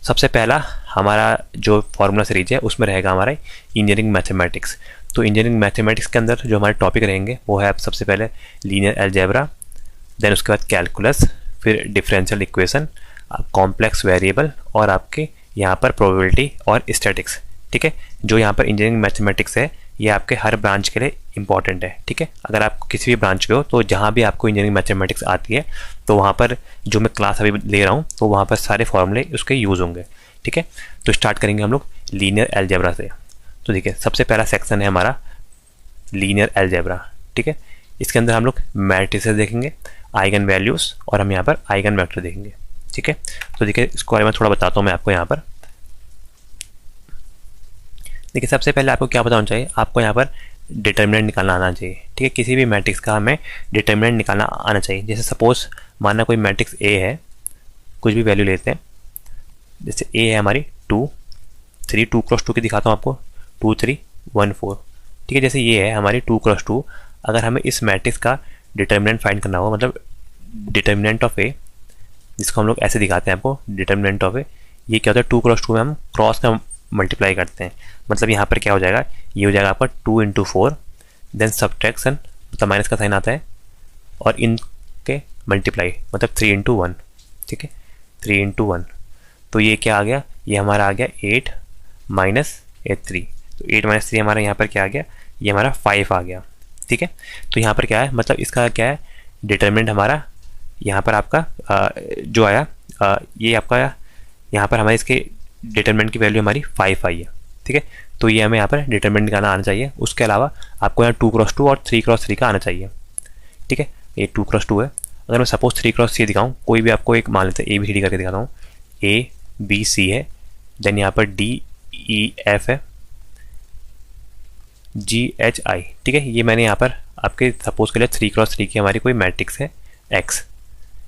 सबसे पहला हमारा जो फार्मूला सीरीज है उसमें रहेगा हमारा इंजीनियरिंग मैथमेटिक्स। तो इंजीनियरिंग मैथमेटिक्स के अंदर जो हमारे टॉपिक रहेंगे वो है सबसे पहले लीनियर अलजेब्रा, देन उसके बाद कैलकुलस, फिर डिफरेंशियल इक्वेशन, कॉम्प्लेक्स वेरिएबल और आपके यहाँ पर प्रोबेबिलिटी और स्टैटिक्स। ठीक है, जो यहाँ पर इंजीनियरिंग मैथमेटिक्स है ये आपके हर ब्रांच के लिए इंपॉर्टेंट है। ठीक है, अगर आप किसी भी ब्रांच के हो तो जहाँ भी आपको इंजीनियरिंग मैथमेटिक्स आती है तो वहाँ पर जो मैं क्लास अभी ले रहा हूँ तो वहाँ पर सारे फॉर्मूले उसके यूज़ होंगे। ठीक है, तो स्टार्ट करेंगे हम लोग लीनियर अलजेब्रा से। तो देखिए सबसे पहला सेक्शन है हमारा लीनियर अलजेब्रा। ठीक है, इसके अंदर हम लोग मैट्रिसेस देखेंगे, आइगन वैल्यूज़ और हम यहाँ पर आइगन वेक्टर देखेंगे। ठीक है, तो देखिए इसको बारे में थोड़ा बताता हूँ मैं आपको। यहाँ पर देखिए सबसे पहले आपको क्या पता होना चाहिए, आपको यहाँ पर डिटर्मिनेंट निकालना आना चाहिए। ठीक है, किसी भी मैट्रिक्स का हमें डिटर्मिनेंट निकालना आना चाहिए। जैसे सपोज मानना कोई मैट्रिक्स ए है, कुछ भी वैल्यू लेते हैं, जैसे ए है हमारी 2 3, 2 क्रॉस 2 की दिखाता हूँ आपको, 2 3 1 4। ठीक है, जैसे ये है हमारी 2 क्रॉस 2, अगर हमें इस मैट्रिक्स का डिटर्मिनेंट फाइंड करना हो, मतलब डिटर्मिनेंट ऑफ ए, जिसको हम लोग ऐसे दिखाते हैं आपको डिटर्मिनेंट ऑफ ए, ये क्या होता है 2 क्रॉस 2 में हम क्रॉस का मल्टीप्लाई करते हैं। मतलब यहाँ पर क्या हो जाएगा, ये हो जाएगा आपका 2 × 4, देन सब्ट्रैक्शन मतलब माइनस का साइन आता है और इनके मल्टीप्लाई मतलब 3 × 1। ठीक है, 3 × 1, तो ये क्या आ गया, ये हमारा आ गया 8 - 3। तो 8 - 3 हमारा यहाँ पर क्या आ गया, ये हमारा 5 आ गया। ठीक है, तो यहाँ पर क्या है, मतलब इसका क्या है डिटर्मिनेंट हमारा यहाँ पर आपका जो आया ये आपका यहाँ पर हमारे इसके डिटरमिनेंट की वैल्यू हमारी 5 आई है। ठीक है, तो ये हमें यहाँ पर डिटरमिनेंट निकालना आना चाहिए। उसके अलावा आपको यहाँ 2 क्रॉस 2 और 3 क्रॉस 3 का आना चाहिए। ठीक है, ये 2 क्रॉस 2 है, अगर मैं सपोज 3 क्रॉस 3 दिखाऊँ, कोई भी आपको एक मान लेते हैं ABCD करके दिखाता हूँ, ABC है, देन यहाँ पर DEF है, GHI। ठीक है, ये मैंने यहाँ पर आपके सपोज के लिए 3 क्रॉस 3 की हमारी कोई मैट्रिक्स है X।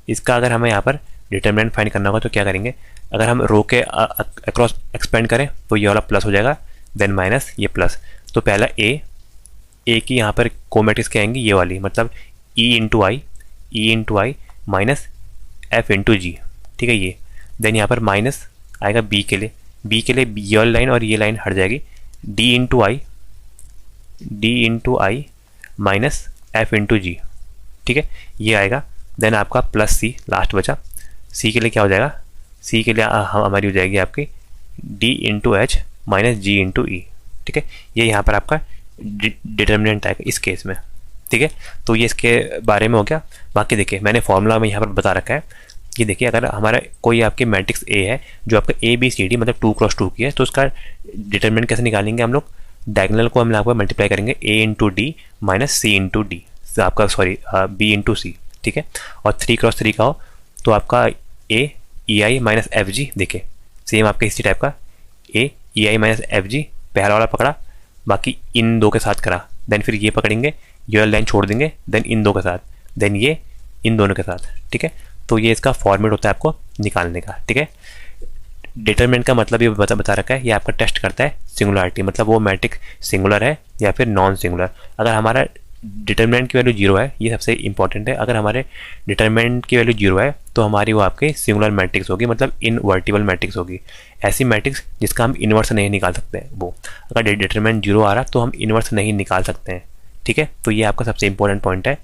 इसका अगर हमें यहाँ पर डिटरमिनेंट फाइंड करना होगा तो क्या करेंगे, अगर हम रो के अक्रॉस एक्सपेंड करें तो ये वाला प्लस हो जाएगा, देन माइनस ये प्लस। तो पहला ए की यहाँ पर को मैट्रिक्स क्या आएंगी, ये वाली, मतलब E × I minus F × G। ठीक है, ये देन यहाँ पर माइनस आएगा B के लिए, ये वाली लाइन और ये लाइन हट जाएगी, D × I minus F × G। ठीक है, ये आएगा, देन आपका प्लस C लास्ट बचा। C के लिए क्या हो जाएगा, C के लिए हमारी हो जाएगी आपकी D × H minus G × E। ठीक है, ये यहाँ पर आपका डिटर्मिनेंट आएगा इस केस में। ठीक है, तो ये इसके बारे में हो गया। बाकी देखिए मैंने फॉर्मूला में यहाँ पर बता रखा है कि देखिए अगर हमारा कोई आपकी मैट्रिक्स A है जो आपका ABCD मतलब 2 क्रॉस 2 की है, तो उसका डिटर्मिनेंट कैसे निकालेंगे हम लोग, डायगोनल को हम आपको मल्टीप्लाई करेंगे A × D minus C × D, आपका सॉरी B × C। ठीक है, और 3 क्रॉस 3 का हो तो आपका EI माइनस FG, देखिए सेम आपका इसी टाइप का EI माइनस FG, पहला वाला पकड़ा, बाकी इन दो के साथ करा, देन फिर ये पकड़ेंगे, ये वाला लाइन छोड़ देंगे, देन इन दो के साथ, देन ये इन दोनों के साथ। ठीक है, तो ये इसका फॉर्मेट होता है आपको निकालने का। ठीक है, डिटरमिनेंट का मतलब ये बता रखा है, ये आपका टेस्ट करता है सिंगुलरिटी, मतलब वो मैट्रिक्स सिंगुलर है या फिर नॉन सिंगुलर। अगर हमारा डिटरमिनेंट की वैल्यू 0 है, ये सबसे इंपॉर्टेंट है, अगर हमारे डिटरमिनेंट की वैल्यू 0 है तो हमारी वो आपके सिंगुलर मैट्रिक्स होगी, मतलब इनवर्टिबल मैट्रिक्स होगी। ऐसी मैट्रिक्स जिसका हम इन्वर्स नहीं निकाल सकते, वो अगर डिटरमिनेंट 0 आ रहा तो हम इन्वर्स नहीं निकाल सकते हैं। ठीक है, तो ये आपका सबसे इंपॉर्टेंट पॉइंट है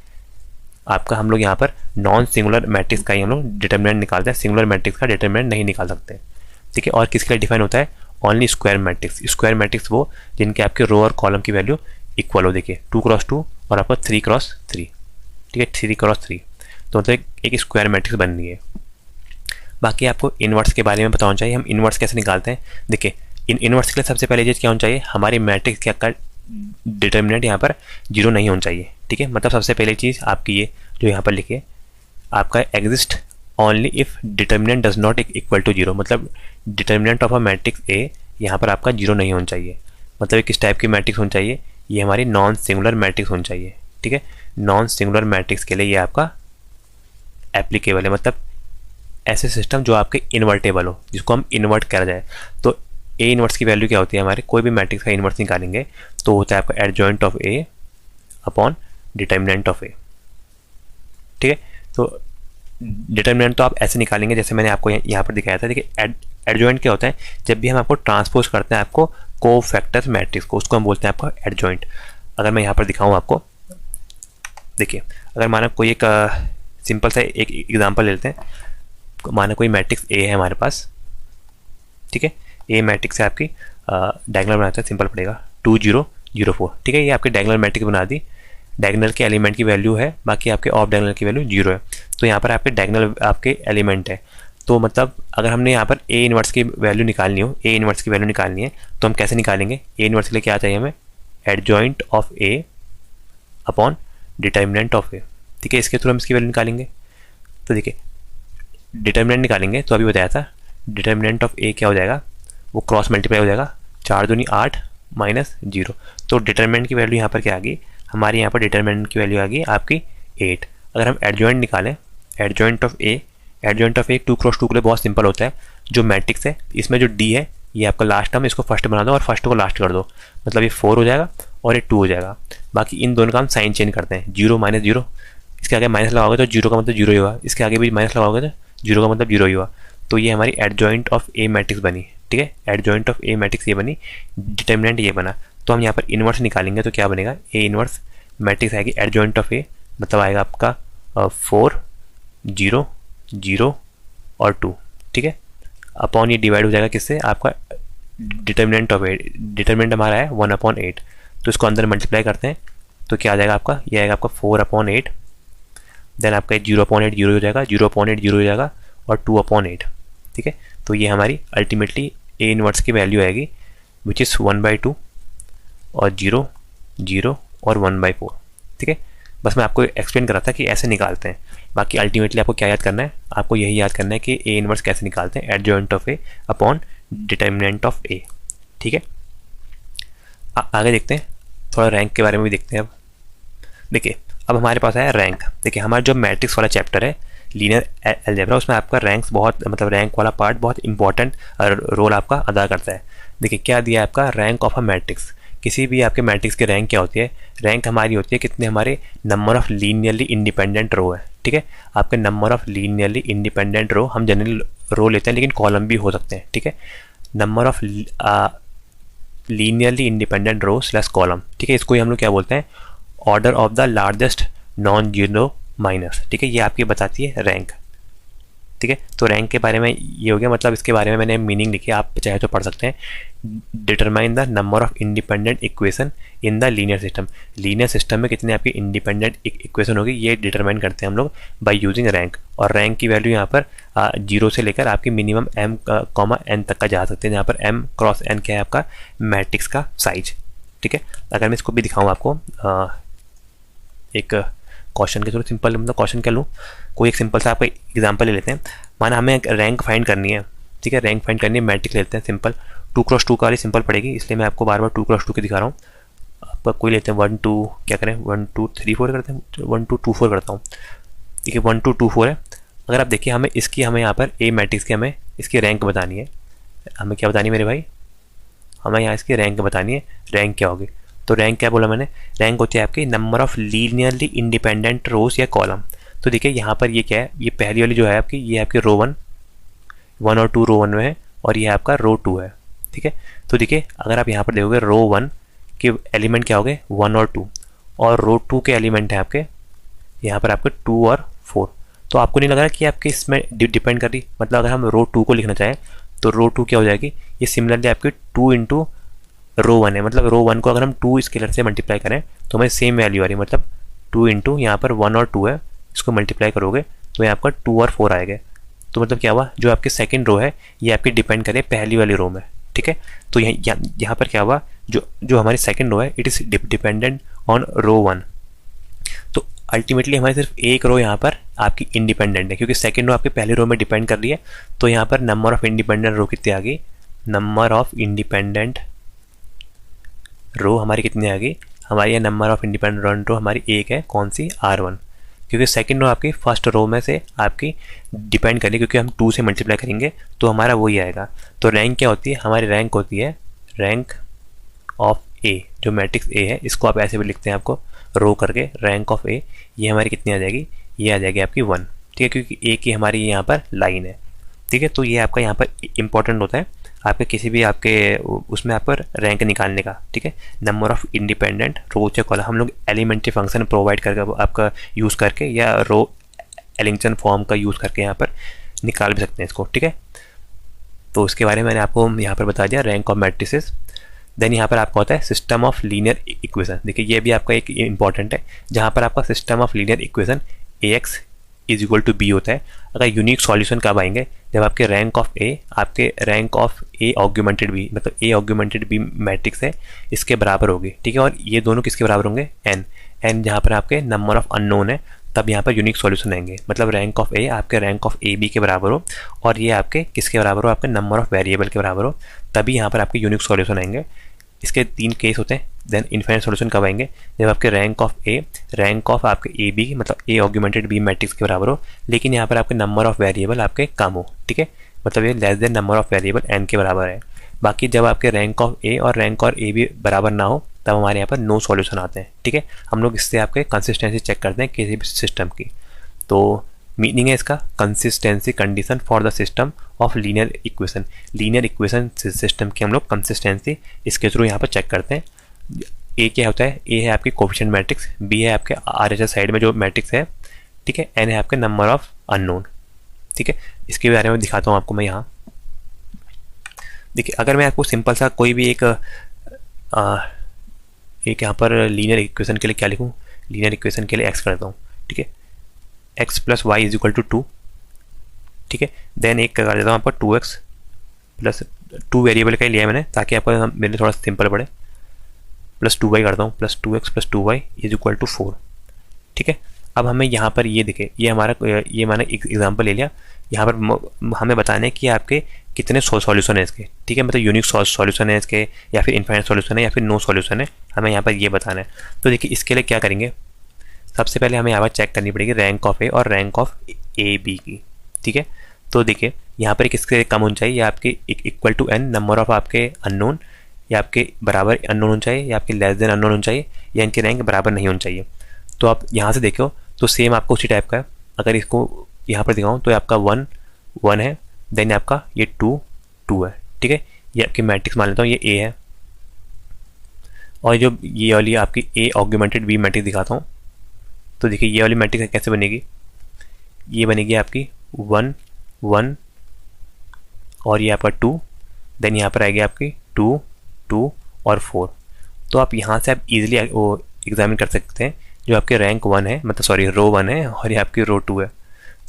आपका। हम लोग यहाँ पर नॉन सिंगुलर मैट्रिक्स का ही हम लोग डिटरमिनेंट निकालते हैं, सिंगुलर मैट्रिक्स का डिटरमिनेंट नहीं निकाल सकते। ठीक है, और किसके लिए डिफाइन होता है, only square matrix. Square matrix वो जिनके आपके रो और कॉलम की वैल्यू इक्वल हो। देखिए 2 क्रॉस 2 और आपका 3 क्रॉस 3। ठीक है, 3 क्रॉस 3, तो मतलब एक स्क्वायर मैट्रिक्स बन रही है। बाकी आपको इनवर्स के बारे में पता होना चाहिए, हम इनवर्स कैसे निकालते हैं। देखिए इनवर्स के लिए सबसे पहले चीज़ क्या होना चाहिए, हमारी मैट्रिक्स का डिटर्मिनेंट यहाँ पर 0 नहीं होना चाहिए। ठीक है, मतलब सबसे पहले चीज़ आपकी ये जो यहाँ पर लिखिए, आपका exist only if determinant does not equal to 0, मतलब determinant of a matrix A यहाँ पर आपका 0 नहीं होना चाहिए। मतलब किस टाइप की मैट्रिक्स होनी चाहिए, ये हमारी नॉन सिंगुलर मैट्रिक्स होनी चाहिए। ठीक है, नॉन सिंगुलर मैट्रिक्स के लिए ये आपका एप्लीकेबल है, मतलब ऐसे सिस्टम जो आपके इन्वर्टेबल हो, जिसको हम इन्वर्ट करा जाए। तो A इन्वर्स की वैल्यू क्या होती है, हमारे कोई भी मैट्रिक्स का इन्वर्स निकालेंगे तो होता है आपका adjoint of A upon determinant of A। ठीक है, तो डिटर्मिनेंट तो आप ऐसे निकालेंगे जैसे मैंने आपको यहाँ पर दिखाया था। देखिए एडजॉइंट क्या होता है, जब भी हम आपको ट्रांसपोज करते हैं आपको कोफैक्टर मैट्रिक्स को, उसको हम बोलते हैं आपका एडजॉइंट। अगर मैं यहाँ पर दिखाऊँ आपको, देखिए अगर माना कोई एक सिंपल सा एक एग्जांपल ले लेते हैं। माना कोई मैट्रिक्स ए है हमारे पास, ठीक है, ए मैट्रिक्स है आपकी, डायगोनल बनाता है, सिंपल पड़ेगा 2 0 0 4, ठीक है। ये आपकी डायगोनल मैट्रिक्स बना दी, डायगोनल के एलिमेंट की वैल्यू है, बाकी आपके ऑफ डायगोनल की वैल्यू 0 है। तो यहाँ पर आपके डायगोनल आपके एलिमेंट है, तो मतलब अगर हमने यहाँ पर ए इनवर्स की वैल्यू निकालनी हो, ए इनवर्स की वैल्यू निकालनी है तो हम कैसे निकालेंगे? ए इनवर्स के लिए क्या चाहिए हमें? Adjoint of A upon determinant of A, ठीक है। इसके थ्रू हम इसकी वैल्यू निकालेंगे। तो देखिए डिटर्मिनेंट निकालेंगे तो अभी बताया था डिटर्मिनेंट ऑफ ए क्या हो जाएगा, वो क्रॉस मल्टीप्लाई हो जाएगा, 4 दूनी 8 माइनस 0। तो डिटर्मिनेंट की वैल्यू यहाँ पर क्या आ गई हमारी, यहाँ पर डिटर्मिनेंट की वैल्यू आ गई आपकी 8। अगर हम एडजॉइंट निकालें, adjoint of A, adjoint of A 2 cross 2 के लिए बहुत सिंपल होता है। जो मैट्रिक्स है इसमें जो डी है ये आपका लास्ट टर्म, इसको फर्स्ट बना दो और फर्स्ट को लास्ट कर दो, मतलब ये 4 हो जाएगा और ये 2 हो जाएगा। बाकी इन दोनों का हम साइन चेंज करते हैं, 0 माइनस 0, इसके आगे माइनस लगाओगे तो 0 का मतलब 0 ही होगा, इसके आगे भी माइनस लगाओगे तो 0 का मतलब 0 ही हुआ। तो ये हमारी एडजॉइंट ऑफ ए मैट्रिक्स बनी, ठीक है। एडजॉइंट ऑफ ए मैट्रिक्स ये बनी, डिटर्मिनेंट ये बना। तो हम यहाँ पर इनवर्स निकालेंगे तो क्या बनेगा, ए इनवर्स मैट्रिक्स आएगी एडजॉइंट ऑफ ए, मतलब आएगा आपका 4 0 0 और 2, ठीक है। अपॉन ये डिवाइड हो जाएगा किससे, आपका डिटर्मिनेंट ऑफ ए, डिटर्मिनेंट हमारा है 1/8, तो इसको अंदर मल्टीप्लाई करते हैं तो क्या आ जाएगा आपका, ये आएगा आपका 4/8, देन आपका 0/8 0 हो जाएगा, 0/8 0 हो जाएगा और 2/8, ठीक है। तो ये हमारी अल्टीमेटली ए इनवर्स की वैल्यू आएगी विच इज़ 1/2 और 0 0 और 1/4, ठीक है। बस मैं आपको एक्सप्लेन कर रहा था कि ऐसे निकालते हैं। बाकी अल्टीमेटली आपको क्या याद करना है, आपको यही याद करना है कि ए इनवर्स कैसे निकालते हैं, adjoint of A upon determinant of A, ठीक है। आगे देखते हैं, थोड़ा रैंक के बारे में भी देखते हैं। अब देखिए अब हमारे पास है रैंक। देखिए हमारा जो मैट्रिक्स वाला चैप्टर है लीनियर अलजेब्रा, उसमें आपका रैंक्स बहुत, मतलब रैंक वाला पार्ट बहुत इंपॉर्टेंट रोल आपका अदा करता है। देखिए क्या दिया है आपका, रैंक ऑफ अ मैट्रिक्स। किसी भी आपके मैट्रिक्स की रैंक क्या होती है, रैंक हमारी होती है कितने हमारे नंबर ऑफ लीनियरली इंडिपेंडेंट रो है, ठीक है। आपके नंबर ऑफ लीनियरली इंडिपेंडेंट रो, हम जनरली रो लेते हैं लेकिन कॉलम भी हो सकते हैं, ठीक है। Number of linearly independent row slash column, ठीक है। इसको ही हम लोग क्या बोलते हैं, order of the largest non zero minus, ठीक है। ये आपकी बताती है रैंक, ठीक है। तो रैंक के बारे में ये हो गया, मतलब इसके बारे में मैंने मीनिंग लिखी, आप चाहे तो पढ़ सकते हैं। Determine the number of independent equation in the linear system, linear system में कितने आपकी इंडिपेंडेंट इक्वेशन होगी ये डिटरमाइन करते हैं हम लोग बाय यूजिंग रैंक। और रैंक की वैल्यू यहाँ पर 0 से लेकर आपकी मिनिमम m, n तक का जा सकते हैं, जहाँ पर m क्रॉस n क्या है आपका मैट्रिक्स का साइज, ठीक है। अगर मैं इसको भी दिखाऊँ आपको एक क्वेश्चन के थ्रू, सिंपल मतलब क्वेश्चन क्या लूँ, कोई एक सिंपल सा आपका एग्जांपल ले लेते हैं। माना हमें रैंक फाइंड करनी है, ठीक है, रैंक फाइंड करनी है, मैट्रिक्स लेते हैं सिंपल, 2 क्रॉस 2 का वाली सिंपल पड़ेगी, इसलिए मैं आपको बार बार 2 क्रॉस 2 के दिखा रहा हूँ। आपका कोई लेते हैं 1 2, क्या करें 1 2 3 4 करते हैं, 1 2 2 4 करता हूँ, ठीक है। 1 2 2 4 है। अगर आप देखिए हमें यहाँ पर ए मैट्रिक्स की हमें इसकी रैंक बतानी है, हमें क्या बतानी है मेरे भाई, हमें यहाँ इसकी रैंक बतानी है, रैंक क्या होगी। तो रैंक क्या बोला मैंने, रैंक होती है आपकी नंबर ऑफ लीनियरली इंडिपेंडेंट रोज या कॉलम। तो देखिए यहाँ पर ये क्या है, ये पहली वाली जो है आपकी, ये आपकी रो 1 और 2 रो 1 में है और ये आपका रो 2 है, ठीक है। तो देखिए अगर आप यहाँ पर देखोगे रो 1 के एलिमेंट क्या हो गए 1 और 2, और रो 2 के एलिमेंट है आपके यहाँ पर आपके 2 और 4। तो आपको नहीं लग रहा कि आपके इसमें डिपेंड कर रही, मतलब अगर हम रो 2 को लिखना चाहें तो रो 2 क्या हो जाएगी, ये सिमिलरली आपकी 2 इंटू रो 1 है, मतलब रो 1 को अगर हम 2 स्केलर से मल्टीप्लाई करें तो हमें सेम वैल्यू आ रही है, मतलब 2 इंटू यहाँ पर 1 और 2 है, इसको मल्टीप्लाई करोगे तो यहाँ आपका 2 और 4 आएगा। तो मतलब क्या हुआ, जो आपकी सेकंड रो है ये आपकी डिपेंड करे पहली वाली रो में, ठीक है। तो यहाँ पर क्या हुआ, जो हमारी सेकंड रो है इट इज़ डिपेंडेंट ऑन रो 1। तो अल्टीमेटली हमारी सिर्फ एक रो यहाँ पर आपकी इंडिपेंडेंट है, क्योंकि सेकंड रो आपकी पहली रो में डिपेंड कर रही है। तो यहाँ पर नंबर ऑफ इंडिपेंडेंट रो कितनी आ गई, नंबर ऑफ इंडिपेंडेंट रो हमारी कितनी आ गई, हमारी ये नंबर ऑफ इंडिपेंडेंट रो हमारी एक है, कौन सी R1, क्योंकि सेकंड रो आपकी फर्स्ट रो में से आपकी डिपेंड करेगी, क्योंकि हम 2 से मल्टीप्लाई करेंगे तो हमारा वही आएगा। तो रैंक क्या होती है, हमारी रैंक होती है रैंक ऑफ ए, जो मैट्रिक्स ए है इसको आप ऐसे भी लिखते हैं आपको रो करके, रैंक ऑफ ए, ये हमारी कितनी आ जाएगी, ये आ जाएगी आपकी 1, ठीक है, क्योंकि ए की हमारी यहाँ पर लाइन है। ठीक है, तो ये आपका यहाँ पर इंपॉर्टेंट होता है आपके किसी भी आपके उसमें आप पर रैंक निकालने का। ठीक है, नंबर ऑफ इंडिपेंडेंट रोज या कॉलम हम लोग एलिमेंट्री फंक्शन प्रोवाइड करके आपका यूज़ करके या रो एलिंगटन फॉर्म का यूज़ करके यहाँ पर निकाल भी सकते हैं इसको। ठीक है, तो उसके बारे में मैंने आपको यहाँ पर बता दिया, रैंक ऑफ मैट्रिसेस। देन यहाँ पर आपका होता है सिस्टम ऑफ लीनियर इक्वेशन। देखिए ये भी आपका एक इंपॉर्टेंट है, जहाँ पर आपका system of linear equation AX is equal to B होता है। अगर यूनिक सॉल्यूशन कब आएंगे, जब आपके rank of A augmented B, मतलब ए ऑग्यूमेंटेड बी मैट्रिक्स है, इसके बराबर होगी। ठीक है, और ये दोनों किसके बराबर होंगे, एन जहाँ पर आपके नंबर ऑफ अननोन है, तब यहाँ पर यूनिक सॉल्यूशन आएंगे। मतलब रैंक ऑफ ए आपके रैंक ऑफ ए बी के बराबर हो और ये आपके किसके बराबर हो, आपके नंबर ऑफ वेरिएबल के बराबर हो, तभी यहाँ पर आपके यूनिक सॉल्यूशन आएंगे। इसके 3 केस होते हैं। देन इनफाइनाइट सॉल्यूशन कब आएंगे, जब आपके रैंक ऑफ आपके ए बी मतलब ए ऑग्यूमेंटेड बी मैट्रिक्स के बराबर हो, लेकिन यहाँ पर आपके नंबर ऑफ वेरिएबल आपके कम हो। ठीक है, मतलब ये less than number of variable N के बराबर है। बाकी जब आपके रैंक ऑफ ए और रैंक और ए बी बराबर ना हो, तब हमारे यहाँ पर नो सॉल्यूशन आते हैं। ठीक है, हम लोग इससे आपके कंसिस्टेंसी चेक करते हैं किसी भी सिस्टम की। तो मीनिंग है इसका, consistency condition for the system of linear equation. Linear equation system की हम लोग कंसिस्टेंसी इसके थ्रू यहाँ पर चेक करते हैं। ए क्या होता है, ए है आपकी कोफिशिएंट मैट्रिक्स, बी है आपके RHS साइड में जो मैट्रिक्स है, ठीक है, एन है आपके नंबर ऑफ अननोन। ठीक है, इसके बारे में दिखाता हूँ आपको मैं यहाँ। देखिए अगर मैं आपको सिंपल सा कोई भी एक यहाँ पर लीनियर इक्वेशन के लिए क्या लिखूँ, लीनियर इक्वेशन के लिए एक्स करता हूँ। ठीक है, X plus Y is equal to 2। ठीक है, देन एक कर देता हूँ आपका 2x प्लस 2 वेरिएबल का ही लिया है मैंने, ताकि आपको मेरे थोड़ा सिंपल पड़े। प्लस 2y करता हूँ, plus 2x plus 2y is equal to 4। ठीक है, अब हमें यहाँ पर ये दिखे, ये मैंने एग्जाम्पल ले लिया। यहाँ पर हमें बताना है कि आपके कितने सॉल्यूशन है इसके। ठीक है, मतलब यूनिक सॉल्यूशन है इसके, या फिर इनफाइनाइट सॉल्यूशन है, या फिर नो सॉल्यूशन है, हमें यहाँ पर ये बताना है। तो देखिए इसके लिए क्या करेंगे, सबसे पहले हमें यहाँ पर चेक करनी पड़ेगी रैंक ऑफ ए और रैंक ऑफ ए बी की। ठीक है, तो देखिए यहाँ पर किसके कम होना चाहिए, या आपके equal to N number of आपके अननोन, या आपके बराबर अननोन होना चाहिए, या आपके लेस देन अननोन होना चाहिए, या इनके रैंक बराबर नहीं होना चाहिए। तो आप यहाँ से देखो तो सेम आपको उसी टाइप का है। अगर इसको यहाँ पर दिखाऊँ तो आपका 1 1 है, देन आपका ये 2 2 है। ठीक है, ये आपकी मैट्रिक्स मान लेता हूँ, ये ए है, और जो ये वाली आपकी ए ऑग्यूमेंटेड बी मैट्रिक्स दिखाता हूँ। तो देखिए ये वाली मैट्रिक्स कैसे बनेगी, ये बनेगी आपकी 1 1 और ये आपका 2, देन यहाँ पर आएगी आपकी 2 2 और 4। तो आप यहाँ से आप इजीली वो एग्जामिन कर सकते हैं जो आपके रैंक 1 है, मतलब सॉरी रो 1 है, और ये आपकी रो 2 है।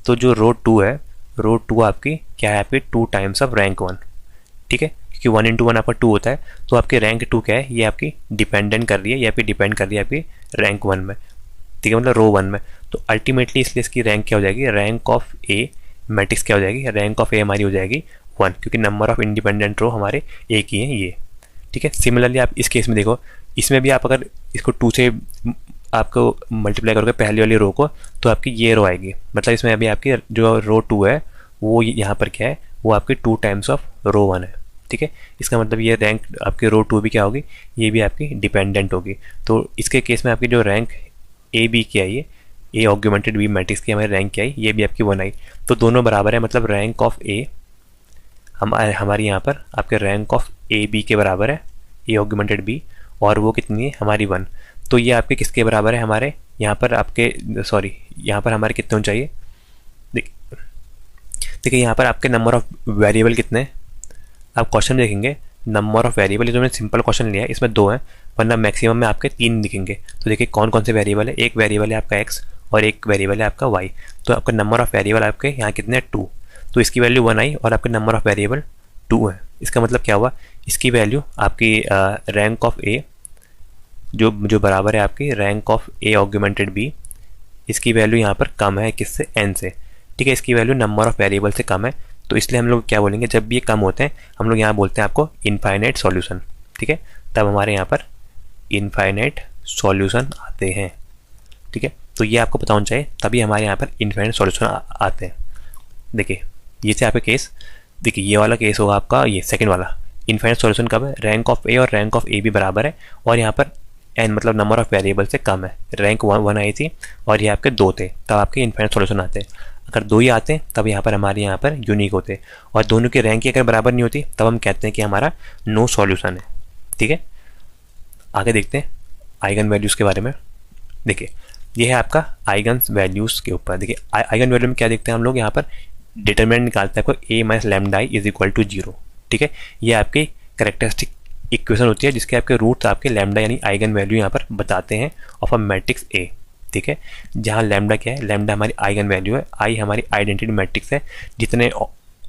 तो जो रो 2 है, रो 2 आपकी क्या है, आपकी 2 टाइम्स ऑफ रैंक 1। ठीक है, क्योंकि 1 × 1 आपका 2 होता है, तो आपके रैंक 2 क्या है, ये आपकी डिपेंडेंट कर रही है, या फिर डिपेंड कर रही है आपकी रैंक 1 में। ठीक है, मतलब रो 1 में। तो अल्टीमेटली इसलिए इसकी रैंक क्या हो जाएगी, रैंक ऑफ ए मैट्रिक्स क्या हो जाएगी, रैंक ऑफ ए हमारी हो जाएगी 1, क्योंकि नंबर ऑफ इंडिपेंडेंट रो हमारे एक ही हैं ये। ठीक है, सिमिलरली आप इस केस में देखो, इसमें भी आप अगर इसको 2 से आपको मल्टीप्लाई करोगे पहली वाली रो को, तो आपकी ये रो आएगी। मतलब इसमें अभी आपकी जो रो 2 है वो यहाँ पर क्या है, वो आपकी 2 टाइम्स ऑफ रो 1 है। ठीक है, इसका मतलब ये रैंक आपकी रो 2 भी क्या होगी, ये भी आपकी डिपेंडेंट होगी। तो इसके केस में आपकी जो रैंक ए बी की आई है, ए ऑग्यूमेंटेड बी मैट्रिक्स की हमारी रैंक क्या आई, ये भी आपकी 1 आई। तो दोनों बराबर है, मतलब रैंक ऑफ ए हमारी यहाँ पर आपके रैंक ऑफ ए बी के बराबर है, ए ऑग्यूमेंटेड बी, और वो कितनी है हमारी 1। तो ये आपके किसके बराबर है, हमारे यहाँ पर आपके सॉरी यहाँ पर हमारे कितने होने चाहिए, देखिए यहाँ पर आपके नंबर ऑफ वेरिएबल कितने हैं। आप क्वेश्चन देखेंगे नंबर ऑफ वेरिएबल, जो मैंने सिंपल क्वेश्चन लिया है इसमें 2 हैं, वरना मैक्सिमम में आपके 3 दिखेंगे। तो देखिए कौन कौन से वेरिएबल है, एक वेरिएबल है आपका x और एक वेरिएबल है आपका y। तो आपका नंबर ऑफ वेरिएबल आपके यहाँ कितने हैं, 2। तो इसकी वैल्यू 1 आई और आपके नंबर ऑफ वेरिएबल 2 है। इसका मतलब क्या हुआ, इसकी वैल्यू आपकी रैंक ऑफ ए जो बराबर है आपकी rank of A augmented B, इसकी वैल्यू यहाँ पर कम है किससे, n से। ठीक है, इसकी वैल्यू नंबर ऑफ वेरिएबल से कम है, तो इसलिए हम लोग क्या बोलेंगे, जब भी ये कम होते हैं हम लोग यहाँ बोलते हैं आपको इनफाइनाइट सॉल्यूशन। ठीक है, तब हमारे यहाँ पर इनफाइनाइट सॉल्यूशन आते हैं। ठीक है, तो ये आपको पता होना चाहिए, तभी हमारे यहाँ पर इनफाइनाइट सॉल्यूशन आते हैं। देखिए ये से आपका केस, देखिए ये वाला केस होगा आपका, ये सेकंड वाला इनफाइनाइट सॉल्यूशन कब है, रैंक ऑफ ए और रैंक ऑफ ए भी बराबर है, और यहाँ पर एन मतलब नंबर ऑफ वेरिएबल से कम है। रैंक 1 आई थी और ये आपके 2 थे, तब आपके इनफाइनाइट सॉल्यूशन आते हैं। अगर 2 ही आते हैं तब यहाँ पर हमारे यहाँ पर यूनिक होते हैं, और दोनों की रैंक अगर बराबर नहीं होती तब हम कहते हैं कि हमारा नो सॉल्यूशन है। ठीक है, आगे देखते हैं आइगन वैल्यूज़ के बारे में। देखिए ये है आपका आइगन वैल्यूज़ के ऊपर। देखिए आइगन वैल्यू में क्या देखते हैं हम लोग, यहाँ पर डिटरमिनेंट निकालते हैं आपको a minus lambda I is equal to 0। ठीक है, ये आपकी कैरेक्टरिस्टिक इक्वेशन होती है जिसके आपके रूट्स आपके लैम्डा यानी आइगन वैल्यू यहाँ पर बताते हैं ऑफ अ मैट्रिक्स A। ठीक है, जहाँ लैम्डा क्या है, लैम्डा हमारी आइगन वैल्यू है, आई हमारी आइडेंटिटी मैट्रिक्स है। जितने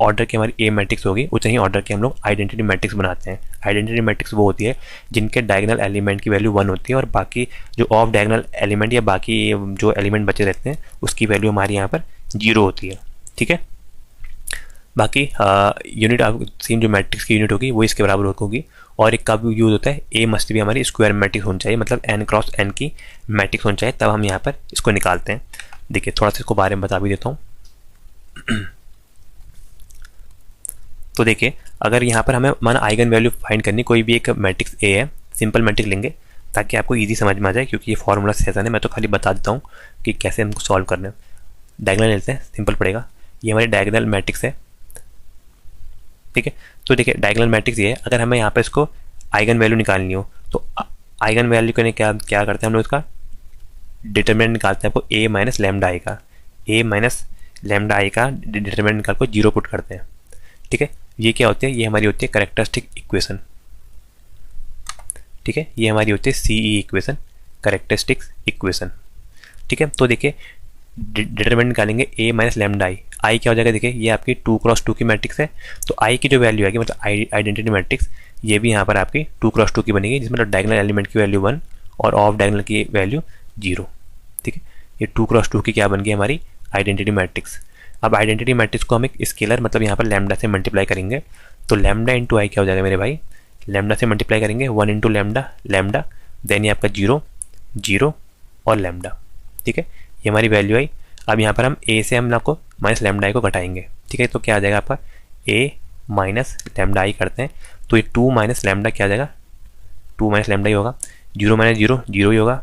ऑर्डर की हमारी A मैट्रिक्स होगी उतने ही ऑर्डर के हम लोग आइडेंटिटी मैट्रिक्स बनाते हैं। आइडेंटिटी मैट्रिक्स वो होती है जिनके डायगोनल एलिमेंट की वैल्यू 1 होती है और बाकी जो ऑफ डायगोनल एलिमेंट या बाकी जो एलिमेंट बचे रहते हैं उसकी वैल्यू हमारी यहाँ पर 0 होती है। ठीक है, बाकी यूनिट सेम जो मैट्रिक्स की यूनिट होगी वो इसके बराबर होगी। और एक का भी यूज़ होता है A मस्ट भी हमारी स्क्वायर मैट्रिक्स होनी चाहिए, मतलब n क्रॉस n की मैट्रिक्स होनी चाहिए, तब हम यहाँ पर इसको निकालते हैं। देखिए थोड़ा सा इसको बारे में बता भी देता हूँ। तो देखिए अगर यहाँ पर हमें माना आइगन वैल्यू फाइंड करनी, कोई भी एक मैट्रिक्स A है, सिंपल मैट्रिक्स लेंगे ताकि आपको ईजी समझ में आ जाए, क्योंकि ये फॉर्मूला सेशन है, मैं तो खाली बता देता हूँ कि कैसे हमको सॉल्व करना है। डायगोनल लेते हैं, सिंपल पड़ेगा। ये हमारी डायगोनल मैट्रिक्स है। ठीक है, तो देखिए डायगोनल मैट्रिक्स ये है, अगर हमें यहाँ पर इसको आइगन वैल्यू निकालनी हो तो आइगन वैल्यू करने क्या क्या करते हैं हम लोग, इसका डिटरमिनेंट निकालते हैं आपको A माइनस लैम्डा आई का, A माइनस लैम्डा आई का डिटरमिनेंट निकाल को 0 पुट करते हैं। ठीक है, ये क्या होती है, ये हमारी होती है कैरेक्टरिस्टिक इक्वेशन। ठीक है, ये हमारी होती है CE इक्वेशन, कैरेक्टरिस्टिक इक्वेशन। ठीक है, तो देखिए डिटरमिनेंट निकालेंगे A माइनस लैम्डा आई क्या हो जाएगा, देखिए ये आपकी 2 क्रॉस 2 की मैट्रिक्स है, तो आई की जो वैल्यू आएगी मतलब आइडेंटिटी मैट्रिक्स, ये भी यहाँ पर आपकी 2 क्रॉस 2 की बनेगी, जिसमें डायगोनल एलिमेंट की वैल्यू 1 और ऑफ डायगोनल की वैल्यू 0। ठीक है, ये 2 क्रॉस 2 की क्या बन गई हमारी आइडेंटिटी मैट्रिक्स। अब आइडेंटिटी मैट्रिक्स को हम एक स्केलर मतलब यहाँ पर लैम्डा से मल्टीप्लाई करेंगे, तो लैम्डा इंटू आई क्या हो जाएगा मेरे भाई, लैम्डा से मल्टीप्लाई करेंगे 1 इंटू लैम्डा, देन ये आपका 0 0 और लैम्डा। ठीक है, ये हमारी वैल्यू आई। अब यहाँ पर हम A से हम आपको माइनस लैम्डा आई को घटाएंगे। ठीक है, तो क्या आ जाएगा आपका A माइनस लैम्डा आई करते हैं, तो ये 2 माइनस लैम्डा क्या आ जाएगा, 2 माइनस लैम्डा ही होगा, 0 माइनस 0 0 ही होगा,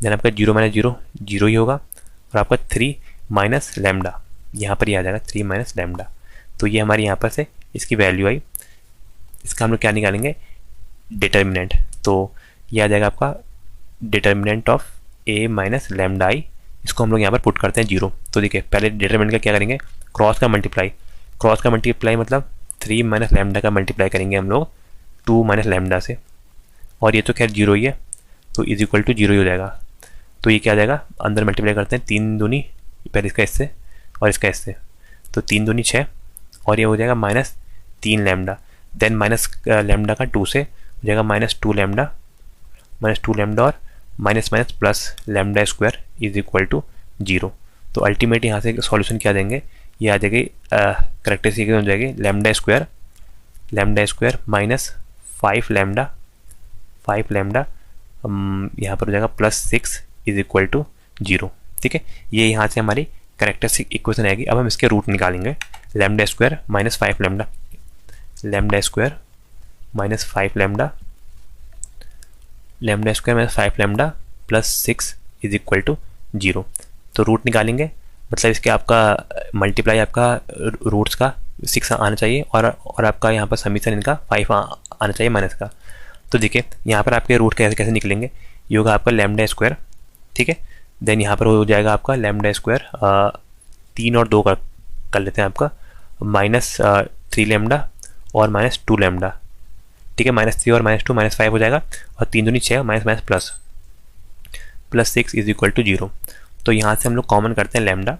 देन आपका 0 माइनस 0 0 ही होगा, और आपका 3 माइनस लैम्डा यहाँ पर ही आ जाएगा 3 माइनस लैम्डा। तो ये हमारी यहाँ पर से इसकी वैल्यू आई। इसका हम लोग क्या निकालेंगे, डिटर्मिनेंट, तो ये आ जाएगा आपका determinant of A minus lambda I, इसको हम लोग यहाँ पर पुट करते हैं 0। तो देखिए पहले डिटरमिनेंट का क्या करेंगे, क्रॉस का मल्टीप्लाई मतलब 3 माइनस लैम्डा का मल्टीप्लाई करेंगे हम लोग 2 माइनस लैम्डा से, और ये तो खैर 0 ही है, तो इज इक्वल टू 0 ही हो जाएगा। तो ये क्या आ जाएगा, अंदर मल्टीप्लाई करते हैं 3 दूनी, पहले इसका इससे और इसका इससे, तो 3 दूनी 6, और ये हो जाएगा minus 3 lambda, then minus lambda का 2 से हो जाएगा माइनस 2 लैम्डा और minus minus plus lambda square is equal to 0। तो अल्टीमेट यहाँ से सॉल्यूशन क्या देंगे, ये आ जाएगी करेक्टरिस्टिक हो जाएगी लैम्डा स्क्वायर माइनस 5 लैम्डा यहाँ पर हो जाएगा प्लस 6 इज इक्वल टू 0। ठीक है, ये यहाँ से हमारी करेक्टरिस्टिक इक्वेशन आएगी। अब हम इसके रूट निकालेंगे, lambda square minus 5 lambda plus 6 is equal to 0। तो रूट निकालेंगे, मतलब इसके आपका मल्टीप्लाई आपका रूट्स का 6 आना चाहिए, और आपका यहाँ पर समीशन इनका 5 आना चाहिए माइनस का। तो देखिए यहाँ पर आपके रूट कैसे कैसे निकलेंगे, ये होगा आपका लैम्डा स्क्वायर। ठीक है, देन यहाँ पर हो जाएगा आपका लैम्डा स्क्वायर 3 और 2 कर लेते हैं आपका माइनस 3 लैम्डा और माइनस 2 लैम्डा। ठीक है, माइनस 3 और माइनस 2 माइनस 5 हो जाएगा, और 3 दूनी 6 minus minus plus 6 is equal to 0। तो यहाँ से हम लोग कॉमन करते हैं लैम्डा,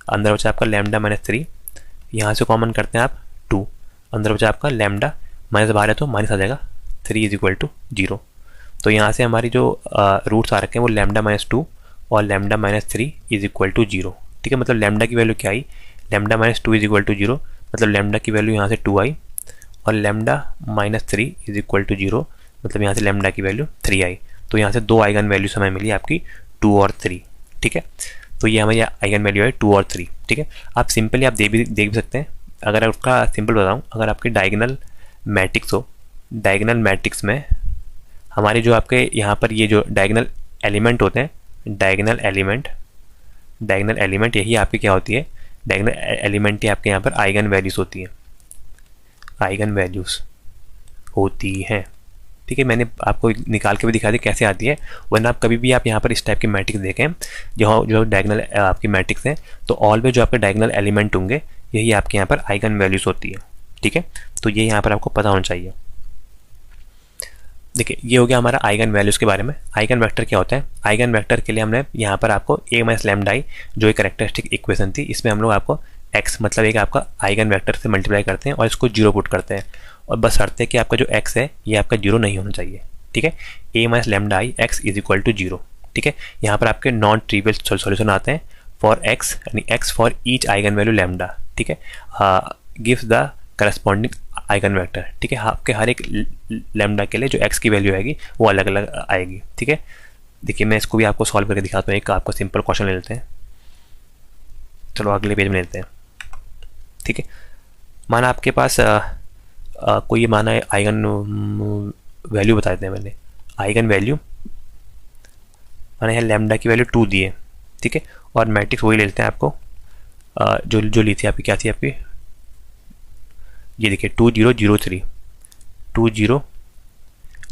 अंदर बचा आपका लैम्डा माइनस 3, यहाँ से कॉमन करते हैं आप 2, अंदर बचा आपका लैम्डा माइनस बाहर है तो माइनस आ जाएगा 3 इज इक्वल टू 0। तो यहाँ से हमारी जो रूट्स आ रखे हैं वो लैम्डा माइनस 2 और lambda minus 3 is equal to 0। ठीक है, मतलब लैम्डा की वैल्यू क्या आई, lambda minus 2 is equal to 0, मतलब लैम्डा की वैल्यू यहाँ से 2 आई, और lambda minus 3 is equal to 0, मतलब यहाँ से लैम्डा की वैल्यू 3 आई। तो यहाँ से 2 आइगन वैल्यूज हमें मिली आपकी 2 और 3। ठीक है, तो ये हमारी आइगन वैल्यू है 2 और 3। ठीक है, आप सिंपली आप देख भी सकते हैं। अगर आपका सिंपल बताऊँ, अगर आपकी डायगोनल मैट्रिक्स हो, डायगोनल मैट्रिक्स में हमारे जो आपके यहाँ पर ये जो डायगोनल एलिमेंट होते हैं, डायगोनल एलिमेंट यही आपकी क्या होती है, डायगोनल एलिमेंट ही आपके यहाँ पर आइगन वैल्यूज होती हैं, आइगन वैल्यूज होती हैं। ठीक है, मैंने आपको निकाल के भी दिखा दी कैसे आती है, वरना आप कभी भी आप यहाँ पर इस टाइप की मैट्रिक्स देखें जो डायगोनल आपकी मैट्रिक्स हैं, तो ऑलवेज जो आपके डायगोनल एलिमेंट होंगे यही आपके यहाँ पर आइगन वैल्यूज होती है। ठीक है, तो ये यहाँ पर आपको पता होना चाहिए। देखिए, ये हो गया हमारा आइगन वैल्यूज के बारे में। आइगन वेक्टर क्या होता है? आइगन वेक्टर के लिए हमने यहाँ पर आपको a माइनस लैम्डा आई जो एक कैरेक्टरिस्टिक इक्वेशन थी, इसमें हम लोग आपको x मतलब एक आपका आइगन वेक्टर से मल्टीप्लाई करते हैं और इसको जीरो पुट करते हैं, और बस शर्त है कि आपका जो x है ये आपका जीरो नहीं होना चाहिए। ठीक है, a minus lambda I x is equal to zero. ठीक है, यहाँ पर आपके नॉन ट्रिवियल सॉल्यूशन आते हैं फॉर x, यानी x for each eigen value lambda. ठीक है, gives the corresponding eigen vector. ठीक है, आपके हर एक लैम्डा के लिए जो x की वैल्यू आएगी वो अलग अलग आएगी। ठीक है, देखिए मैं इसको भी आपको सॉल्व करके दिखाता हूँ। एक आपको सिंपल क्वेश्चन ले लेते हैं, चलो अगले पेज में लेते हैं। ठीक है, माना आपके पास कोई माना आइगन वैल्यू बता देते हैं, मैंने आइगन वैल्यू माना यहाँ लैम्डा की वैल्यू 2 दी है। ठीक है, और मैट्रिक्स वही ले लेते हैं आपको जो ली थी आपकी, क्या थी आपकी, ये देखिए 2 0 0 3 2 0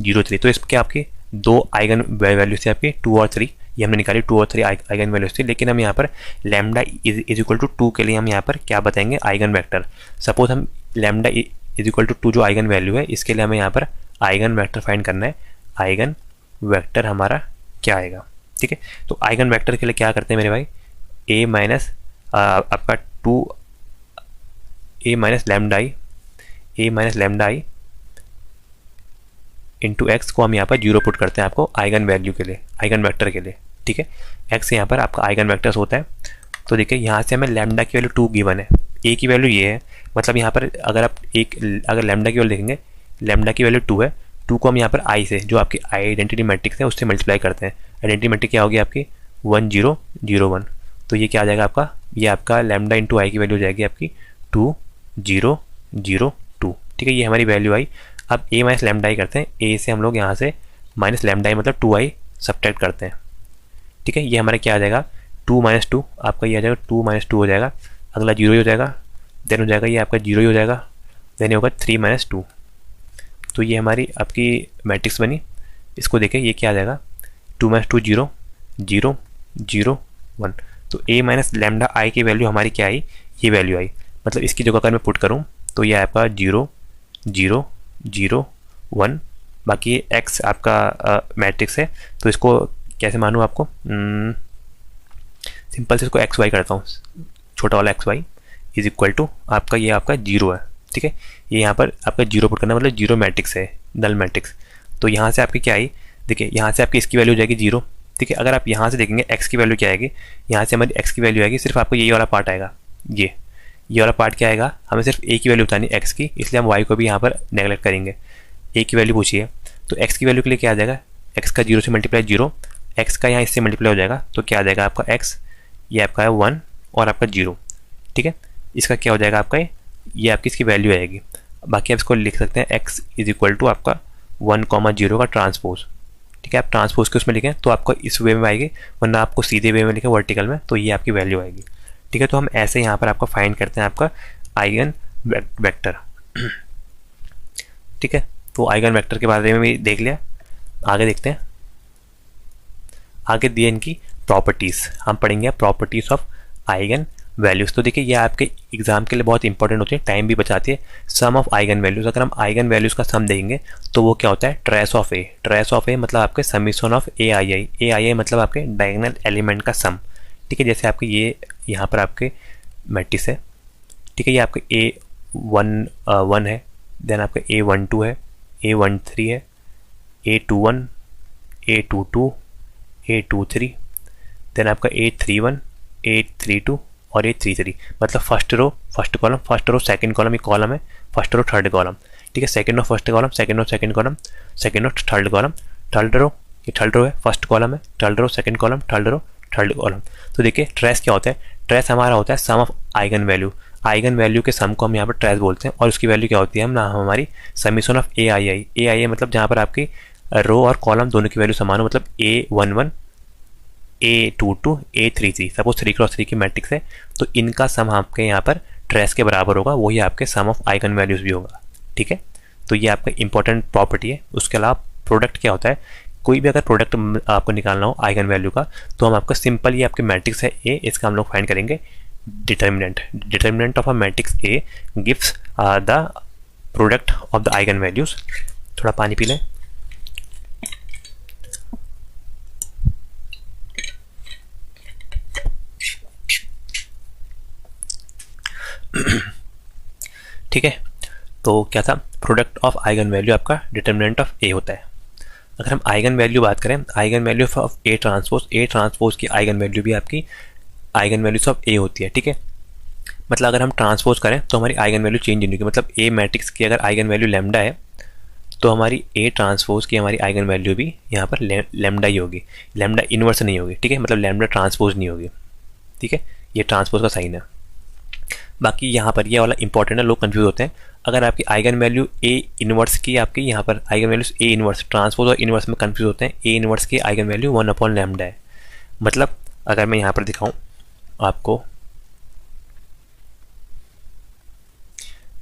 0 3। तो इसके आपके दो आइगन वैल्यूज थे आपकी 2 और 3, ये हमने निकाली 2 और 3 आइगन वैल्यूज थी। लेकिन हम यहाँ पर लैम्डा इज इक्वल टू 2 के लिए हम यहाँ पर क्या बताएंगे, आइगन वेक्टर। सपोज हम लैम्डा इज इक्वल टू 2 जो आइगन वैल्यू है, इसके लिए हमें यहाँ पर आइगन वेक्टर फाइंड करना है। आइगन वेक्टर हमारा क्या आएगा? ठीक है, तो आइगन वेक्टर के लिए क्या करते हैं मेरे भाई, a माइनस आपका 2 a minus lambda I into x को हम यहाँ पर जीरो पुट करते हैं आपको आइगन वैल्यू के लिए, आइगन वेक्टर के लिए। ठीक है, एक्स यहाँ पर आपका आइगन वेक्टर्स होता है। तो देखिए यहाँ से हमें लैम्डा की वैल्यू 2 गिवन है, ए की वैल्यू ये है, मतलब यहाँ पर अगर आप अगर लैम्डा की वैल्यू देखेंगे, लैम्डा की वैल्यू 2 है, 2 को हम यहाँ पर आई से, जो आपकी आइडेंटिटी मैट्रिक्स है उससे मल्टीप्लाई करते हैं। आइडेंटिटी मैट्रिक्स क्या होगी आपकी 1 0 0 1, तो ये क्या आ जाएगा आपका, ये आपका लैम्डा इंटू आई की वैल्यू हो जाएगी आपकी 2 0 0 2। ठीक है, ये हमारी वैल्यू आई। अब a माइनस लैम्डा आई करते हैं, a से हम लोग यहाँ से माइनस लैम्डा आई मतलब 2i सब्ट्रैक्ट करते हैं। ठीक है, ये हमारा क्या आ जाएगा 2 माइनस 2, आपका ये आ जाएगा 2 माइनस 2 हो जाएगा, अगला 0 ही हो जाएगा, देन हो जाएगा ये आपका 0 ही हो जाएगा, देन होगा 3 माइनस 2। तो ये हमारी आपकी मैट्रिक्स बनी। इसको देखें ये क्या आ जाएगा 2 माइनस 2 0 0 0 1। तो a माइनस लैम्डा आई की वैल्यू हमारी क्या आई, ये वैल्यू आई। मतलब इसकी जगह अगर मैं पुट करूँ तो ये आपका 0 0 0 1, बाकी ये x आपका मैट्रिक्स है, तो इसको कैसे मानूँ आपको, सिंपल से इसको एक्स वाई करता हूँ, छोटा वाला X Y is equal to आपका ये आपका 0 है। ठीक है, ये यहाँ पर आपका 0 पुट करना मतलब 0 मैट्रिक्स है, नल मैट्रिक्स। तो यहाँ से आपकी क्या आई, देखिए यहाँ से आपकी इसकी वैल्यू हो जाएगी 0। ठीक है, अगर आप यहाँ से देखेंगे x की वैल्यू क्या आएगी, यहाँ से हमारी x की वैल्यू आएगी, सिर्फ आपको यही वाला पार्ट आएगा, ये वाला पार्ट क्या आएगा, हमें सिर्फ a की वैल्यू बतानी x की, इसलिए हम y को भी यहाँ पर नेगलेक्ट करेंगे। a की वैल्यू पूछिए, तो x की वैल्यू के लिए क्या आ जाएगा, x का 0 से मल्टीप्लाई 0, x का यहाँ इससे मल्टीप्लाई हो जाएगा, तो क्या आ जाएगा आपका x, ये आपका है 1 और आपका 0। ठीक है, इसका क्या हो जाएगा आपका ये आपकी इसकी वैल्यू आएगी। बाकी आप इसको लिख सकते हैं x इज इक्वल टू आपका 1,0 का ट्रांसपोज। ठीक है, आप ट्रांसपोज के उसमें लिखें तो आपको इस वे में आएगी, वरना आपको सीधे वे में लिखें वर्टिकल में, तो ये आपकी वैल्यू आएगी। ठीक है, तो हम ऐसे यहाँ पर आपको फाइंड करते हैं आपका आइगन वेक्टर। ठीक है, तो आइगन वेक्टर के बारे में भी देख लिया, आगे देखते हैं। आगे दिए इनकी प्रॉपर्टीज़, हम पढ़ेंगे प्रॉपर्टीज़ ऑफ आइगन वैल्यूज़। तो देखिए ये आपके एग्जाम के लिए बहुत इंपॉर्टेंट होती है, टाइम भी बचाती है। सम ऑफ आइगन वैल्यूज़, अगर हम आइगन वैल्यूज़ का सम देंगे तो वो क्या होता है, trace of A. Trace of A मतलब आपके समीशन ऑफ ए आई आई, ए आई आई मतलब आपके डायगोनल एलिमेंट का सम। ठीक है, जैसे आपके ये यहाँ पर आपके मैट्रिक्स है। ठीक है, ये आपके A11 है, देन आपका A12 है, A13 है, A21, A22, A23, देन आपका A31, A32 और A33। मतलब first row first column, first row second column, ये कॉलम है, फर्स्ट रो थर्ड कॉलम। ठीक है, second row first column, second row second column, second row third column, third row ये third row है, first column है, third row second column, third row third column. तो देखिए trace क्या होता है, ट्रेस हमारा होता है sum of eigenvalue. Eigenvalue के सम को हम यहाँ पर ट्रेस बोलते हैं, और उसकी वैल्यू क्या होती है, हम ना हमारी समीशन ऑफ ए आई आई। ए आई आई मतलब जहाँ पर आपकी रो और कॉलम दोनों की वैल्यू समान हो, मतलब A11 A22 A33, suppose 3x3 की मैट्रिक्स है, तो इनका सम आपके यहाँ पर ट्रेस के बराबर होगा, वही आपके सम ऑफ आइगन वैल्यूज़ भी होगा। ठीक है, तो ये आपका इंपॉर्टेंट प्रॉपर्टी है। उसके अलावा प्रोडक्ट क्या होता है, कोई भी अगर प्रोडक्ट आपको निकालना हो आइगन वैल्यू का, तो हम आपका सिंपल ये आपके मैट्रिक्स है ए, इसका हम लोग फाइंड करेंगे determinant of a matrix A gives the product of the eigen values. थोड़ा पानी पी लें। ठीक है, तो क्या था, प्रोडक्ट ऑफ आइगन वैल्यू आपका डिटर्मिनेंट ऑफ ए होता है। अगर हम आइगन वैल्यू बात करें, eigen value of A transpose की आइगन वैल्यू भी आपकी आइगन वैल्यूज ऑफ ए होती है। ठीक है, मतलब अगर हम ट्रांसपोज करें तो हमारी आइगन वैल्यू चेंज नहीं होगी। मतलब ए मैट्रिक्स की अगर आइगन वैल्यू लैम्डा है, तो हमारी ए ट्रांसपोज की हमारी आइगन वैल्यू भी यहाँ पर लैम्डा ही होगी, लैम्डा इनवर्स नहीं होगी। ठीक है, मतलब लैम्डा ट्रांसपोज नहीं होगी। ठीक है, ये ट्रांसपोज का साइन है। बाकी यहाँ पर ये वाला इंपॉर्टेंट है, लोग कंफ्यूज होते हैं। अगर आपकी आइगन वैल्यू ए इनवर्स की, आपकी यहाँ पर eigen values A inverse, transpose और इनवर्स में कंफ्यूज होते हैं। ए इनवर्स की आइगन वैल्यू 1/λ है। मतलब अगर मैं यहाँ पर दिखाऊँ आपको,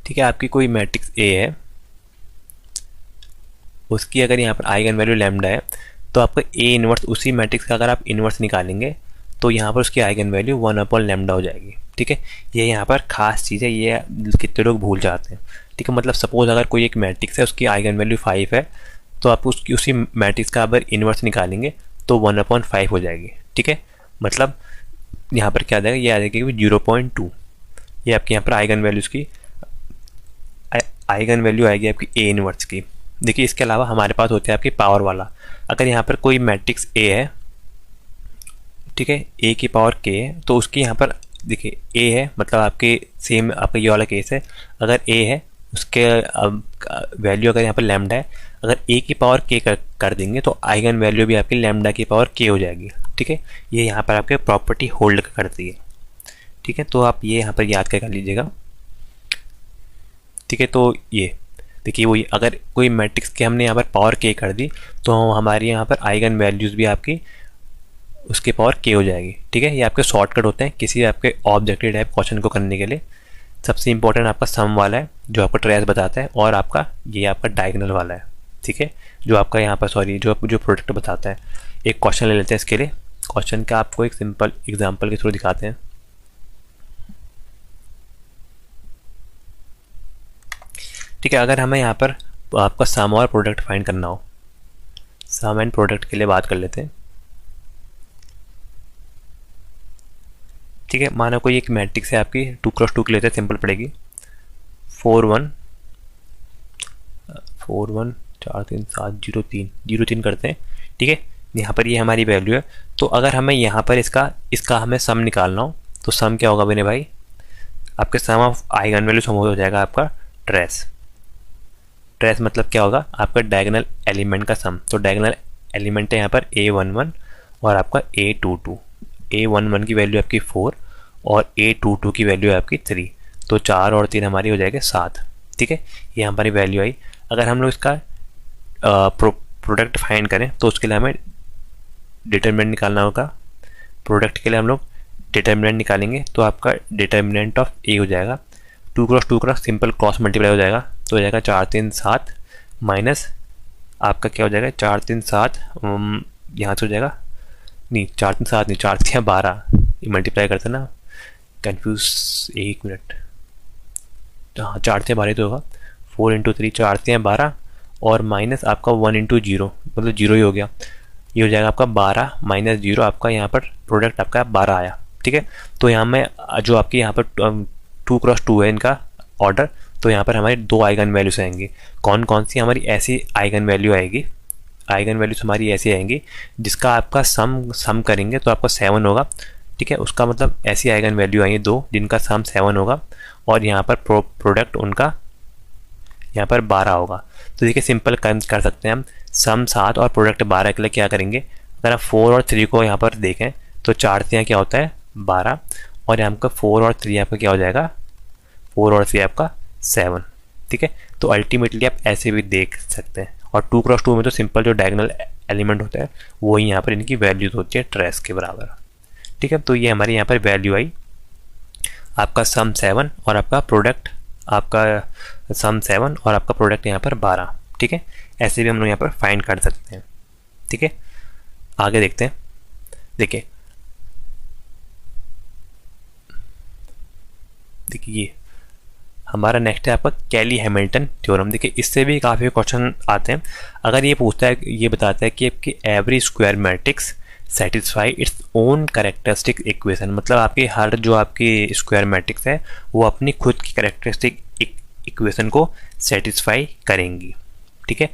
ठीक है, आपकी कोई मैट्रिक्स ए है, उसकी अगर यहाँ पर आइगन वैल्यू लैम्डा है, तो आपका ए इनवर्स उसी मैट्रिक्स का अगर आप इनवर्स निकालेंगे तो यहाँ पर उसकी आइगन वैल्यू 1/λ हो जाएगी। ठीक है, ये यहाँ पर खास चीज़ है, ये कितने लोग भूल जाते हैं। ठीक है, मतलब सपोज अगर कोई एक मैट्रिक्स है, उसकी आइगन वैल्यू 5 है, तो आप उसकी उसी मैट्रिक्स का अगर इनवर्स निकालेंगे तो 1/5 हो जाएगी। ठीक है, मतलब यहाँ पर क्या आ जाएगा, ये आ जाएगी 0.2। ये आपके यहाँ पर आइगन वैल्यूज़ की आइगन वैल्यू आएगी आपकी ए इनवर्स की। देखिए, इसके अलावा हमारे पास होते हैं आपकी पावर वाला। अगर यहाँ पर कोई मैट्रिक्स ए है, ठीक है, ए की पावर के है, तो उसकी यहाँ पर देखिए ए है, मतलब आपके सेम आपका ये वाला केस है। अगर ए है, उसके वैल्यू अगर यहाँ पर लैम्डा है, अगर ए की पावर के कर देंगे तो आइगन वैल्यू भी आपकी लैम्डा की पावर के हो जाएगी। ठीक है, ये यहाँ पर आपके प्रॉपर्टी होल्ड करती है। ठीक है, तो आप ये यहाँ पर याद कर लीजिएगा। ठीक है, तो ये देखिए, वही अगर कोई मैट्रिक्स के हमने यहाँ पर पावर के कर दी, तो हमारी यहाँ पर आइगन वैल्यूज़ भी आपकी उसके पावर के हो जाएगी। ठीक है, ये आपके शॉर्टकट होते हैं किसी आपके ऑब्जेक्टिव टाइप क्वेश्चन को करने के लिए। सबसे इंपॉर्टेंट आपका सम वाला है, जो आपको ट्रेस बताता है, और आपका ये आपका डायगोनल वाला है। ठीक है, जो आपका यहाँ पर जो प्रोडक्ट बताता है। एक क्वेश्चन ले लेते हैं इसके लिए। क्वेश्चन का आपको एक सिंपल एग्जाम्पल के थ्रू दिखाते हैं। ठीक है, अगर हमें यहाँ पर आपका सम और प्रोडक्ट फाइंड करना हो, सम एंड प्रोडक्ट के लिए बात कर लेते हैं। ठीक है, मानो कोई एक मैट्रिक्स है आपकी 2x2 की लेते हैं, सिंपल पड़ेगी 4 1 4 3 7 0 3 0 3 करते हैं। ठीक है, यहाँ पर ये हमारी वैल्यू है। तो अगर हमें यहाँ पर इसका हमें सम निकालना हो, तो सम क्या होगा मेरे भाई, आपके सम ऑफ आइगन वैल्यू सम हो जाएगा आपका ट्रेस। ट्रेस मतलब क्या होगा, आपका डायगोनल एलिमेंट का सम। तो डायगोनल एलिमेंट है यहाँ पर A11 और आपका A22। A11 की वैल्यू आपकी 4 और A22 की वैल्यू है आपकी 3। तो 4 और 3 हमारी हो जाएगी 7। ठीक है, ये हमारी वैल्यू आई। अगर हम लोग इसका प्रोडक्ट फाइंड करें, तो उसके लिए हमें डिटर्मिनेंट निकालना होगा। प्रोडक्ट के लिए हम लोग डिटर्मिनेंट निकालेंगे, तो आपका डिटर्मिनेंट ऑफ ए हो जाएगा 2x2 का सिंपल क्रॉस मल्टीप्लाई हो जाएगा, तो हो जाएगा 4 3 7 माइनस आपका क्या हो जाएगा 4 3 7 यहाँ से हो जाएगा, नहीं 4 3 7 नहीं 4 3 12, ये मल्टीप्लाई करते ना, कंफ्यूज, एक मिनट, हाँ 4 3 12 तो होगा, 4 × 3 4 3 12 और माइनस आपका 1 × 0 मतलब 0 ही हो गया। ये हो जाएगा आपका 12 माइनस 0, आपका यहाँ पर प्रोडक्ट आपका 12 आया। ठीक है, तो यहाँ में जो आपकी यहाँ पर 2x2 है इनका ऑर्डर, तो यहाँ पर हमारी 2 आइगन वैल्यूज आएंगी। कौन कौन सी हमारी ऐसी आइगन वैल्यू आएगी, आइगन वैल्यूज हमारी ऐसी आएंगी जिसका आपका सम करेंगे तो आपका 7 होगा। ठीक है, उसका मतलब ऐसी आइगन वैल्यू आएंगी 2 जिनका सम 7 होगा और यहाँ पर प्रोडक्ट उनका यहाँ पर 12 होगा। तो देखिए सिंपल कर सकते हैं हम, सम 7 और प्रोडक्ट 12 के लिए क्या करेंगे, अगर आप 4 और 3 को यहाँ पर देखें तो 4 3 क्या होता है 12 और यहाँ का 4 और 3 आपका क्या हो जाएगा 4 और 3 आपका 7। ठीक है, तो अल्टीमेटली आप ऐसे भी देख सकते हैं और 2x2 में तो सिंपल जो डायगोनल एलिमेंट होता है वही यहाँ पर इनकी वैल्यूज होती है ट्रेस के बराबर। ठीक है, तो ये हमारे यहाँ पर वैल्यू आई आपका सम 7 और आपका प्रोडक्ट आपका सम 7 और आपका प्रोडक्ट यहाँ पर 12। ठीक है, ऐसे भी हम लोग यहाँ पर फाइंड कर सकते हैं। ठीक है, आगे देखते हैं। देखिए ये हमारा नेक्स्ट है आपका कैली हैमिल्टन थ्योरम। देखिए इससे भी काफ़ी क्वेश्चन आते हैं। अगर ये पूछता है, ये बताता है कि आपकी every square matrix satisfy its own characteristic equation, मतलब आपकी हर जो आपकी स्क्वायर मैट्रिक्स है वो अपनी खुद की कैरेक्टरिस्टिक इक्वेशन को सेटिस्फाई करेंगी। ठीक है,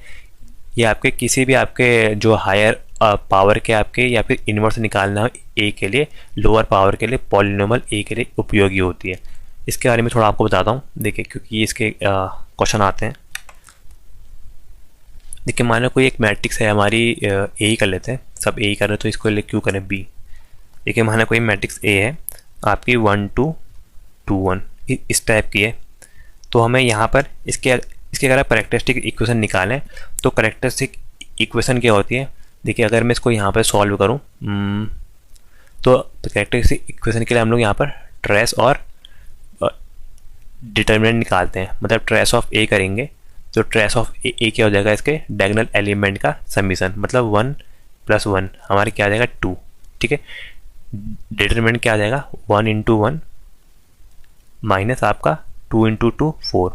ये आपके किसी भी आपके जो हायर पावर के आपके या फिर इन्वर्स निकालना ए के लिए, लोअर पावर के लिए, पॉलिनोमियल ए के लिए उपयोगी होती है। इसके बारे में थोड़ा आपको बताता हूँ। देखिए क्योंकि ये इसके क्वेश्चन आते हैं। देखिए मानो कोई एक मैट्रिक्स है हमारी, ए ही कर लेते हैं, सब ए ही कर रहे तो इसको ले क्यों करें बी। देखिए मानो कोई मैट्रिक्स ए है आपकी 1 2 2 1 इस टाइप की है, तो हमें यहाँ पर इसके अगर आप कैरेक्टरिस्टिक इक्वेशन निकालें तो कैरेक्टरिस्टिक इक्वेशन क्या होती है। देखिए अगर मैं इसको यहाँ पर सॉल्व करूँ तो कैरेक्टरिस्टिक इक्वेशन के लिए हम लोग यहाँ पर ट्रेस और डिटर्मिनेंट निकालते हैं, मतलब ट्रेस ऑफ ए करेंगे तो ट्रेस ऑफ ए क्या हो जाएगा, इसके डायगोनल एलिमेंट का समीशन, मतलब 1 + 1 हमारे क्या आ जाएगा 2। ठीक है, डिटर्मिनेंट क्या आ जाएगा 1 × 1 माइनस आपका 2 × 2 4,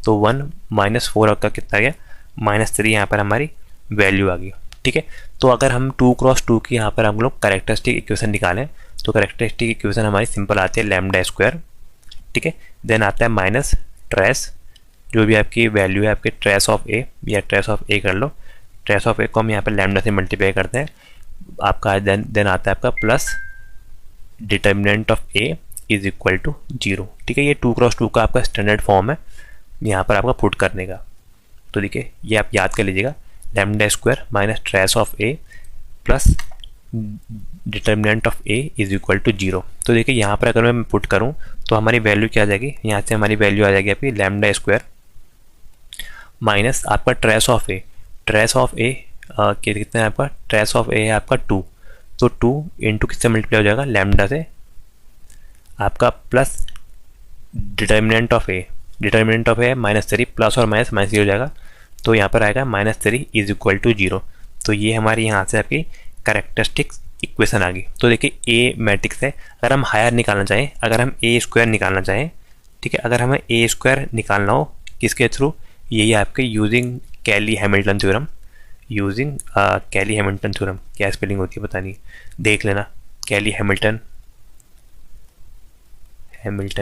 तो 1 - 4 आपका कितना गया -3, यहाँ पर हमारी वैल्यू आ गई। ठीक है, तो अगर हम 2x2 की यहाँ पर हम लोग कैरेक्टरिस्टिक इक्वेशन निकालें तो कैरेक्टरिस्टिक इक्वेशन हमारी सिंपल आती है लैम्डा स्क्वायर। ठीक है, देन आता है माइनस ट्रेस, जो भी आपकी वैल्यू है आपके ट्रेस ऑफ ए या ट्रेस ऑफ ए कर लो, ट्रेस ऑफ ए को हम यहाँ पर लैम्डा से मल्टीप्लाई करते हैं आपका, देन आता है आपका plus determinant of A is equal to 0। ठीक है, ये 2x2 का आपका स्टैंडर्ड फॉर्म है यहाँ पर आपका पुट करने का। तो देखिए ये आप याद कर लीजिएगा, lambda square minus trace of A plus determinant of A is equal to 0। तो देखिए यहाँ पर अगर मैं पुट करूँ तो हमारी वैल्यू क्या आ जाएगी, यहाँ से हमारी वैल्यू आ जाएगी आपकी लैम्डा स्क्वायर माइनस आपका trace of A, trace of A कितना है आपका, ट्रेस ऑफ ए है आपका 2, तो 2 × किससे मल्टीप्लाई हो जाएगा लैम्डा से आपका plus determinant of A, determinant of A -3 plus और माइनस -0 हो जाएगा, तो यहाँ पर आएगा -3 इज इक्वल टू 0। तो ये हमारी यहाँ से आपकी कैरेक्टरिस्टिक इक्वेशन आ गई। तो देखिए ए मैट्रिक्स है, अगर हम हायर निकालना चाहें, अगर हम ए स्क्वायर निकालना चाहें, ठीक है, अगर हमें ए स्क्वायर निकालना हो किसके थ्रू, यही आपके यूजिंग कैली हैमिल्टन थ्योरम, यूजिंग कैली हैमिल्टन थ्योरम, क्या स्पेलिंग होती है पता नहीं, देख लेना, कैली हैमिल्टन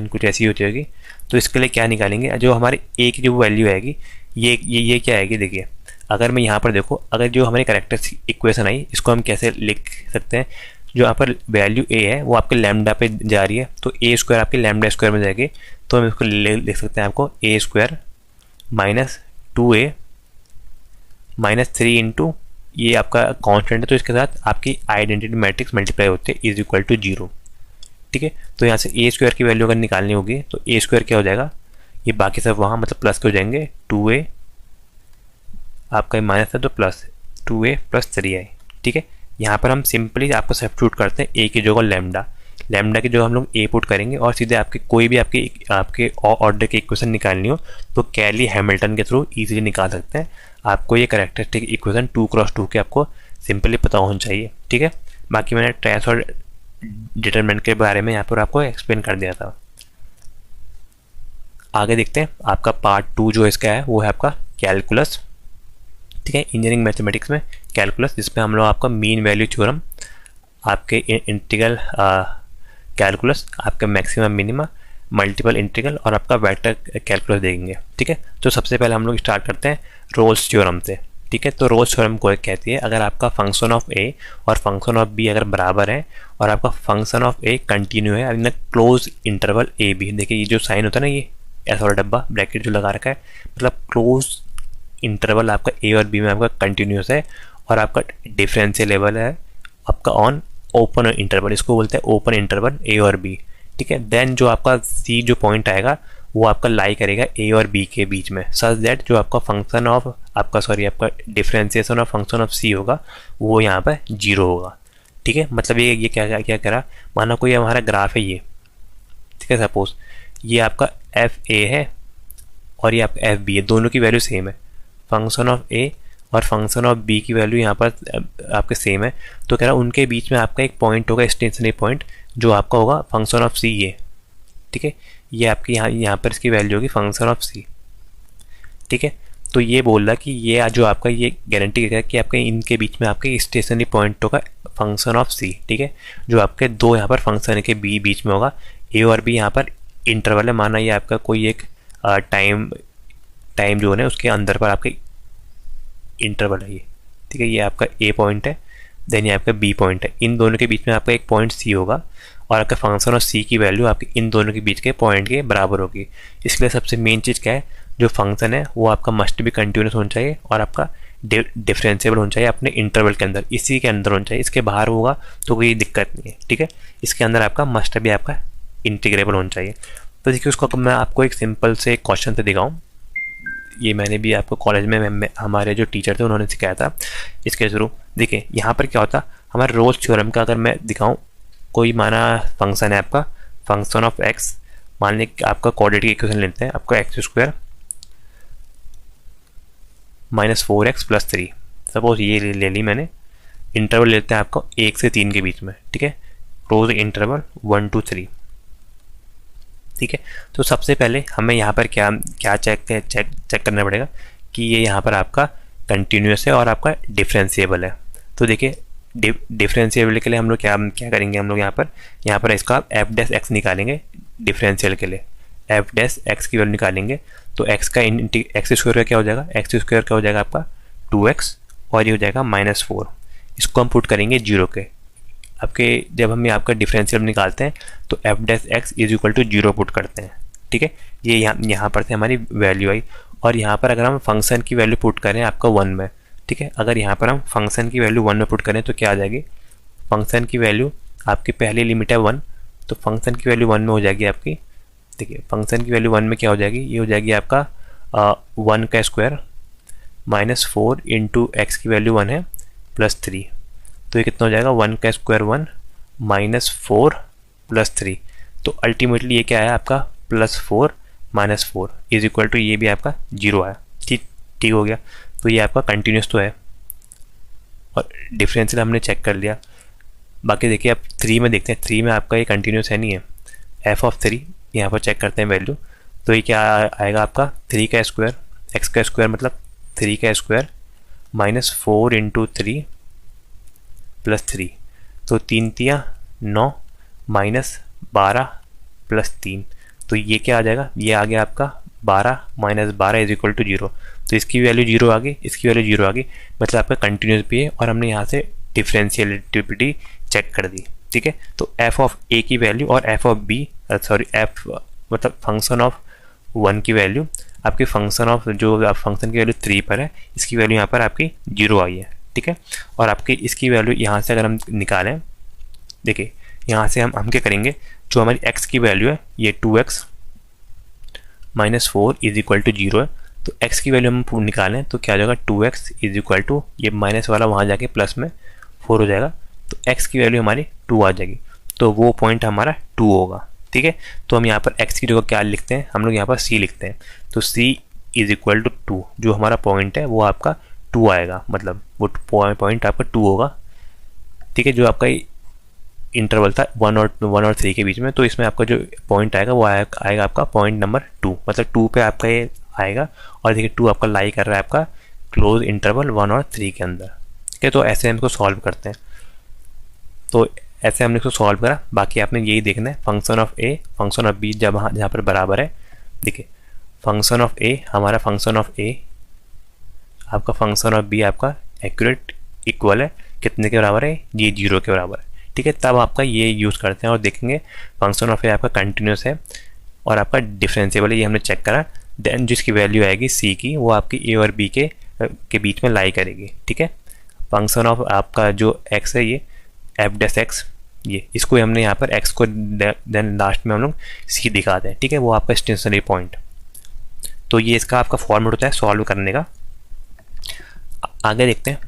कुछ ऐसी होती होगी। तो इसके लिए क्या निकालेंगे, जो हमारे ए की जो वैल्यू आएगी ये क्या आएगी। देखिए अगर मैं यहाँ पर देखो, अगर जो हमारी कैरेक्टरिस्टिक इक्वेशन आई इसको हम कैसे लिख सकते हैं, जो यहाँ पर वैल्यू ए है वो आपके लैम्डा पे जा रही है, तो ए स्क्वायर आपके लैम्डा स्क्वायर में जाएगी, तो हम इसको लिख सकते हैं आपको ए स्क्वायर -2a -3 × ये आपका कांस्टेंट है, तो इसके साथ आपकी आइडेंटिटी मैट्रिक्स मल्टीप्लाई होते हैं इज इक्वल टू 0। ठीक है, तो यहाँ से ए स्क्वायर की वैल्यू अगर निकालनी होगी तो ए स्क्वायर क्या हो जाएगा, ये बाकी सब वहाँ मतलब प्लस के हो जाएंगे, 2a आपका माइनस है तो प्लस 2a + 3i। ठीक है, यहाँ पर हम सिंपली आपको सब्स्टिट्यूट करते हैं ए की जगह लैम्डा की जो हम लोग ए पुट करेंगे और सीधे आपके कोई भी आपके ऑर्डर की इक्वेशन निकालनी हो तो कैली हैमिल्टन के थ्रू इजीली निकाल सकते हैं। आपको ये कैरेक्टरिस्टिक इक्वेशन 2x2 के आपको सिंपली पता होना चाहिए। ठीक है, बाकी मैंने ट्रेस और डिटरमिनेंट के बारे में यहाँ पर आपको एक्सप्लेन कर दिया था। आगे देखते हैं, आपका पार्ट 2 जो इसका है वो है आपका कैलकुलस। ठीक है, इंजीनियरिंग मैथमेटिक्स में कैलकुलस, जिसमें हम लोग आपका मीन वैल्यू थ्योरम, आपके इंटीग्रल कैलकुलस, आपका मैक्सिमम मिनिमा, मल्टीपल इंटीग्रल और आपका वेक्टर कैलकुलस देखेंगे। ठीक है, तो सबसे पहले हम लोग स्टार्ट करते हैं रोल्स थ्योरम से। ठीक है, तो रोल्स थ्योरम को कहती है, अगर आपका फंक्शन ऑफ ए और फंक्शन ऑफ बी अगर बराबर है और आपका फंक्शन ऑफ ए कंटिन्यू है in close interval A B, देखिए ये जो साइन होता है ना, ये ऐसा वाला डब्बा ब्रैकेट जो लगा रखा है, मतलब क्लोज इंटरवल आपका ए और बी में आपका कंटिन्यूस है और आपका डिफरेंशिएबल है आपका ऑन ओपन इंटरवल, इसको बोलते हैं ओपन इंटरवल ए और बी। ठीक है, देन जो आपका सी जो पॉइंट आएगा वो आपका लाई करेगा ए और बी के बीच में, सच दैट जो आपका फंक्शन ऑफ आपका डिफ्रेंसिएशन ऑफ फंक्शन ऑफ सी होगा वो यहाँ पर 0 होगा। ठीक है, मतलब ये क्या क्या करा, माना कोई हमारा ग्राफ है ये, ठीक है, सपोज ये आपका एफ ए है और ये आपका एफ बी है, दोनों की वैल्यू सेम है, फंक्शन ऑफ ए और फंक्शन ऑफ बी की वैल्यू यहाँ पर आपके सेम है, तो कह रहा है उनके बीच में आपका एक पॉइंट होगा, स्टेशनरी पॉइंट, जो आपका होगा फंक्शन ऑफ सी ये। ठीक है, ये आपकी यहाँ पर इसकी वैल्यू होगी फंक्शन ऑफ सी। ठीक है, तो ये बोल रहा कि ये जो आपका ये गारंटी करेगा कि आपके इनके बीच में आपके स्टेशनरी पॉइंट होगा फंक्शन ऑफ सी। ठीक है, जो आपके दो यहाँ पर फंक्शन के बीच में होगा, ए और बी यहाँ पर इंटरवल है, माना ये आपका कोई एक टाइम जोन है, उसके अंदर पर आपके इंटरवल है ये। ठीक है, ये आपका ए पॉइंट है, देन ये आपका बी पॉइंट है, इन दोनों के बीच में आपका एक पॉइंट सी होगा और आपका फंक्शन ऑफ सी की वैल्यू आपके इन दोनों के बीच के पॉइंट के बराबर होगी। इसलिए सबसे मेन चीज़ क्या है, जो फंक्शन है वो आपका मस्ट भी कंटिन्यूस होना चाहिए और आपका डिफरेंशिएबल होना चाहिए अपने इंटरवल के अंदर, इसी के अंदर होना चाहिए, इसके बाहर होगा तो कोई दिक्कत नहीं है। ठीक है, इसके अंदर आपका मस्ट भी आपका इंटीग्रेबल होना चाहिए। तो देखिए उसको मैं आपको एक सिंपल से क्वेश्चन से दिखाऊँ, ये मैंने भी आपको कॉलेज में हमारे जो टीचर थे उन्होंने सिखाया था इसके थ्रू। देखिए यहाँ पर क्या होता, हमारे रोल्स थ्योरम का अगर मैं दिखाऊँ, कोई माना फंक्शन है आपका फंक्शन ऑफ एक्स, मान लें कि आपका क्वाड्रेटिक इक्वेशन लेते हैं, आपका x square minus 4x plus 3, suppose ये ले ली मैंने, इंटरवल लेते हैं आपको 1 से 3 के बीच में। ठीक है, क्लोज इंटरवल 1 to 3। ठीक है, तो सबसे पहले हमें यहाँ पर क्या चेक करना पड़ेगा कि ये यहाँ पर आपका कंटिन्यूस है और आपका डिफरेंशिएबल है। तो देखिए डिफरेंशिएबल के लिए हम लोग क्या करेंगे, हम लोग यहाँ पर इसका एफ डैश एक्स निकालेंगे, डिफरेंशियल के लिए एफ डैश एक्स की वैल्यू निकालेंगे, तो एक्स का एक्स स्क्वायर का क्या हो जाएगा, एक्स स्क्वायर क्या हो जाएगा आपका 2x और ये हो जाएगा -4। इसको हम पुट करेंगे 0 के, आपके जब हम आपका डिफरेंशियल निकालते हैं तो F dash X is equal to 0 put करते हैं। ठीक है, ये यहाँ पर से हमारी वैल्यू आई, और यहाँ पर अगर हम फंक्शन की वैल्यू पुट करें आपका 1 में, ठीक है, अगर यहाँ पर हम फंक्शन की वैल्यू 1 में पुट करें तो क्या आ जाएगी, फंक्शन की वैल्यू आपकी पहली लिमिट है 1, तो फंक्शन की वैल्यू 1 में हो जाएगी आपकी, देखिए फंक्शन की वैल्यू 1 में क्या हो जाएगी, ये हो जाएगी आपका 1 का स्क्वायर -4 इंटू एक्स की वैल्यू 1 है +3, तो ये कितना हो जाएगा 1 का स्क्वायर 1 -4 +3, तो अल्टीमेटली ये क्या है आपका +4 -4 इज इक्वल टू ये भी आपका 0 आया। ठीक हो गया, तो ये आपका कंटिन्यूस तो है और डिफरेंशियल हमने चेक कर लिया। बाकी देखिए आप 3 में देखते हैं, 3 में आपका ये कंटिन्यूस है नहीं है, एफ ऑफ 3 यहाँ पर चेक करते हैं वैल्यू, तो ये क्या आएगा आपका 3 का स्क्वायर, एक्स का स्क्वायर मतलब 3 का स्क्वायर -4 इंटू 3 +3, तो 3 3 9 -12 +3, तो ये क्या आ जाएगा, ये आ गया आपका 12 -12 इज इक्वल टू 0, तो इसकी वैल्यू 0 आ गई, इसकी वैल्यू 0 आ गई, मतलब आपका कंटिन्यूस भी है और हमने यहाँ से डिफरेंशियलिटी चेक कर दी। ठीक है, तो एफ ऑफ ए की वैल्यू और एफ ऑफ बी एफ मतलब फंक्शन ऑफ 1 की वैल्यू आपके फंक्शन ऑफ जो फंक्शन की वैल्यू 3 पर है, इसकी वैल्यू यहाँ पर आपकी 0 आई है। ठीक है, और आपकी इसकी वैल्यू यहाँ से अगर हम निकालें, देखिए यहाँ से हम क्या करेंगे, जो हमारी x की वैल्यू है ये 2x -4 इज इक्वल टू 0 है, तो x की वैल्यू हम निकालें तो क्या हो जाएगा 2x इज इक्वल टू ये माइनस वाला वहाँ जाके प्लस में 4 हो जाएगा, तो x की वैल्यू हमारी 2 आ जाएगी, तो वो पॉइंट हमारा 2 होगा। ठीक है, तो हम यहाँ पर x की जगह क्या लिखते हैं, हम लोग यहाँ पर c लिखते हैं, तो c इज इक्वल टू 2, जो हमारा पॉइंट है वो आपका 2 आएगा, मतलब वो पॉइंट आपका 2 होगा। ठीक है, जो आपका इंटरवल था 1 और 3 के बीच में, तो इसमें आपका जो पॉइंट आएगा वो आएगा आपका पॉइंट नंबर 2, मतलब 2 पे आपका ये आएगा, और देखिए 2 आपका लाई कर रहा है आपका क्लोज इंटरवल 1 और 3 के अंदर। ठीक है, तो ऐसे हम इसको सॉल्व करते हैं, तो ऐसे हमने इसको सॉल्व करा। बाकी आपने यही देखना है function of A function of B जहाँ पर बराबर है, देखिए फंक्शन ऑफ ए हमारा फंक्शन ऑफ ए आपका फंक्शन ऑफ बी आपका एक्यूरेट इक्वल है, कितने के बराबर है, ये 0 के बराबर है। ठीक है, तब आपका ये यूज़ करते हैं और देखेंगे फंक्शन ऑफ ए आपका कंटिन्यूस है और आपका डिफरेंशिएबल है, ये हमने चेक करा, देन जिसकी वैल्यू आएगी सी की वो आपकी ए और बी के बीच में लाई करेगी। ठीक है, फंक्शन ऑफ आपका जो एक्स है ये F dash x minus 4 into x की वैल्यू 1 है, +3, तो ये कितना हो जाएगा 1 का स्क्वायर 1 -4 इंटू 3 +3, तो 3 3 9 -12 +3, तो 3 3 9 -12 +3, तो ये आपका 12 -12 इज इक्वल टू 0, तो इसकी वैल्यू हमारी 2 आ गई। ठीक है, फंक्शन ऑफ आपका जो एक्स है ये एफ डैश एक्स ये इसको हमने यहाँ पर x को देन लास्ट में हम लोग c दिखाते हैं, ठीक है, वो आपका स्टेशनरी पॉइंट। तो ये इसका आपका फॉर्मेट होता है सॉल्व करने का। आगे देखते हैं।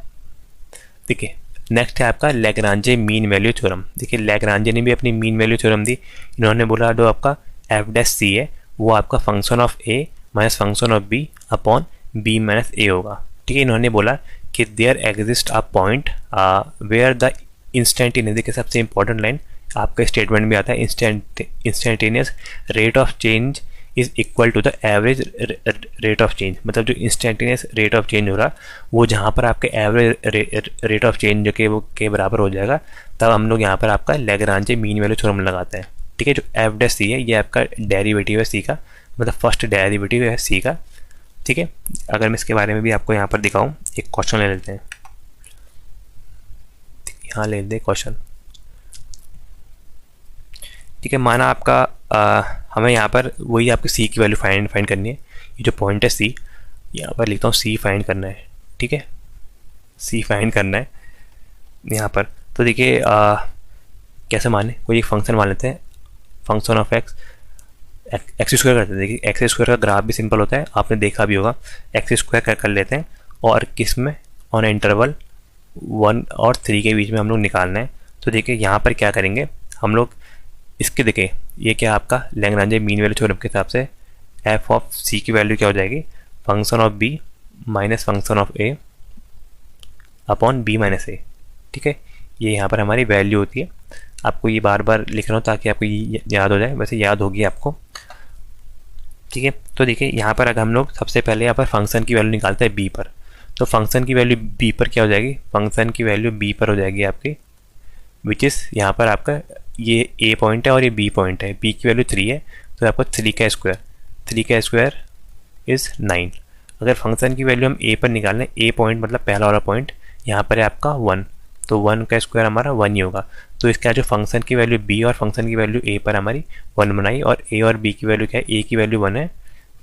देखिए नेक्स्ट है आपका लैग्रांजे मीन वैल्यू थ्योरम। देखिए लैग्रांजे ने भी अपनी मीन वैल्यू थ्योरम दी। इन्होंने बोला जो आपका एफ डैश सी है वो आपका function of A minus function of B upon B minus A होगा, ठीक है। इन्होंने बोला कि there exist a point where the instantaneous, देखिए सबसे इंपॉर्टेंट लाइन आपका स्टेटमेंट में आता है, instantaneous rate of change is equal to the average rate of change. मतलब जो इंस्टेंटेनियस रेट ऑफ चेंज हो रहा वो जहाँ पर आपके एवरेज रेट ऑफ चेंज जो कि वो के बराबर हो जाएगा, तब हम लोग यहाँ पर आपका लैग्रांजे मीन वैल्यू थ्योरम लगाते हैं, ठीक है। जो एफ डैश सी है ये आपका डेरिवेटिव है सी का, मतलब फर्स्ट डेरिवेटिव है सी का, ठीक है। अगर मैं इसके बारे में भी आपको यहाँ पर दिखाऊँ, एक क्वेश्चन ले लेते हैं, यहाँ ले लेते हैं क्वेश्चन, ठीक है। माना आपका हमें यहाँ पर वही आपकी सी की वैल्यू फाइंड करनी है। ये जो पॉइंट है सी, यहाँ पर लिखता हूँ सी फाइंड करना है, ठीक है, सी फाइंड करना है यहाँ पर। तो देखिए कैसे माने, कोई एक फंक्शन मान लेते हैं, फंक्शन ऑफ एक्स स्क्वायर करते हैं। देखिए एक्स स्क्वायर का ग्राफ भी सिंपल होता है, आपने देखा भी होगा। एक्स स्क्वायर कर लेते हैं और किस में, ऑन इंटरवल 1 और 3 के बीच में हम लोग निकालना है। तो देखिए यहाँ पर क्या करेंगे हम लोग, इसके देखिए ये क्या आपका लैग्रांजे मीन वैल्यू थ्योरम के हिसाब से एफ ऑफ सी की वैल्यू क्या हो जाएगी, function of B minus function of A upon B minus A, ठीक है। ये यहाँ पर हमारी वैल्यू होती है। आपको ये बार बार लिख रहा हूँ ताकि आपको ये याद हो जाए, वैसे याद होगी आपको, ठीक है। तो देखिए यहाँ पर अगर हम लोग सबसे पहले यहाँ पर फंक्शन की वैल्यू निकालते हैं बी पर, तो फंक्शन की वैल्यू बी पर क्या हो जाएगी, फंक्शन की वैल्यू बी पर हो जाएगी आपकी, विच इज़ यहाँ पर आपका ये ए पॉइंट है और ये बी पॉइंट है। बी की वैल्यू 3 है तो आपको 3 का स्क्वायर इज़ 9। अगर फंक्शन की वैल्यू हम ए पर निकालें, ए पॉइंट मतलब पहला वाला पॉइंट यहाँ पर है आपका 1, तो 1 का स्क्वायर हमारा 1 ही होगा। तो इसका जो फंक्शन की वैल्यू बी और फंक्शन की वैल्यू ए पर हमारी 1 बनाई, और ए और बी की वैल्यू क्या है, ए की वैल्यू 1 है,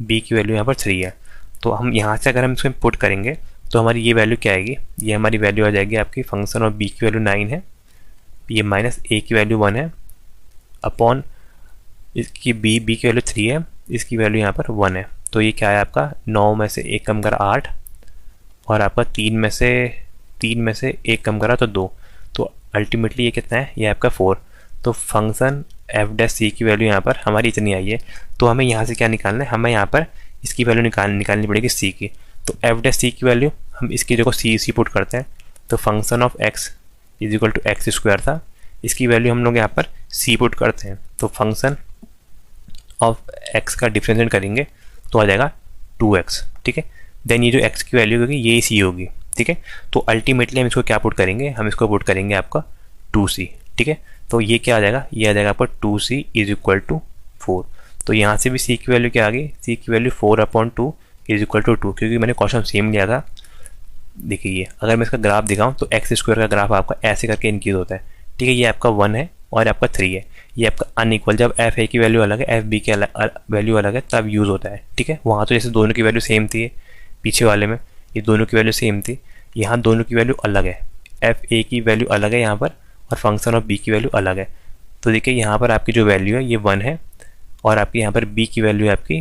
बी की वैल्यू यहाँ पर 3 है। तो हम यहाँ से अगर हम इसमें पुट करेंगे तो हमारी ये वैल्यू क्या आएगी, ये हमारी वैल्यू आ जाएगी आपकी, फंक्शन ऑफ बी की वैल्यू 9 है, ये माइनस ए की वैल्यू 1 है अपॉन इसकी बी की वैल्यू 3 है, इसकी वैल्यू यहाँ पर 1 है। तो ये क्या है आपका, 9 में से 1 कम करा 8, और आपका 3 में से 1 कम करा तो 2, तो अल्टीमेटली ये कितना है, ये आपका 4। तो फंक्शन एफ डैश सी की वैल्यू यहाँ पर हमारी इतनी आई है। तो हमें यहाँ से क्या निकालना है, हमें यहाँ पर इसकी वैल्यू निकालनी पड़ेगी सी की। तो एफ डैश सी की वैल्यू हम इसकी जगह सी पुट करते हैं, तो function of x is equal to X square था, इसकी वैल्यू हम लोग यहाँ पर सी पुट करते हैं, तो फंक्शन ऑफ एक्स का डिफरेंशिएट करेंगे तो आ जाएगा 2x, ठीक है। देन ये जो x की वैल्यू होगी ये सी होगी, ठीक है। तो अल्टीमेटली हम इसको क्या पुट करेंगे, हम इसको पुट करेंगे आपका 2c, ठीक है। तो ये क्या आ जाएगा, ये आ जाएगा आपका 2c इज इक्वल टू 4। तो यहाँ से भी c की वैल्यू क्या आ गई, c की वैल्यू 4/2 इज इक्वल टू 2, क्योंकि मैंने क्वेश्चन सेम लिया था। देखिए ये अगर मैं इसका ग्राफ दिखाऊँ तो एक्स स्क्वायर का ग्राफ आपका ऐसे करके इंक्रीज होता है, ठीक है। ये आपका 1 है और आपका 3 है, ये आपका अनइक्वल, जब एफ ए की वैल्यू अलग है एफ बी की वैल्यू अलग है तब यूज़ होता है, ठीक है। वहाँ तो जैसे दोनों की वैल्यू सेम थी, पीछे वाले में ये दोनों की वैल्यू सेम थी, यहाँ दोनों की वैल्यू अलग है, एफ ए की वैल्यू अलग है यहाँ पर और फंक्शन ऑफ बी की वैल्यू अलग है। तो देखिए यहाँ पर आपकी जो वैल्यू है ये 1 है और आपकी यहाँ पर बी की वैल्यू आपकी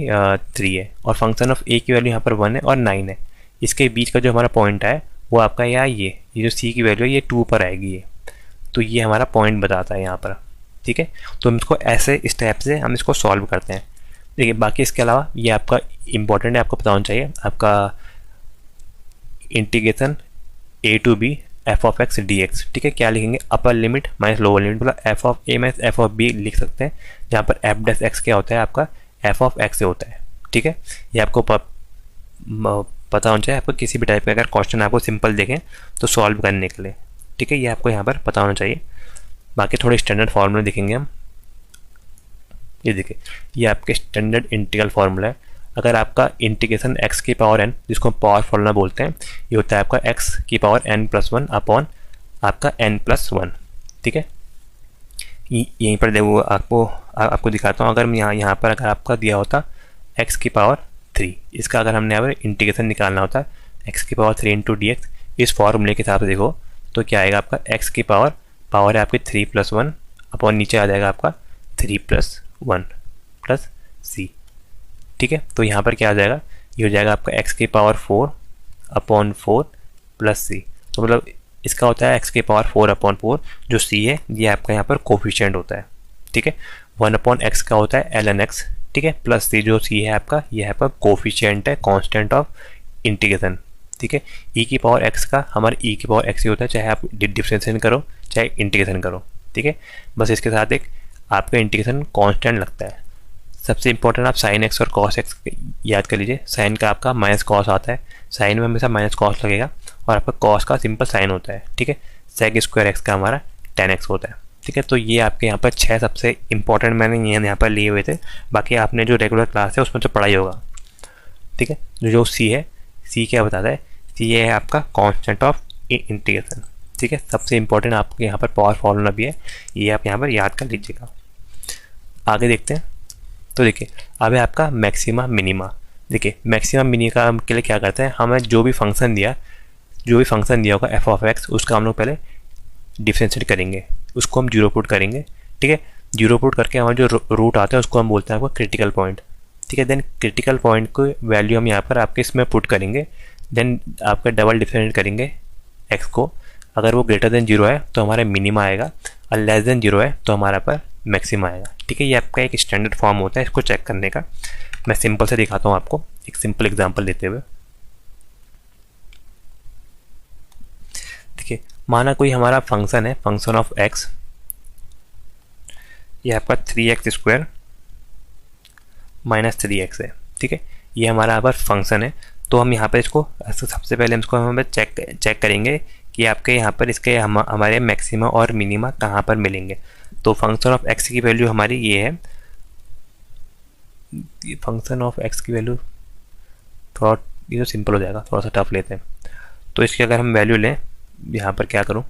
3 है, और फंक्शन ऑफ ए की वैल्यू यहाँ पर 1 है और 9 है। इसके बीच का जो हमारा पॉइंट है वो आपका यहाँ ये जो सी की वैल्यू है ये 2 पर आएगी ये, तो ये हमारा पॉइंट बताता है यहाँ पर, ठीक है। तो हम इसको ऐसे स्टेप से हम इसको सॉल्व करते हैं। देखिए बाकी इसके अलावा ये आपका इंपॉर्टेंट है, आपको पता होना चाहिए, आपका integration a to B F of X D X, ठीक है। क्या लिखेंगे, upper limit minus lower limit, मतलब F of A minus F of B लिख सकते हैं, जहाँ पर एफ डैश एक्स क्या होता है आपका एफ ऑफ एक्स से होता है, ठीक है। ये आपको पता होना चाहिए, आपको किसी भी टाइप का अगर क्वेश्चन आपको सिंपल देखें तो सॉल्व करने के लिए, ठीक है, ये आपको यहाँ पर पता होना चाहिए। बाकी थोड़े स्टैंडर्ड फार्मूले दिखेंगे हम, ये देखिए ये आपके स्टैंडर्ड इंटीग्रल फार्मूला है। अगर आपका इंटीग्रेशन x की पावर n, जिसको हम पावर फार्मूला बोलते हैं, ये होता है आपका x की पावर n+1 अपॉन आपका n+1, ठीक है। यहीं पर देखो आपको दिखाता हूँ, अगर यहाँ पर अगर आपका दिया होता x की पावर 3, इसका अगर हमने यहाँ पर इंटीग्रेशन निकालना होता x की पावर 3 × dx, इस फॉर्मूले के हिसाब से देखो तो क्या आएगा आपका x की पावर है आपकी 3+1 अपॉन नीचे आ जाएगा आपका 3 + 1 + c। ठीक है, तो यहाँ पर क्या आ जाएगा, ये हो जाएगा आपका x⁴ अपॉन 4 + c। तो मतलब इसका होता है x⁴ अपॉन 4, जो c है ये आपका यहाँ पर कोफिशिएंट होता है। ठीक है, 1/x का होता है ln x। ठीक है, प्लस c जो c है आपका, ये है आपका कोफिशिएंट है, कांस्टेंट ऑफ इंटीग्रेशन। ठीक है, e⁴x का हमारा e⁴x ही होता है, चाहे आप डिफरेंशिएशन करो चाहे इंटीग्रेशन करो। ठीक है, बस इसके साथ एक आपका इंटीग्रेशन कांस्टेंट लगता है। सबसे इंपॉर्टेंट आप साइन एक्स और कॉस एक्स याद कर लीजिए। साइन का आपका माइनस कॉस आता है, साइन में हमेशा माइनस कॉस लगेगा, और आपका कॉस का सिंपल साइन होता है। ठीक है, sec² x का हमारा tan x होता है। ठीक है, तो ये आपके यहाँ पर 6 सबसे इंपॉर्टेंट मैंने यहाँ पर लिए हुए थे। बाकी आपने जो रेगुलर क्लास है उसमें तो पढ़ाई होगा। ठीक है, जो सी है, सी क्या बताता है, सी है आपका कांस्टेंट ऑफ इंटीग्रेशन। ठीक है, सबसे इंपॉर्टेंट आपके यहाँ पर पावर फॉर्मूला भी है, ये आप यहाँ पर याद कर लीजिएगा। आगे देखते हैं। तो देखिए अब है आपका मैक्सिमा मिनिमा। देखिए मैक्सिमा मिनिमा के लिए क्या करते हैं, हमें जो भी फंक्शन दिया होगा f(x), उसका हम लोग पहले डिफरेंशिएट करेंगे, उसको हम 0 पुट करेंगे। ठीक है, 0 पुट करके हमारा जो रूट आता है उसको हम बोलते हैं आपका क्रिटिकल पॉइंट। ठीक है, देन क्रिटिकल पॉइंट को वैल्यू हम यहाँ पर आपके इसमें पुट करेंगे, देन आपका डबल डिफरेंशिएट करेंगे x को। अगर वो ग्रेटर देन 0 है तो हमारा मिनिमा आएगा, और लेस देन 0 है तो हमारा पर मैक्सिमा आएगा। ठीक है, ये आपका एक स्टैंडर्ड फॉर्म होता है इसको चेक करने का। मैं सिंपल से दिखाता हूँ आपको, एक सिंपल एग्जांपल देते हुए। देखिए माना कोई हमारा फंक्शन है, फंक्शन ऑफ x, ये आपका 3x² - 3x है। ठीक है, ये हमारा यहाँ पर फंक्शन है। तो हम यहाँ पर इसको सबसे पहले हम इसको चेक करेंगे कि आपके यहाँ पर इसके हमारे मैक्सिमा और मिनिमा कहाँ पर मिलेंगे। तो फंक्शन ऑफ x की वैल्यू हमारी ये है, फंक्शन ऑफ x की वैल्यू थोड़ा ये तो सिंपल हो जाएगा, थोड़ा सा टफ लेते हैं। तो इसकी अगर हम वैल्यू लें, यहाँ पर क्या करूँ,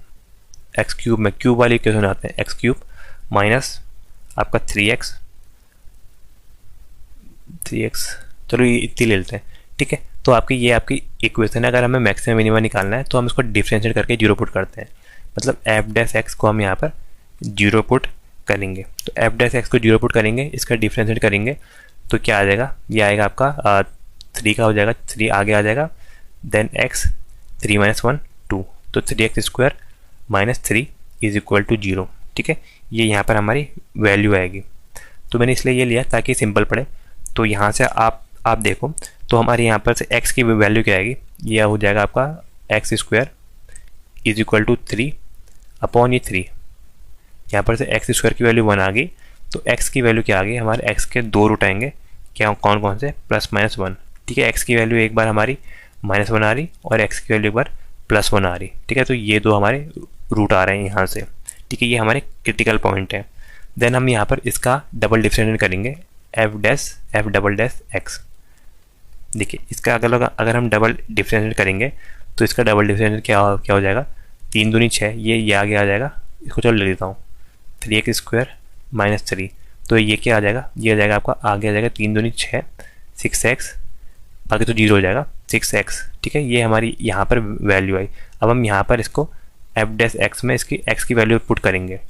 x³ में क्यूब वाली इक्वेशन आते हैं, x³ माइनस आपका 3x, चलो ये इतनी ले लेते हैं। ठीक है, तो आपकी ये आपकी इक्वेशन है। अगर हमें मैक्सिमम मिनिमा निकालना है तो हम इसको डिफरेंशिएट करके 0 पुट करते हैं, मतलब f' को हम यहाँ पर 0 पुट करेंगे। तो f' को 0 पुट करेंगे, इसका डिफरेंशिएट करेंगे तो क्या आ जाएगा, ये आएगा आपका 3 का हो जाएगा, 3 आगे आ जाएगा, देन x 3 - 1 2, तो 3x² - 3 = 0। ठीक है, ये यहाँ पर हमारी वैल्यू आएगी। तो मैंने इसलिए ये लिया ताकि सिंपल पड़े। तो यहाँ से आप देखो तो हमारे यहाँ पर से x की वैल्यू क्या आएगी, यह हो जाएगा आपका x² = 3 अपॉन ये 3। यहाँ पर से x² की वैल्यू 1 आ गई, तो x की वैल्यू क्या आ गई, हमारे x के 2 रूट आएंगे, क्या कौन से, +-1। ठीक है, x की वैल्यू एक बार हमारी -1 आ रही और x की वैल्यू एक बार +1 आ रही। ठीक है, तो ये दो हमारे रूट आ रहे हैं यहाँ से। ठीक है, ये हमारे क्रिटिकल पॉइंट है। देन हम यहाँ पर इसका डबल डिफरेंशिएट करेंगे, f'(x). देखिए इसका अगर हम डबल डिफरेंशिएट करेंगे तो इसका डबल डिफरेंशिएट क्या हो जाएगा, 3 दूनी 6, ये आगे आ जाएगा, इसको चलो ले लेता हूँ, 3x² - 3। तो ये क्या आ जाएगा, ये आ जाएगा आपका, आगे आ जाएगा 3 दूनी 6, 6x, आगे तो 0 हो जाएगा, 6x। ठीक है, ये हमारी यहाँ पर वैल्यू आई। अब हम यहाँ पर इसको f' में इसकी x की वैल्यू पुट करेंगे।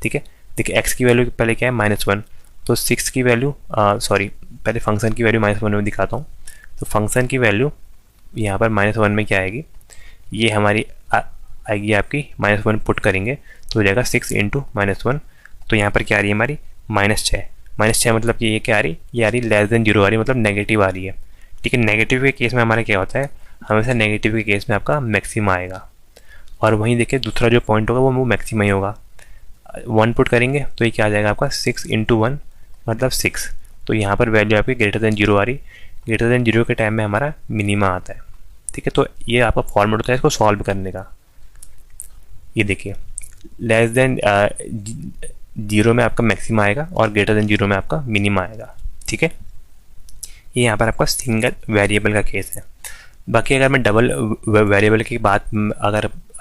ठीक है, देखिए x की वैल्यू पहले क्या है, -1, तो 6 की वैल्यू पहले फंक्शन की वैल्यू -1 में दिखाता हूँ। तो फंक्शन की वैल्यू यहाँ पर -1 में क्या आएगी, ये हमारी आएगी आपकी -1 पुट करेंगे तो हो जाएगा 6 × -1। तो यहाँ पर क्या आ रही है हमारी -6 मतलब कि ये क्या आ रही, ये आ रही लेस देन 0 आ रही है, मतलब नेगेटिव आ रही है। ठीक है, नेगेटिव के केस में हमारा क्या होता है, हमेशा नेगेटिव के केस में आपका मैक्सिमा आएगा, और वहीं देखिए दूसरा जो पॉइंट होगा वो मैक्सिमा ही होगा। 1 पुट करेंगे तो ये क्या आ जाएगा आपका 6 × 1 मतलब 6। तो यहाँ पर वैल्यू आपकी ग्रेटर देन 0 आ रही, ग्रेटर देन 0 के टाइम में हमारा मिनिमा आता है। ठीक है, तो ये आपका फॉर्मेट होता है इसको सॉल्व करने का। ये देखिए लेस देन 0 में आपका मैक्सिमा आएगा और ग्रेटर देन 0 में आपका मिनिमा आएगा। ठीक है, ये यहाँ पर आपका सिंगल वेरिएबल का केस है। बाकी अगर मैं डबल वेरिएबल की बात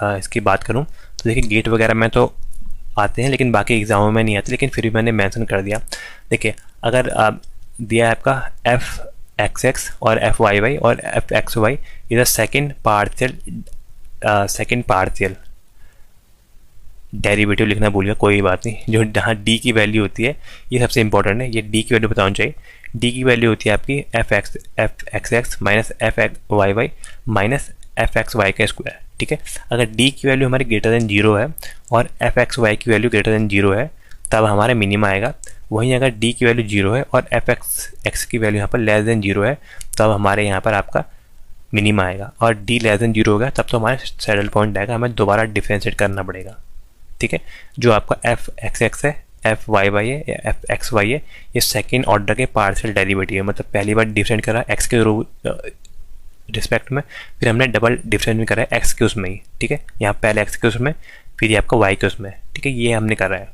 इसकी बात करूँ तो देखिए गेट वगैरह में तो आते हैं लेकिन बाकी एग्जामों में नहीं आते, लेकिन फिर भी मैंने मेंशन कर दिया। देखिए अगर दिया है आपका f(x)(x) और f(y)(y) और f(x)(y) इधर सेकंड पार्शियल डेरिवेटिव लिखना भूल गया, कोई बात नहीं। जो जहाँ डी की वैल्यू होती है ये सबसे इंपॉर्टेंट है, ये डी की वैल्यू बतानी चाहिए। डी की वैल्यू होती है आपकी F X x minus F X Y Y minus F X Y का स्क्वायर, ठीक है। अगर डी की वैल्यू हमारी ग्रेटर देन जीरो है और एफ एक्स वाई की वैल्यू ग्रेटर देन जीरो है तब हमारा मिनिमा आएगा। वहीं अगर डी की वैल्यू जीरो है और एफ एक्स की वैल्यू यहाँ पर लेस देन जीरो है तब हमारे यहाँ पर आपका मिनिमा आएगा। और डी लेस देन जीरो हो गया तब तो हमारे सैडल पॉइंट आएगा, हमें दोबारा डिफ्रेंशिएट करना पड़ेगा, ठीक है। जो आपका एफ एक्स एक्स है, एफ वाई वाई है या एफ एक्स वाई है, ये सेकेंड ऑर्डर के पार्शियल डेरिवेटिव है। मतलब पहली बार डिफरेंट करा एक्स के रिस्पेक्ट में, फिर हमने डबल डिफरेंट में करा है एक्स के उसमें ही, ठीक है। यहाँ पहले एक्स के उसमें फिर ये आपका वाई के उसमें, ठीक है, ये हमने करा है।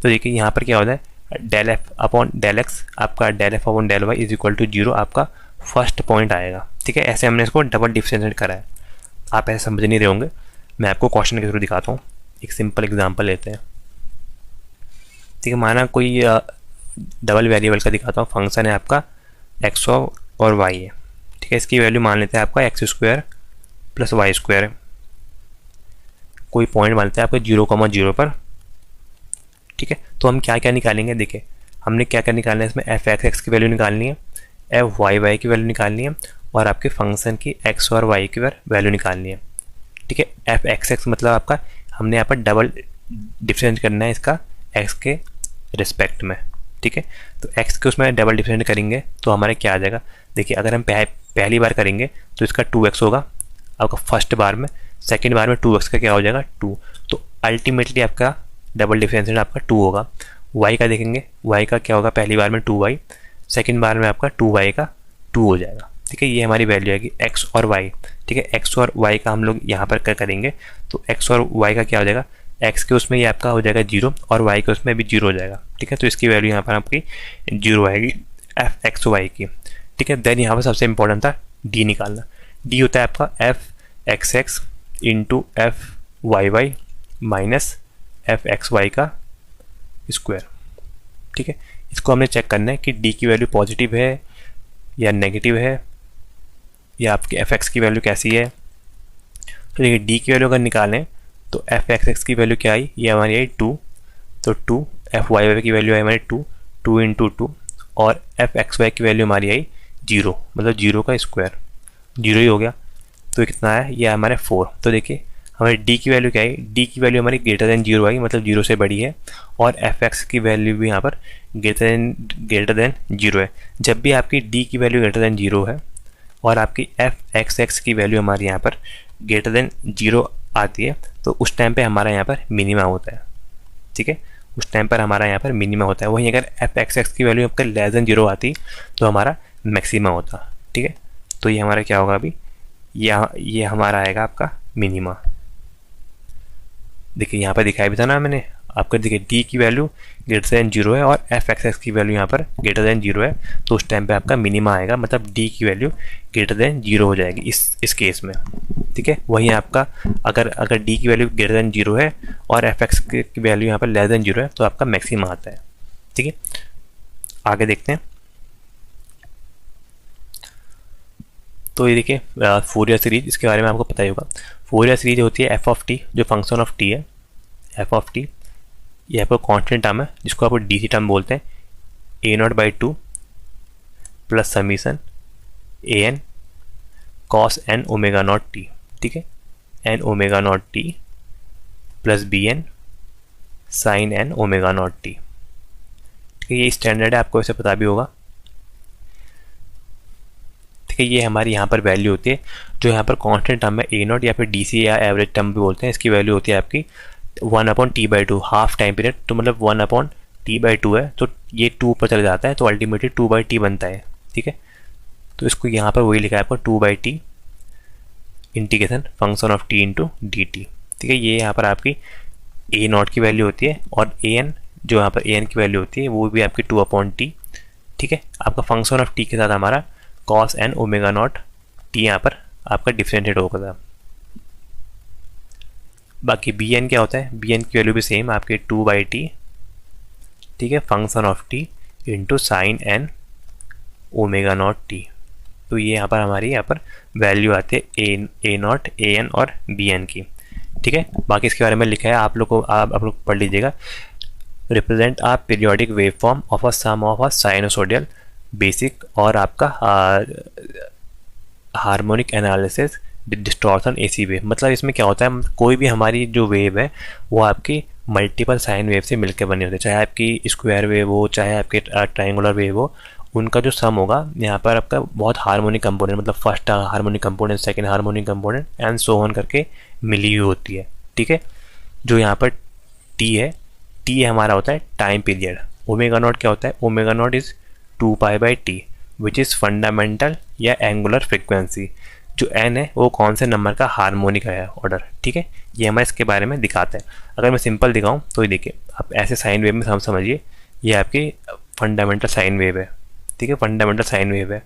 तो देखिए यहाँ पर क्या होता है, del F upon del x, आपका del F upon del Y is equal to zero आपका फर्स्ट पॉइंट आएगा, ठीक है। ऐसे हमने इसको डबल डिफरेंशिएट करा है। आप ऐसे समझ नहीं रहे होंगे, मैं आपको क्वेश्चन के थ्रू दिखाता हूँ। एक सिंपल एग्जांपल लेते हैं, ठीक है। माना कोई डबल वेरिएबल का दिखाता हूँ, फंक्शन है आपका एक्स और वाई है, ठीक है। इसकी वैल्यू मान लेते हैं आपका x square plus Y square है। कोई पॉइंट मान लेते हैं आपका 0,0 पर, ठीक है। तो हम क्या क्या निकालेंगे, देखिए हमने क्या क्या निकालना है इसमें, एफ एक्स एक्स की वैल्यू निकालनी है, एफ वाई वाई की वैल्यू निकालनी है और आपके फंक्शन की एक्स और वाई की वैल्यू निकालनी है, ठीक है। एफ एक्स एक्स मतलब आपका हमने यहाँ पर डबल डिफरेंस करना है इसका एक्स के रिस्पेक्ट में, ठीक है। तो एक्स के उसमें डबल डिफरेंस करेंगे तो हमारे क्या आ जाएगा, देखिए अगर हम पहली बार करेंगे तो इसका 2x होगा आपका फर्स्ट बार में, सेकेंड बार में 2x का क्या हो जाएगा 2, तो अल्टीमेटली आपका डबल डिफरेंशिएट आपका 2 होगा। y का देखेंगे, y का क्या होगा, पहली बार में 2y, सेकेंड बार में आपका 2y का 2 हो जाएगा, ठीक है। ये हमारी वैल्यू आएगी x और y, ठीक है। x और y का हम लोग यहाँ पर क्या करेंगे तो x और y का क्या हो जाएगा, x के उसमें ये आपका हो जाएगा 0 और y के उसमें भी 0 हो जाएगा, ठीक है। तो इसकी वैल्यू यहाँ पर आपकी 0 आएगी एफ एक्स वाई की, ठीक है। देन यहाँ पर सबसे इंपॉर्टेंट था डी निकालना। डी होता है आपका F X X into F Y Y minus F X Y का स्क्वायर, ठीक है। इसको हमने चेक करना है कि डी की वैल्यू पॉजिटिव है या नेगेटिव है या आपकी एफ एक्स की वैल्यू कैसी है। तो देखिए डी की वैल्यू अगर निकालें तो एफ एक्स एक्स की वैल्यू क्या आई, ये हमारी आई 2, तो 2, एफ वाई वाई की वैल्यू आई हमारी 2 इंटू 2 और एफ एक्स वाई की वैल्यू हमारी आई 0, मतलब 0 का स्क्वायर, 0 ही हो गया। तो कितना है, ये हमारे 4। तो देखिए हमारी डी की वैल्यू क्या है, डी की वैल्यू हमारी ग्रेटर देन 0 आई, मतलब 0 से बड़ी है, और एफ एक्स की वैल्यू भी यहाँ पर ग्रेटर देन 0 है। जब भी आपकी डी की वैल्यू ग्रेटर देन 0 है और आपकी एफ एक्स एक्स की वैल्यू हमारी यहाँ पर ग्रेटर देन 0 आती है तो उस टाइम पे हमारा यहाँ पर मिनिमा होता है, ठीक है। उस टाइम पर हमारा यहाँ पर मिनिमा होता है। वहीं अगर एफ एक्स एक्स की वैल्यू आपका लेस देन 0 आती तो हमारा मैक्सिमा होता, ठीक है। तो ये हमारा क्या होगा अभी, ये हमारा आएगा आपका मिनिमा। देखिए यहाँ पर दिखाया भी था ना मैंने आपको, देखिए डी की वैल्यू ग्रेटर देन 0 है और एफ एक्स एक्स की वैल्यू यहाँ पर ग्रेटर देन 0 है, तो उस टाइम पे आपका मिनिमा आएगा, मतलब डी की वैल्यू ग्रेटर देन 0 हो जाएगी इस केस में, ठीक है। वहीं आपका अगर डी की वैल्यू ग्रेटर देन 0 है और एफ एक्स की वैल्यू यहाँ पर लेस देन 0 है तो आपका मैक्सिमा आता है, ठीक है। आगे देखते हैं। तो ये देखिए फोरियर सीरीज, इसके बारे में आपको पता ही होगा। फोरियर सीरीज होती है एफ ऑफ टी, जो फंक्शन ऑफ टी है, एफ ऑफ टी, ये आपका कॉन्स्टेंट टर्म है जिसको आप डी सी टर्म बोलते हैं, a0/2 plus summation A N cos N omega naught T, ठीक है, N omega naught T plus B N sine N omega naught T, ठीक है। ये स्टैंडर्ड है, आपको इसे पता भी होगा, ठीक है। ये हमारी यहाँ पर वैल्यू होती है, जो यहाँ पर कांस्टेंट टर्म है a0 या फिर डीसी या एवरेज टर्म भी बोलते हैं, इसकी वैल्यू होती है आपकी 1/t/2 हाफ टाइम पीरियड, तो मतलब 1/t/2 है, तो ये 2 पर चला जाता है तो अल्टीमेटली 2/t बनता है, ठीक है। तो इसको यहाँ पर वही लिखा है आपको 2/t integration function of t into D T, ठीक है। ये यहाँ पर आपकी a0 की वैल्यू होती है और an जो यहाँ पर an की वैल्यू होती है वो भी आपकी 2/t, ठीक है। आपका फंक्शन ऑफ t के साथ हमारा cos n omega naught T यहाँ पर आपका डिफरेंशिएट होगा। बाकी बी एन क्या होता है, बी एन की वैल्यू भी सेम आपके 2/t, ठीक है, function of t into sine N omega naught T. तो ये यहाँ पर हमारी यहाँ पर वैल्यू आती है ए नॉट ए एन और बी एन की, ठीक है, बाकी इसके बारे में लिखा है, आप लोग को आप लोग पढ़ लीजिएगा। Represent a periodic waveform of a sum of a sinusoidal basic और आपका harmonic analysis distortion AC wave. मतलब इसमें क्या होता है, कोई भी हमारी जो वेव है वो आपकी मल्टीपल साइन वेव से मिलकर बनी होती है, चाहे आपकी स्क्वायर वेव हो चाहे आपकी ट्रायंगुलर वेव हो, उनका जो सम होगा यहाँ पर आपका बहुत हार्मोनिक कंपोनेंट, मतलब first harmonic component, second harmonic component and so on करके मिली हुई होती है। ठीक है, जो यहाँ पर टी है, टी हमारा होता है टाइम पीरियड। ओमेगा नॉट क्या होता है, omega naught is 2π/t which is fundamental या एंगुलर फ्रिक्वेंसी। जो एन है वो कौन से नंबर का हार्मोनिक है ऑर्डर। ठीक है, ये हमें इसके बारे में दिखाता है। अगर मैं सिंपल दिखाऊं तो ये देखिए, आप ऐसे साइन वेव में हम समझिए, ये आपकी फंडामेंटल साइन वेव है। ठीक है, फंडामेंटल साइन वेव है।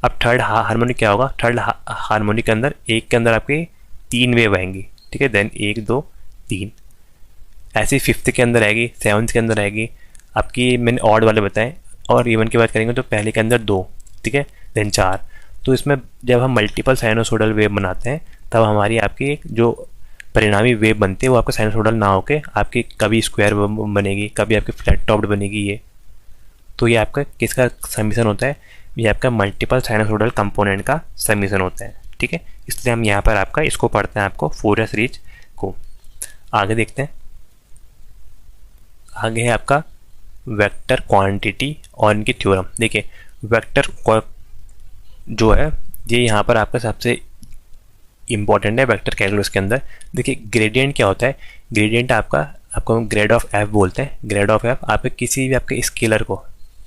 अब थर्ड हार्मोनिक क्या होगा, थर्ड हार्मोनिक के अंदर एक के अंदर आपकी 3 वेव आएंगी। ठीक है, देन 1 2 3, ऐसे फिफ्थ के अंदर आएगी, सेवन्थ के अंदर आएगी आपकी, मैंने ऑड वाले बताएं। और इवन की बात करेंगे तो पहले के अंदर 2, ठीक है, देन 4। तो इसमें जब हम मल्टीपल साइनोसोडल वेव बनाते हैं तब हमारी आपकी एक जो परिणामी वेव बनती है वो आपका साइनोसोडल ना होके आपकी कभी स्क्वायर बनेगी, कभी आपकी फ्लैट टॉप्ड बनेगी। ये तो ये आपका किसका समीशन होता है, ये आपका मल्टीपल साइनोसोडल कंपोनेंट का समीशन होता है। ठीक है, इसलिए हम यहाँ पर आपका इसको पढ़ते हैं, आपको फोरियर सीरीज को। आगे देखते हैं, आगे है आपका वेक्टर क्वांटिटी और इनकी थ्योरम। देखिए वेक्टर जो है ये यहाँ पर आपका सबसे इम्पॉर्टेंट है वेक्टर कैलकुलस के अंदर। देखिए ग्रेडियंट क्या होता है, ग्रेडियंट आपको ग्रेड ऑफ एफ बोलते हैं। ग्रेड ऑफ एफ आपके किसी भी आपके स्केलर को,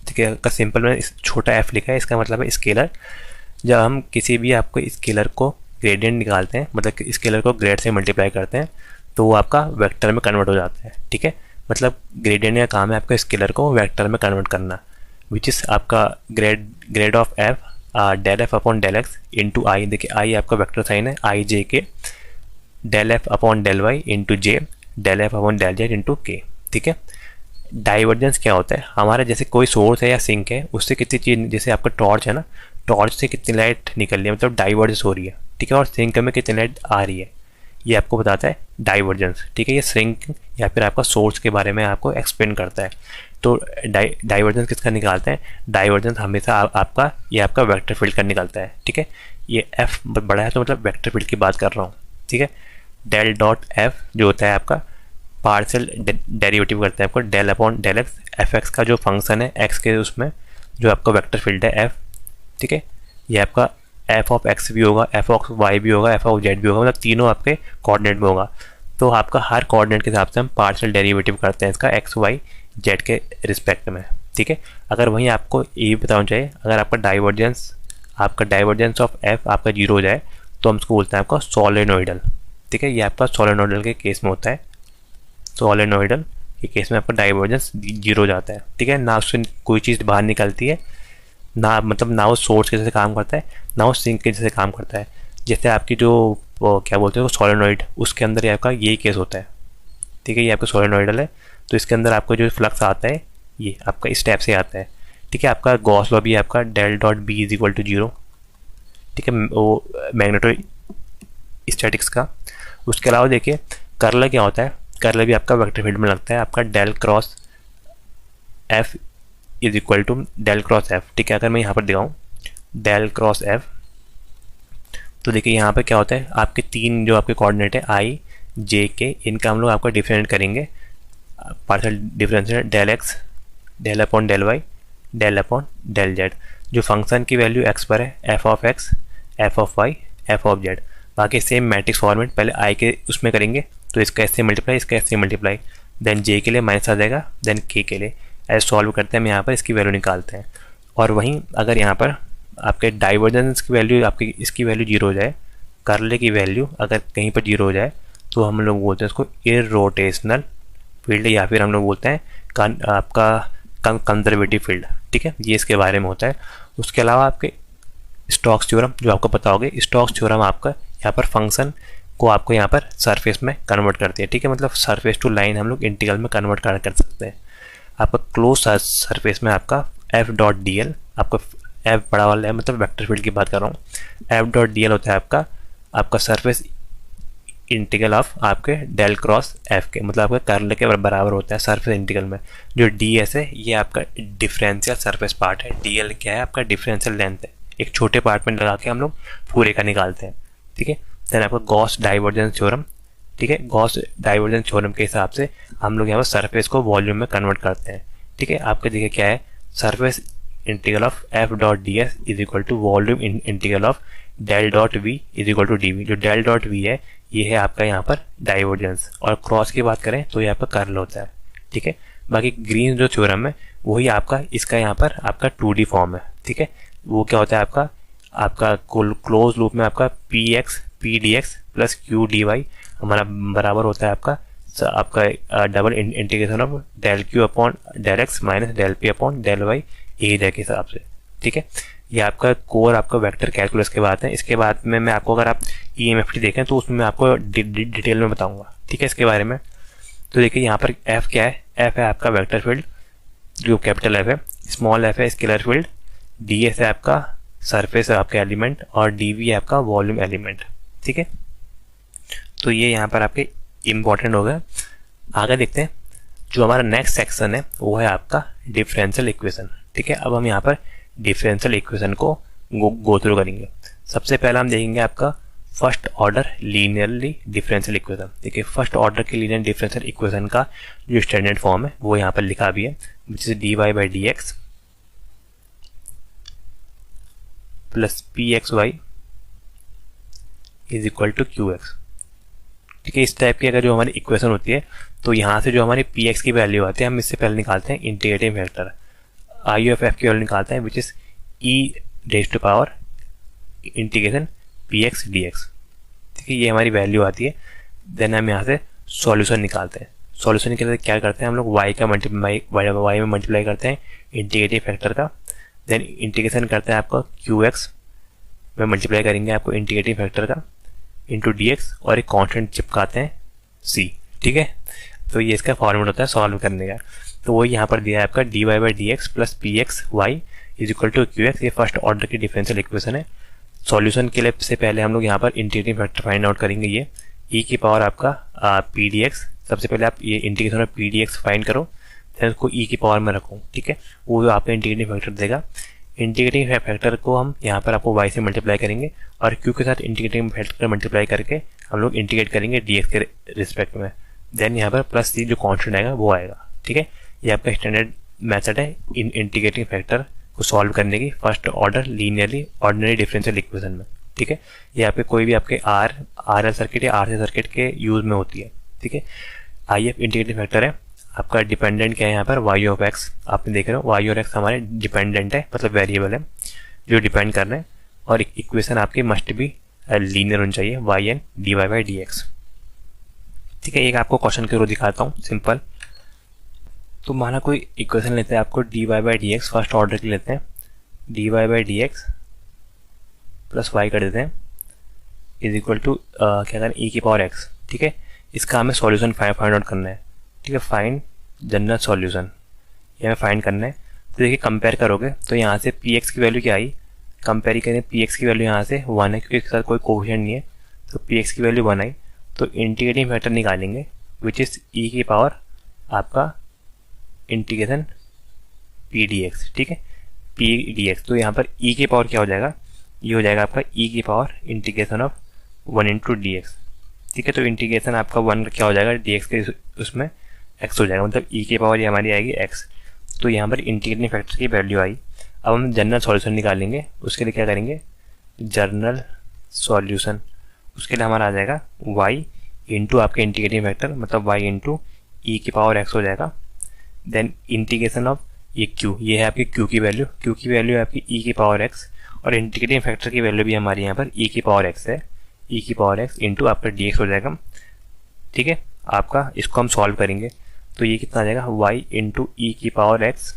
ठीक है, का सिंपल में छोटा एफ लिखा है, इसका मतलब है स्केलर। जब हम किसी भी आपको स्केलर को ग्रेडियंट निकालते हैं, मतलब स्केलर को ग्रेड से मल्टीप्लाई करते हैं, तो वो आपका वेक्टर में कन्वर्ट हो जाता है। ठीक है, मतलब ग्रेडियंट का काम है आपका स्केलर को वेक्टर में कन्वर्ट करना, विच इज़ आपका grade of F del F upon del X into I. देखिए आई आपका वेक्टर साइन है, I J K, del F upon del Y into J, del F upon del Z into K. ठीक है, divergence क्या होता है, हमारा जैसे कोई सोर्स है या सिंक है, उससे कितनी चीज़, जैसे आपका टॉर्च है ना, टॉर्च से कितनी लाइट निकल रही है, मतलब डाइवर्जेंस हो रही है। ठीक है, और सिंक में कितनी लाइट आ रही है, ये आपको बताता है डाइवर्जेंस। ठीक है, ये सिंक या फिर आपका सोर्स के बारे में आपको एक्सप्लेन करता है। तो डाइवर्जेंस किसका निकालते हैं, डाइवर्जेंस हमेशा आपका ये आपका वेक्टर फील्ड का निकलता है। ठीक है, ये एफ बड़ा है तो मतलब वेक्टर फील्ड की बात कर रहा हूँ। ठीक है, डेल डॉट एफ जो होता है आपका पार्शियल डेरिवेटिव करते हैं आपको del upon del X, F X का जो फंक्शन है एक्स के उसमें जो आपका वेक्टर फील्ड है एफ। ठीक है, ये आपका एफ ऑफ एक्स भी होगा, एफ ऑफ वाई भी होगा, एफ ऑफ जेड भी होगा, मतलब तीनों आपके कोऑर्डिनेट में होगा। तो आपका हर कोऑर्डिनेट के हिसाब से हम पार्शियल डेरिवेटिव करते हैं इसका एक्स वाई जेड के रिस्पेक्ट में। ठीक है, अगर वहीं आपको ये भी बताना चाहिए, अगर आपका डाइवर्जेंस ऑफ एफ आपका 0 हो जाए तो हम उसको बोलते हैं आपका सोलेनोइडल। ठीक है, ये आपका सोलेनोइडल के केस में होता है, सोलेनोइडल के केस में आपका डाइवर्जेंस 0 हो जाता है। ठीक है, ना उससे कोई चीज़ बाहर निकलती है, ना मतलब ना वो सोर्स के जैसे काम करता है, ना वो सिंक के जैसे काम करता है। जैसे आपकी जो क्या बोलते हैं सोलेनोइड, उसके अंदर आपका यही केस होता है। ठीक है, ये आपका सोलेनोइडल है, तो इसके अंदर आपका जो फ्लक्स आता है ये आपका इस टाइप से आता है। ठीक है, आपका गॉस लॉ भी आपका del dot B is equal to 0। ठीक है, वो मैग्नेटो स्टैटिक्स का। उसके अलावा देखिए कर्ल क्या होता है, कर्ल भी आपका वेक्टर फील्ड में लगता है, आपका del cross F is equal to del cross F. ठीक है, अगर मैं यहाँ पर दिखाऊँ डेल क्रॉस एफ, तो देखिए यहाँ पर क्या होता है, आपके 3 जो आपके कोऑर्डिनेट है आई जे के, इनका हम लोग आपका डिफरेंट करेंगे, partial differential del X del upon del Y del upon del Z. जो फंक्शन की वैल्यू एक्स पर है, F of X, F of Y, F of Z. बाकी सेम मैट्रिक्स फॉर्मेट, पहले आई के उसमें करेंगे तो इसका ऐसे मल्टीप्लाई, इसका ऐसे मल्टीप्लाई, देन जे के लिए माइनस आ जाएगा, देन के लिए। ऐसे सॉल्व करते हैं, हम यहाँ पर इसकी वैल्यू निकालते हैं। और वहीं अगर यहाँ पर आपके डाइवर्जेंस की वैल्यू, आपकी इसकी वैल्यू 0 हो जाए, कर्ल की वैल्यू अगर कहीं पर 0 हो जाए तो हम लोग बोलते हैं इसको इररोटेशनल फील्ड, या फिर हम लोग बोलते हैं आपका कंजर्वेटिव फील्ड। ठीक है, ये इसके बारे में होता है। उसके अलावा आपके स्टोक्स थ्योरम जो आपको पता होगा, स्टोक्स थ्योरम आपका यहाँ पर फंक्शन को आपको यहाँ पर सरफेस में कन्वर्ट करती है। ठीक है, मतलब सरफेस टू लाइन हम लोग इंटीग्रल में कन्वर्ट कर सकते हैं। आपका क्लोज सरफेस में आपका एफ डॉट डी एल, आपका एफ बड़ा वाला है, मतलब वेक्टर फील्ड की बात कर रहा हूँ, एफ डॉट डी एल होता है आपका सरफेस इंटीग्रल ऑफ आपके डेल क्रॉस एफ के, मतलब आपका कर्ल के बराबर होता है सरफेस इंटीग्रल में। जो डी एस है ये आपका डिफरेंशियल सरफेस पार्ट है, डी एल क्या है आपका डिफरेंशियल लेंथ है, एक छोटे पार्ट में लगा के हम लोग पूरे का निकालते हैं, ठीक है। देन आपका गॉस डाइवर्जेंस थ्योरम, ठीक है, गॉस डाइवर्जेंस थ्योरम के हिसाब से हम लोग यहाँ पर सरफेस को वॉल्यूम में कन्वर्ट करते हैं, ठीक है। आपके देखिए क्या है, surface integral of F dot D S is equal to volume integral of del dot V is equal to D V. जो डेल डॉट वी है ये है आपका यहाँ पर डाइवर्जेंस, और क्रॉस की बात करें तो ये आपका कर्ल होता है, ठीक है। बाकी ग्रीन जो थ्योरम है वही आपका इसका यहाँ पर आपका 2D फॉर्म है, ठीक है। वो क्या होता है आपका क्लोज लूप में आपका P X P D x plus Q D Y हमारा बराबर होता है आपका double integration of del Q upon del X minus del P upon del Y area के हिसाब से, ठीक है। ये आपका कोर आपका वेक्टर कैलकुलस के बाद है। इसके बाद में मैं आपको, अगर आप EMFT देखें तो उसमें मैं आपको डिटेल में बताऊंगा, ठीक है, इसके बारे में। तो देखिए यहाँ पर एफ क्या है, एफ है आपका वेक्टर फील्ड जो कैपिटल एफ है, स्मॉल एफ है स्केलर फील्ड, डी एस है आपका सरफेस है आपका एलिमेंट, और डी वी है आपका वॉल्यूम एलिमेंट, ठीक है। तो ये यहाँ पर आपके इम्पॉर्टेंट हो गया। आगे देखते हैं, जो हमारा नेक्स्ट सेक्शन है वो है आपका डिफरेंशियल इक्वेशन, ठीक है। अब हम यहाँ पर डिफरेंशियल इक्वेशन को गो थ्रू करेंगे। सबसे पहला हम देखेंगे आपका first order linearly differential equation. देखिए फर्स्ट ऑर्डर के लीनियर डिफरेंशियल इक्वेशन का जो स्टैंडर्ड फॉर्म है वो यहाँ पर लिखा भी है, which is dy by D x plus P X Y is equal to Q X, ठीक है। इस टाइप की अगर जो हमारी इक्वेशन होती है तो यहाँ से जो हमारी पी एक्स की वैल्यू आती है हम इससे पहले निकालते हैं integrating factor, I of F की वैल्यू निकालते हैं which is E raise to power integration P X D X, ठीक है। ये हमारी वैल्यू आती है। देन हम यहाँ से सॉल्यूशन निकालते हैं। सॉल्यूशन के लिए क्या करते हैं हम लोग वाई का वाई में मल्टीप्लाई करते हैं इंटीग्रेटिंग फैक्टर का, देन इंटीग्रेशन करते हैं आपका क्यू एक्स में मल्टीप्लाई करेंगे आपको इंटीग्रेटिंग फैक्टर का इंटू डी एक्स, और एक कॉन्स्टेंट चिपकाते हैं सी, ठीक है। तो ये इसका फॉर्मूला होता है सॉल्व करने का। तो वो यहाँ पर दिया है आपका dy by D x plus P X Y is equal to Q X. ये फर्स्ट ऑर्डर की डिफरेंशियल इक्वेशन है। सॉल्यूशन के लिए से पहले हम लोग यहाँ पर इंटीग्रेटिंग फैक्टर फाइंड आउट करेंगे। ये ई की पावर आपका पी डी एक्स, सबसे पहले आप ये integration of P D x find करो, फिर उसको ई की पावर में रखो, ठीक है। वो आपका इंटीग्रेटिंग फैक्टर देगा। इंटीग्रेटिंग फैक्टर को हम यहाँ पर आपको वाई से मल्टीप्लाई करेंगे, और क्यू के साथ इंटीग्रेटिंग फैक्टर मल्टीप्लाई करके हम लोग इंटीग्रेट करेंगे डी एक्स के रिस्पेक्ट में। देन यहाँ पर प्लस सी जो कॉन्स्टेंट आएगा वो आएगा, ठीक है। ये आपका स्टैंडर्ड मेथड है इन इंटीग्रेटिंग फैक्टर को सॉल्व करने की first order linearly ordinary differential equation में, ठीक है। ये आपके कोई भी आपके आर एल सर्किट या RC सर्किट के यूज में होती है, ठीक है। आई एफ इंटीग्रेटिंग फैक्टर है आपका, डिपेंडेंट क्या है यहाँ पर वाई ऑफ एक्स, आपने देख रहे हो वाई और एक्स हमारे डिपेंडेंट है, मतलब वेरिएबल है जो डिपेंड कर रहे हैं, और इक्वेशन आपकी मस्ट भी लीनियर होनी चाहिए Y N D Y by D X, ठीक है। एक आपको क्वेश्चन के थ्रू दिखाता हूँ सिंपल। तो माना कोई इक्वेशन लेते हैं आपको dy by D X, first order की लेते हैं, dy by D x plus Y कर देते हैं इज इक्वल टू क्या करें ई की पावर एक्स, ठीक है। इसका हमें सॉल्यूशन फाइंड आउट करना है, ठीक है। फाइंड जनरल सॉल्यूशन ये हमें फाइंड करना है। तो देखिए कंपेयर करोगे तो यहाँ से पी एक्स की वैल्यू क्या आई, कंपेयर करें पी एक्स की वैल्यू यहाँ से 1 है क्योंकि इसके साथ कोई कोएफिशिएंट नहीं है, तो पी एक्स की वैल्यू 1 आई। तो इंटीग्रेटिंग फैक्टर निकालेंगे विच इज ई की पावर आपका इंटीग्रेशन पी डी एक्स, ठीक है, पी डी एक्स। तो यहाँ पर ई की पावर क्या हो जाएगा, ये हो जाएगा आपका ई की power integration of 1 into D X, ठीक है। तो इंटीग्रेशन आपका 1 क्या हो जाएगा डी एक्स के उसमें एक्स हो जाएगा, मतलब ई की पावर ये हमारी आएगी एक्स। तो यहाँ पर इंटीग्रेटिंग फैक्टर की वैल्यू आई। अब हम जनरल सॉल्यूशन निकालेंगे, उसके लिए क्या करेंगे जनरल सॉल्यूशन, उसके लिए हमारा आ जाएगा y इंटू आपके इंटीग्रेटिंग फैक्टर मतलब y इंटू ई की पावर x हो जाएगा। देन इंटीग्रेशन ऑफ ये q, ये है आपकी q की वैल्यू, q की वैल्यू है आपकी e की पावर x, और इंटीग्रेटिंग फैक्टर की वैल्यू भी हमारी यहाँ पर e की पावर x है, e की पावर x इंटू आपका dx हो जाएगा, ठीक है। आपका इसको हम सॉल्व करेंगे तो ये कितना आ जाएगा y इंटू ई की पावर x,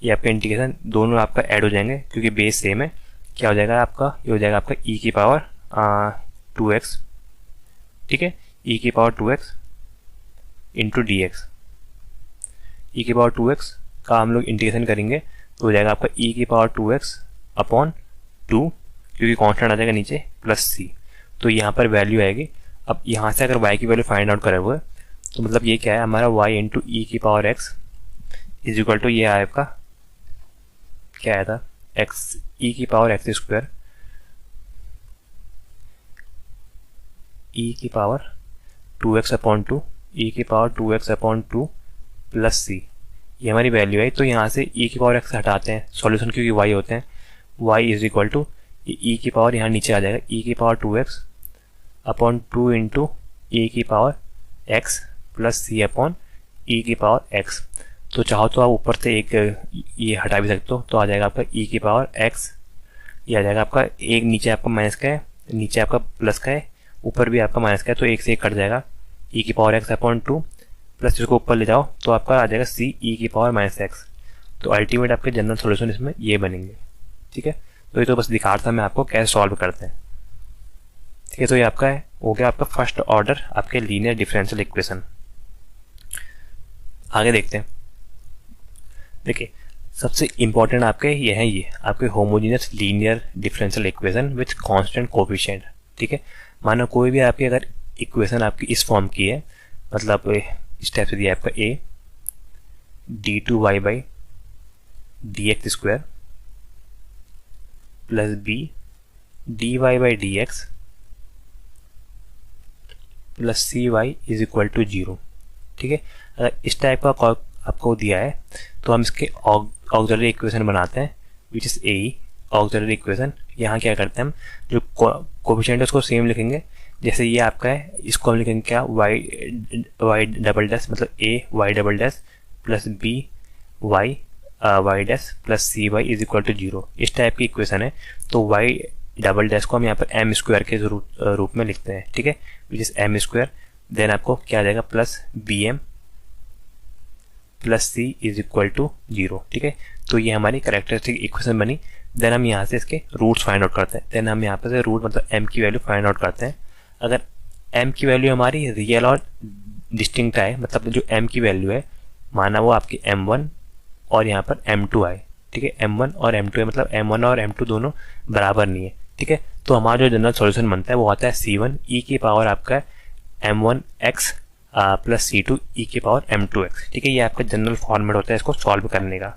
ये आपका इंटीग्रेशन दोनों आपका ऐड हो जाएंगे क्योंकि बेस सेम है। क्या हो जाएगा आपका, ये हो जाएगा आपका e की पावर 2x, ठीक है, e की power 2x into D X. E की पावर 2x का हम लोग इंटीग्रेशन करेंगे तो हो जाएगा आपका e की पावर 2x अपॉन 2 क्योंकि कांस्टेंट आ जाएगा नीचे प्लस c। तो यहाँ पर वैल्यू आएगी अब यहाँ से अगर y की वैल्यू फाइंड आउट करे हुए तो मतलब ये क्या है, हमारा y इंटू ई की power x is equal to ये आया आपका क्या आया था, x ई की पावर x स्क्वायर ई की पावर 2x अपॉन 2 ई की पावर 2x अपॉन 2 प्लस सी, ये हमारी वैल्यू है। तो यहाँ से ई की पावर x हटाते हैं सॉल्यूशन क्योंकि y होते हैं, y इज इक्वल टू ई की पावर यहाँ नीचे आ जाएगा ई की power 2x upon 2 into E की पावर x प्लस सी अपॉन ई की पावर x। तो चाहो तो आप ऊपर से एक ये हटा भी सकते हो, तो आ जाएगा आपका ई की पावर x, ये आ जाएगा आपका एक नीचे आपका माइनस का है, नीचे आपका प्लस का है, ऊपर भी आपका माइनस का है, तो एक से एक कट जाएगा ई की पावर x अपॉन 2 प्लस इसको ऊपर ले जाओ तो आपका आ जाएगा सी ई की पावर माइनस x। तो अल्टीमेट आपके जनरल सॉल्यूशन इसमें ये बनेंगे। ठीक है, तो ये तो बस दिखा रहा था मैं आपको कैसे सॉल्व करते हैं। ठीक है, तो ये आपका है हो गया आपका फर्स्ट ऑर्डर आपके लीनियर डिफरेंशियल इक्वेशन। आगे देखते हैं। देखिए सबसे इंपॉर्टेंट आपके ये है, ये आपके homogeneous linear differential equation with constant coefficient. ठीक है, मानो कोई भी आपकी अगर इक्वेशन आपकी इस फॉर्म की है, मतलब इस टाइप से दिया आपका a d2y by dx square plus b dy by dx plus cy is equal to 0। ठीक है, अगर इस टाइप का आपको दिया है तो हम इसके ऑक्सिलरी इक्वेशन बनाते हैं which is a auxiliary equation. यहाँ क्या करते हैं हम, जो कोफिशिएंट है उसको सेम लिखेंगे, जैसे ये आपका है इसको हम लिखेंगे क्या y डबल डैश मतलब a y double dash plus b y dash plus C Y is equal to 0। इस टाइप की इक्वेशन है। तो y डबल डैश को हम यहाँ पर m स्क्वायर के रूप में लिखते हैं। ठीक है, which is m square, then आपको क्या आ जाएगा plus bm plus c is equal to 0। ठीक है, तो ये हमारी कैरेक्टरिस्टिक इक्वेशन बनी। देन हम यहाँ से इसके रूट्स फाइंड आउट करते हैं। देन हम यहाँ पर से रूट मतलब m की वैल्यू फाइंड आउट करते हैं। अगर m की वैल्यू हमारी रियल और डिस्टिंक्ट आए, मतलब जो m की वैल्यू है माना वो आपकी m1 और यहाँ पर m2 आए। ठीक है, m1 और m2 है, मतलब m1 और m2 दोनों बराबर नहीं है। ठीक है, तो हमारा जो जनरल सॉल्यूशन बनता है वो आता है c1 e की पावर आपका m1x प्लस c2 e की पावर m2x। ठीक है, ये आपका जनरल फॉर्मेट होता है इसको सॉल्व करने का।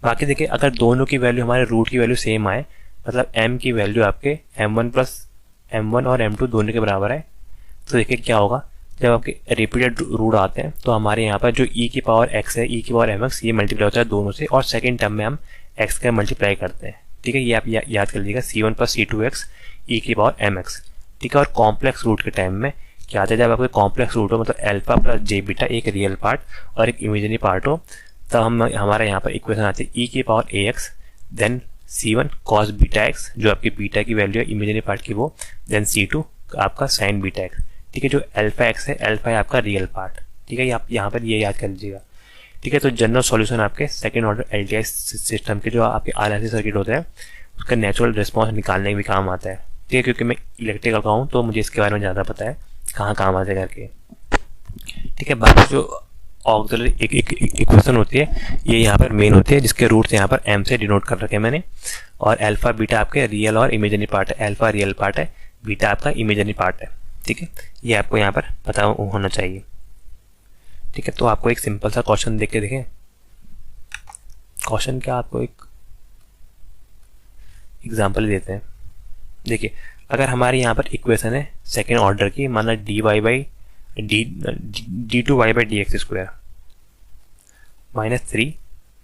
बाकी देखिए अगर दोनों की वैल्यू हमारे रूट की वैल्यू सेम आए, मतलब m की वैल्यू आपके m1 और m2 दोनों के बराबर है, तो देखिए क्या होगा, जब आपके रिपीटेड रूट आते हैं तो हमारे यहाँ पर जो e की पावर x है e की पावर mx ये मल्टीप्लाई होता है दोनों से, और सेकंड टर्म में हम x का मल्टीप्लाई करते हैं। ठीक है, ये आप याद कर लीजिएगा c1 प्लस c2x e की पावर mx। ठीक है, और कॉम्प्लेक्स रूट के टाइम में क्या आता है, जब आपके कॉम्प्लेक्स रूट हो मतलब अल्फा प्लस जे बीटा एक रियल पार्ट और एक इमेजिनरी पार्ट हो, तब हम हमारा यहाँ पर इक्वेशन आती है e की power ax then c1 cos beta x जो आपकी बीटा की वैल्यू है इमेजिनरी पार्ट की वो, देन c2 आपका साइन बीटा x। ठीक है, जो अल्फा x है अल्फा है आपका रियल पार्ट। ठीक है, आप यहाँ पर ये याद कर लीजिएगा। ठीक है, तो जनरल सॉल्यूशन आपके सेकंड ऑर्डर एलटीआई सिस्टम के जो आपके आरएलसी सर्किट होता है उसका नेचुरल रिस्पॉन्स निकालने में भी काम आता है। ठीक है, क्योंकि मैं इलेक्ट्रिकल का हूँ तो मुझे इसके बारे में ज़्यादा पता है कहाँ काम आता है करके। ठीक है, बाकी जो ऑक्सिलरी इक्वेशन होती है ये यहाँ पर मेन होती है, जिसके रूट्स यहाँ पर m से डिनोट कर रखे हैं मैंने, और अल्फा बीटा आपके रियल और इमेजिनरी पार्ट है, अल्फा रियल पार्ट है, बीटा आपका इमेजिनरी पार्ट है। ठीक है, ये आपको यहाँ पर पता होना चाहिए। ठीक है, तो आपको एक सिंपल सा क्वेश्चन देख के देखें। क्वेश्चन क्या, आपको एक एग्जांपल देते हैं। देखिए अगर हमारे यहाँ पर इक्वेशन है सेकेंड ऑर्डर की, माना dy by d2y by D x square minus 3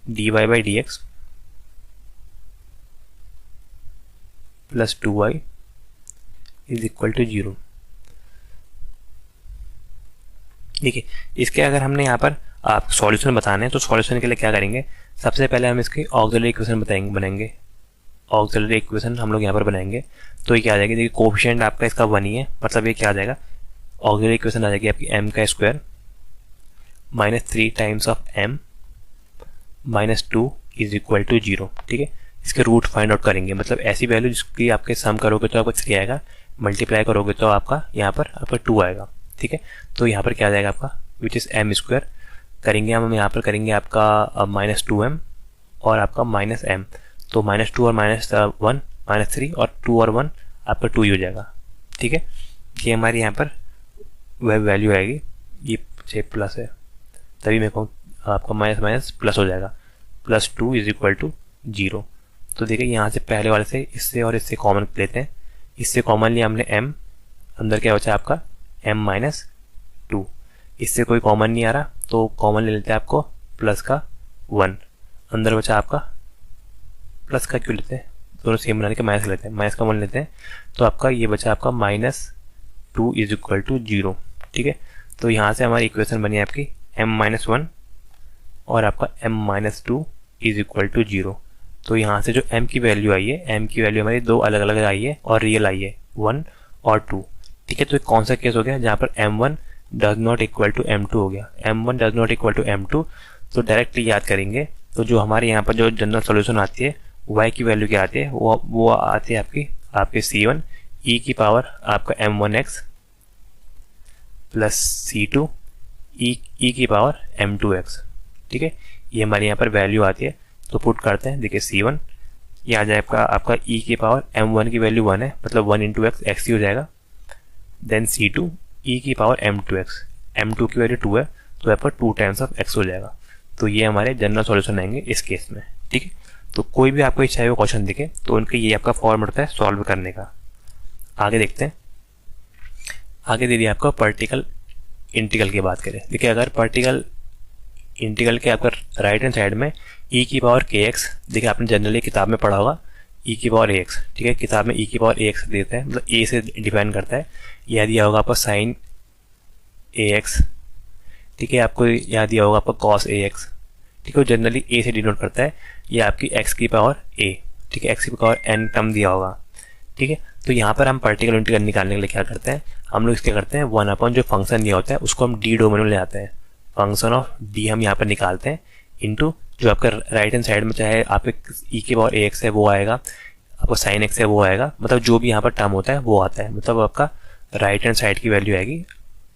dy by D x plus 2y is equal to 0। देखिए इसके अगर हमने यहाँ पर आप सॉल्यूशन बताने हैं तो सॉल्यूशन के लिए क्या करेंगे, सबसे पहले हम इसकी ऑक्सिलरी इक्वेशन बनेंगे। ऑक्सिलरी इक्वेशन हम लोग यहाँ पर बनाएंगे तो ये क्या आ जाएगी, देखिए कोफिशिएंट आपका इसका 1 ही है, मतलब ये क्या आ जाएगा, ऑक्सिलरी इक्वेशन आ जाएगी आपकी m का square minus 3 times of m minus 2 is equal to 0। ठीक है, इसके रूट फाइंड आउट करेंगे, मतलब ऐसी वैल्यू जिसकी आपके सम करोगे तो आपको 3 आएगा, मल्टीप्लाई करोगे तो आपका यहाँ पर आपका 2 आएगा। ठीक है, तो यहाँ पर क्या आ जाएगा आपका विच इज़ m स्क्वायर, करेंगे हम यहाँ पर करेंगे आपका माइनस 2m और आपका माइनस m, तो माइनस 2 और माइनस 1 माइनस 3 और 2 और 1 आपका 2 ही हो जाएगा। ठीक है, ये हमारे यहाँ पर वह वैल्यू आएगी, ये से प्लस है तभी मेरे को आपका माइनस माइनस प्लस हो जाएगा, +2 इज इक्वल टू 0। तो देखिए यहाँ से पहले वाले से इससे और इससे कॉमन लेते हैं, इससे कॉमन लिया हमने m, अंदर क्या बचा आपका m-2, इससे कोई कॉमन नहीं आ रहा तो कॉमन ले लेते हैं आपको प्लस का 1, अंदर बचा आपका प्लस का, क्यों लेते हैं दोनों सेम बनाने के माइनस लेते हैं, माइनस का 1 लेते हैं तो आपका ये बचा आपका -2 इज इक्वल टू 0। ठीक है, तो यहाँ से हमारी इक्वेशन बनी आपकी m-1 और आपका m-2 इज इक्वल टू 0। तो यहाँ से जो m की वैल्यू आई है, m की वैल्यू हमारी दो अलग अलग आई है और रियल आई है 1 और 2। ठीक है, तो कौन सा केस हो गया जहाँ पर m1 does not equal to m2 हो गया, m1 does not equal to m2। तो डायरेक्टली याद करेंगे तो जो हमारे यहाँ पर जो जनरल सॉल्यूशन आती है y की वैल्यू क्या आती है, वो आती है आपके c1 e की पावर आपका m1x प्लस c2 e की पावर m2x। ठीक है, ये हमारे यहाँ पर वैल्यू आती है तो पुट करते हैं। देखिए c1 ये आ जाए आपका e की पावर m1 की वैल्यू 1 है, मतलब 1 इंटू एक्स, एक्स ही हो जाएगा। देन c2 e की पावर m2x, m2 की वैल्यू 2 है तो आपका 2 टाइम्स ऑफ x हो जाएगा। तो ये हमारे जनरल सॉल्यूशन आएंगे इस केस में। ठीक है, तो कोई भी आपको चाहे वो क्वेश्चन दिखे तो उनके ये आपका फॉर्मेट होता है सॉल्व करने का। आगे देखते हैं, आगे दे दिया आपका पार्टिकल इंटीग्रल की बात करें। देखिए अगर पार्टिकल इंटीग्रल के आपका राइट हैंड साइड में e की पावर kx, देखिए आपने जनरली किताब में पढ़ा होगा e की पावर ax। ठीक है, किताब में e की पावर ax देता है, मतलब a से डिफाइन करता है। यह दिया होगा आपका साइन ax। ठीक है, आपको याद दिया होगा आपका cos ax। ठीक है, जनरली a से डिनोट करता है, ये आपकी x की पावर a। ठीक है, x की पावर n टर्म दिया होगा। ठीक है, तो यहाँ पर हम पार्टिकल इंटीग्रल निकालने के लिए क्या करते हैं, हम लोग क्या करते हैं 1 अपॉन जो फंक्शन दिया होता है उसको हम d डोमेन में ले आते हैं, फंक्शन ऑफ d हम यहाँ पर निकालते हैं इनटू जो आपका राइट हैंड साइड में चाहे आप e की पावर ax है वो आएगा, आपको साइन x है वो आएगा, मतलब जो भी यहाँ पर टर्म होता है वो आता है, मतलब आपका राइट हैंड साइड की वैल्यू आएगी,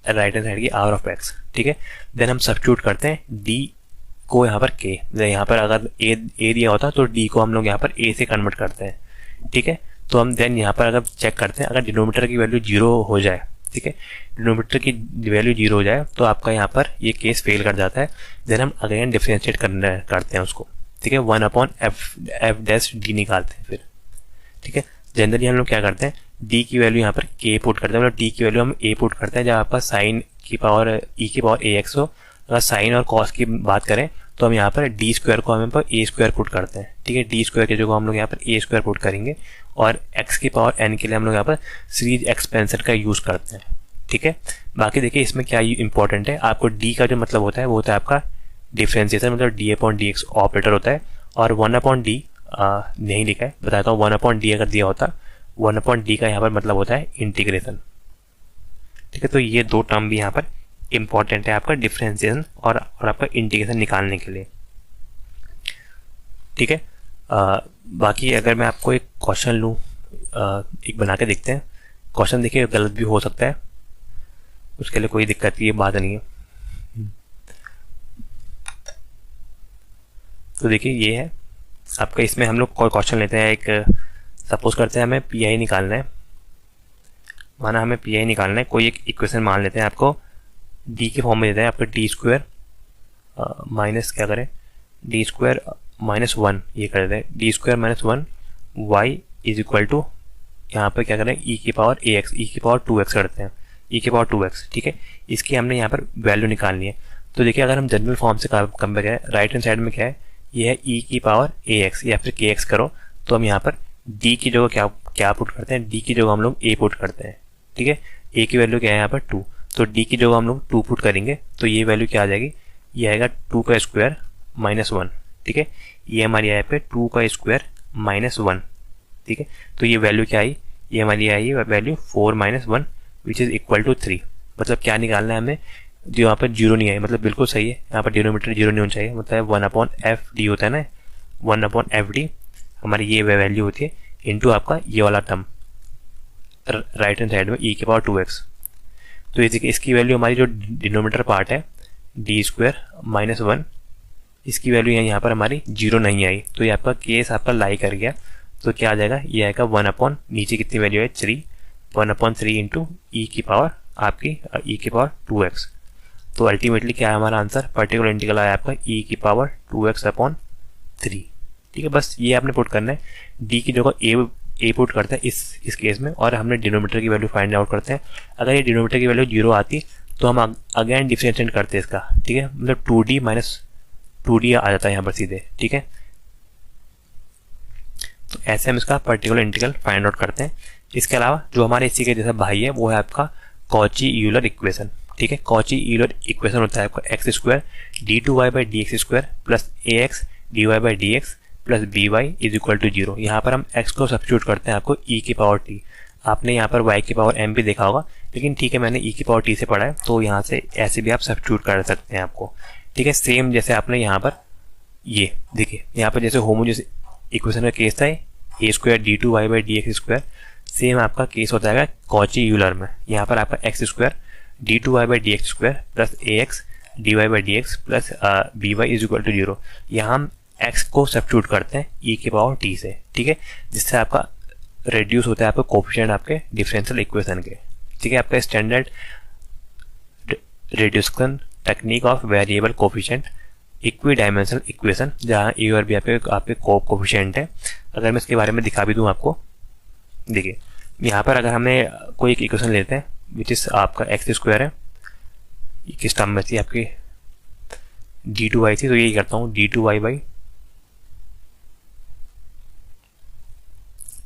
राइट हैंड साइड की आवर ऑफ x। ठीक है, देन हम सब्स्टिट्यूट करते हैं d को यहाँ पर k, यहाँ पर अगर a दिया होता तो d को हम लोग यहाँ पर a से कन्वर्ट करते हैं। ठीक है, तो हम देन यहाँ पर अगर चेक करते हैं, अगर डिनोमिनेटर की वैल्यू 0 हो जाए, ठीक है, डिनोमिनेटर की वैल्यू 0 हो जाए तो आपका यहाँ पर ये केस फेल कर जाता है। देन हम अगेन डिफरेंशिएट करते हैं उसको। ठीक है, 1 अपॉन एफ डैश डी निकालते हैं फिर। ठीक है, जनरली हम लोग क्या करते हैं d की वैल्यू यहाँ पर k पुट करते हैं, मतलब d की वैल्यू हम a पुट करते हैं जब आपका साइन की पावर e की पावर ax हो। अगर साइन और कॉस की बात करें तो हम यहाँ पर डी स्क्वायर को हम यहाँ पर a स्क्वायर पुट करते हैं। ठीक है, डी स्क्वायर की जगह हम लोग यहाँ पर a स्क्वायर पुट करेंगे और x की पावर n के लिए हम लोग यहाँ पर सीरीज एक्सपेंशन का यूज़ करते हैं। ठीक है, बाकी देखिए इसमें क्या इंपॉर्टेंट है, आपको d का जो मतलब होता है वो होता है आपका डिफ्रेंशिएशन, मतलब d upon D x operator होता है। और 1 अपॉन डी नहीं लिखा है, बताता हूँ 1 अपॉन डी अगर दिया होता 1 अपॉन डी का यहाँ पर मतलब होता है इंटीग्रेशन। ठीक है, तो ये दो टर्म भी यहाँ पर इंपॉर्टेंट है आपका डिफरेंशिएशन और आपका इंटीग्रेशन निकालने के लिए। ठीक है, बाकी अगर मैं आपको एक क्वेश्चन लूँ, एक बना के देखते हैं। क्वेश्चन देखिए गलत भी हो सकता है, उसके लिए कोई दिक्कत की बात नहीं है। तो देखिए ये है आपका, इसमें हम लोग कोई क्वेश्चन लेते हैं, एक सपोज करते हैं हमें पी निकालना है, माना हमें पी निकालना है, कोई एक इक्वेशन मान लेते हैं, आपको डी के फॉर्म में देता है आपका डी स्क्वायर माइनस क्या करें डी स्क्वायर -1, ये कर देते हैं d square -1 y is equal to यहाँ पर क्या करें ई की पावर ax, ई की पावर 2x करते हैं, ई की पावर 2x। ठीक है, इसकी हमने यहाँ पर वैल्यू निकालनी है। तो देखिए अगर हम जनरल फॉर्म से कंपेयर करें, राइट हैंड साइड में क्या है, ये है ई की पावर ax या फिर kx करो, तो हम यहाँ पर d की जगह क्या पुट करते हैं, d की जगह हम लोग a पुट करते हैं। ठीक है, a की वैल्यू क्या है यहाँ पर 2, तो d की जगह हम लोग 2 पुट करेंगे तो ये वैल्यू क्या आ जाएगी, ये आएगा 2 का स्क्वायर -1। ठीक है, ये हमारी यहाँ पे 2 का स्क्वायर -1। ठीक है, तो ये वैल्यू क्या आई, ये हमारी आई value 4 - 1 which is equal to 3। मतलब क्या निकालना है हमें, जो यहाँ पर 0 नहीं आई, मतलब बिल्कुल सही है, यहाँ पर डिनोमिनेटर 0 नहीं होना चाहिए, मतलब 1 अपॉन एफ डी होता है ना, 1 अपॉन एफ डी हमारी ये वैल्यू होती है इंटू आपका ये वाला टर्म राइट हैंड साइड में ई की पावर 2x। तो इसकी वैल्यू हमारी जो डिनोमिनेटर पार्ट है डी स्क्वायर -1, इसकी वैल्यू यहाँ पर हमारी 0 नहीं आई, तो ये आपका केस आपका लाई कर गया। तो क्या आ जाएगा, ये आएगा 1 अपॉन नीचे कितनी वैल्यू है 3, 1 अपॉन 3 इंटू ई की पावर आपकी e की पावर 2x। तो अल्टीमेटली क्या है हमारा आंसर, पर्टिकुलर इंटीग्रल आया आपका e की पावर 2x अपॉन 3। ठीक है, बस ये आपने पुट करना है। d की जगह a पुट करते हैं इस केस में, और हमने डिनोमिनेटर की वैल्यू फाइंड आउट करते हैं। अगर ये डिनोमिनेटर की वैल्यू 0 आती तो हम अगेन डिफरेंशिएट करते हैं इसका। ठीक है, मतलब 2d माइनस 2d आ जाता है यहाँ पर सीधे। ठीक है, तो ऐसे हम इसका पर्टिकुलर इंटीग्रल फाइंड आउट करते हैं। इसके अलावा जो हमारे इसी के जैसा भाई है वो है आपका कॉची यूलर इक्वेशन। ठीक है, कॉची यूलर इक्वेशन होता है आपका x square d2y by D x square plus ax dy by D x plus B Y is equal to 0। यहाँ पर हम x को सब्स्टिट्यूट करते हैं आपको e की पावर t। आपने यहाँ पर y की पावर m भी देखा होगा, लेकिन ठीक है मैंने e की पावर t से पढ़ा है, तो यहाँ से ऐसे भी आप सब्स्टिट्यूट कर सकते हैं आपको। ठीक है, सेम जैसे आपने यहाँ पर ये देखिए, यहाँ पर जैसे होमोजेनियस इक्वेशन का केस था A square d2y by D x square, same आपका केस होता है कॉची यूलर में। यहाँ पर आपका x square d2y by D x square plus ax dy by D x plus B Y is equal to 0। यहाँ हम x को सब्स्टिट्यूट करते हैं e की पावर t से। ठीक है, जिससे आपका रेड्यूस होता है आपका कोफिशिएंट आपके डिफरेंशियल इक्वेशन के। ठीक है, आपका standard reduction technique of variable coefficient equi dimensional equation, जहाँ ए और बी आपके कोफिशिएंट है। अगर मैं इसके बारे में दिखा भी दूँ आपको, देखिए यहाँ पर अगर हमें कोई एक इक्वेशन लेते हैं विच इज आपका एक्स स्क्वायर है, किस टर्म में थी आपकी d2y थी, तो यही करता हूँ d2y by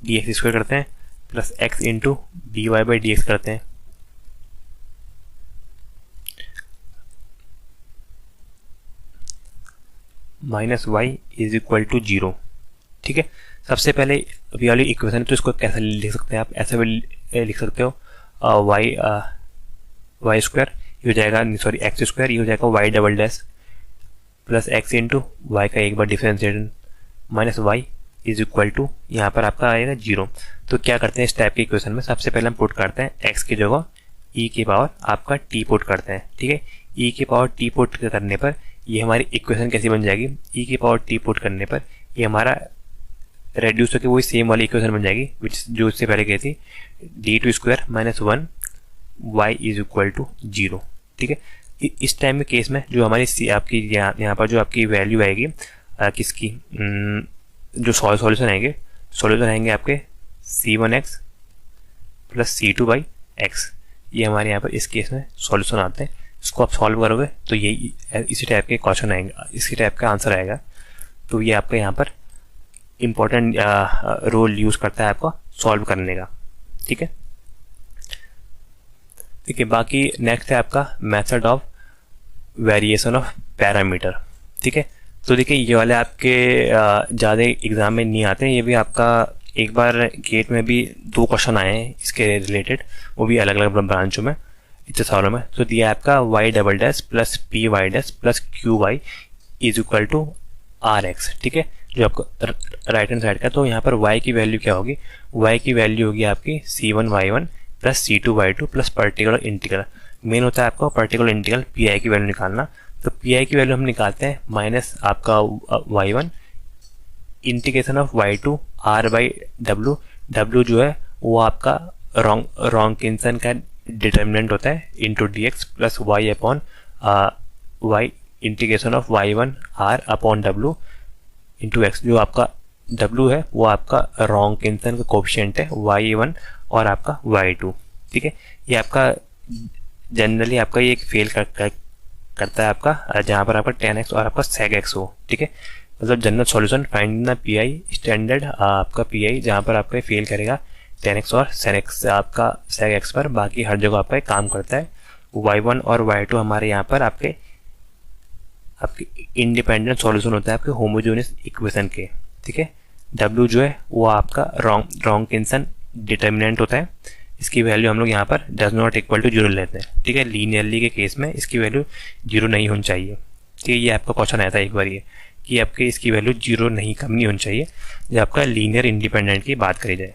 D x square करते हैं plus x into d Y by D x करते हैं। Minus Y is equal to 0। ठीक है, सबसे पहले अभी वाली इक्वेशन है तो इसको कैसे लिख सकते हैं आप, ऐसे भी लिख सकते हो वाई स्क्वायर ये हो जाएगा, सॉरी एक्स स्क्वायर ये हो जाएगा Y double dash plus X into Y का एक बार differentiation minus Y is equal to यहाँ पर आपका आएगा 0। तो क्या करते हैं इस टाइप की इक्वेशन में, सबसे पहले हम पुट करते हैं एक्स की जगह ई की पावर आपका टी पुट करते हैं। ठीक है, ई की पावर टी पुट करने पर ये हमारी इक्वेशन कैसी बन जाएगी, ई की पावर टी पुट करने पर ये हमारा रेड्यूस होकर वही सेम वाली इक्वेशन बन जाएगी विच जो इससे पहले गई थी d2 square minus 1 y is equal to 0। ठीक है, इस टाइम के केस में जो हमारी आपकी यहाँ पर जो आपकी वैल्यू आएगी किसकी, जो सॉल्यूशन आएंगे आपके c1x plus c2 by x, ये हमारे यहाँ पर इस केस में सॉल्यूशन आते हैं। इसको आप सॉल्व करोगे तो ये इसी टाइप के क्वेश्चन आएंगे, इसी टाइप का आंसर आएगा। तो ये आपका यहाँ पर इम्पोर्टेंट रोल यूज करता है आपको सॉल्व करने का। ठीक है, ठीक है, बाकी नेक्स्ट है आपका method of variation of parameter. ठीक है, तो देखिए ये वाले आपके ज़्यादा एग्जाम में नहीं आते हैं, ये भी आपका एक बार गेट में भी 2 क्वेश्चन आए हैं इसके रिलेटेड, वो भी अलग अलग ब्रांचों में इतने सालों में। तो दिया है आपका y double dash plus p y dash plus q y is equal to r x. ठीक है, जो आपको राइट हैंड साइड का, तो यहाँ पर y की वैल्यू क्या होगी, y की वैल्यू होगी आपकी c1y1 plus c2y2 plus particular integral. Main होता है आपको पर्टिकुलर इंटीग्रल pi की वैल्यू निकालना। तो pi की वैल्यू हम निकालते हैं माइनस आपका y1 integration of y2 r by w। w जो है वो आपका रॉन्किंसन का डिटर्मिनेंट होता है into D x plus y upon y integration of y1 r upon w into x. जो आपका w है वो आपका रॉन्किंसन का कोफिशिएंट है y1 और आपका y2। ठीक है, ये आपका जनरली आपका ये एक फेल करता है आपका जहाँ पर आपका tan x और आपका sec x हो। ठीक है, मतलब जनरल सॉल्यूशन फाइंड ना पी आई स्टैंडर्ड आपका पी आई जहाँ पर आपका फेल करेगा tan x और sec x आपका sec x पर, बाकी हर जगह आपका काम करता है। y1 और y2 हमारे यहाँ पर आपके इंडिपेंडेंट सॉल्यूशन होता है आपके होमोजेनियस इक्वेशन के। ठीक है, w जो है वो आपका रॉन्किंसन डिटर्मिनेंट होता है, इसकी वैल्यू हम लोग यहाँ पर डज नॉट इक्वल टू 0 लेते हैं। ठीक है, लीनियरली के केस में इसकी वैल्यू 0 नहीं होनी चाहिए। ठीक है, ये आपका क्वेश्चन आया था एक बार ये कि आपके इसकी वैल्यू 0 नहीं कम नहीं होनी चाहिए जब आपका लीनियर इंडिपेंडेंट की बात करी जाए।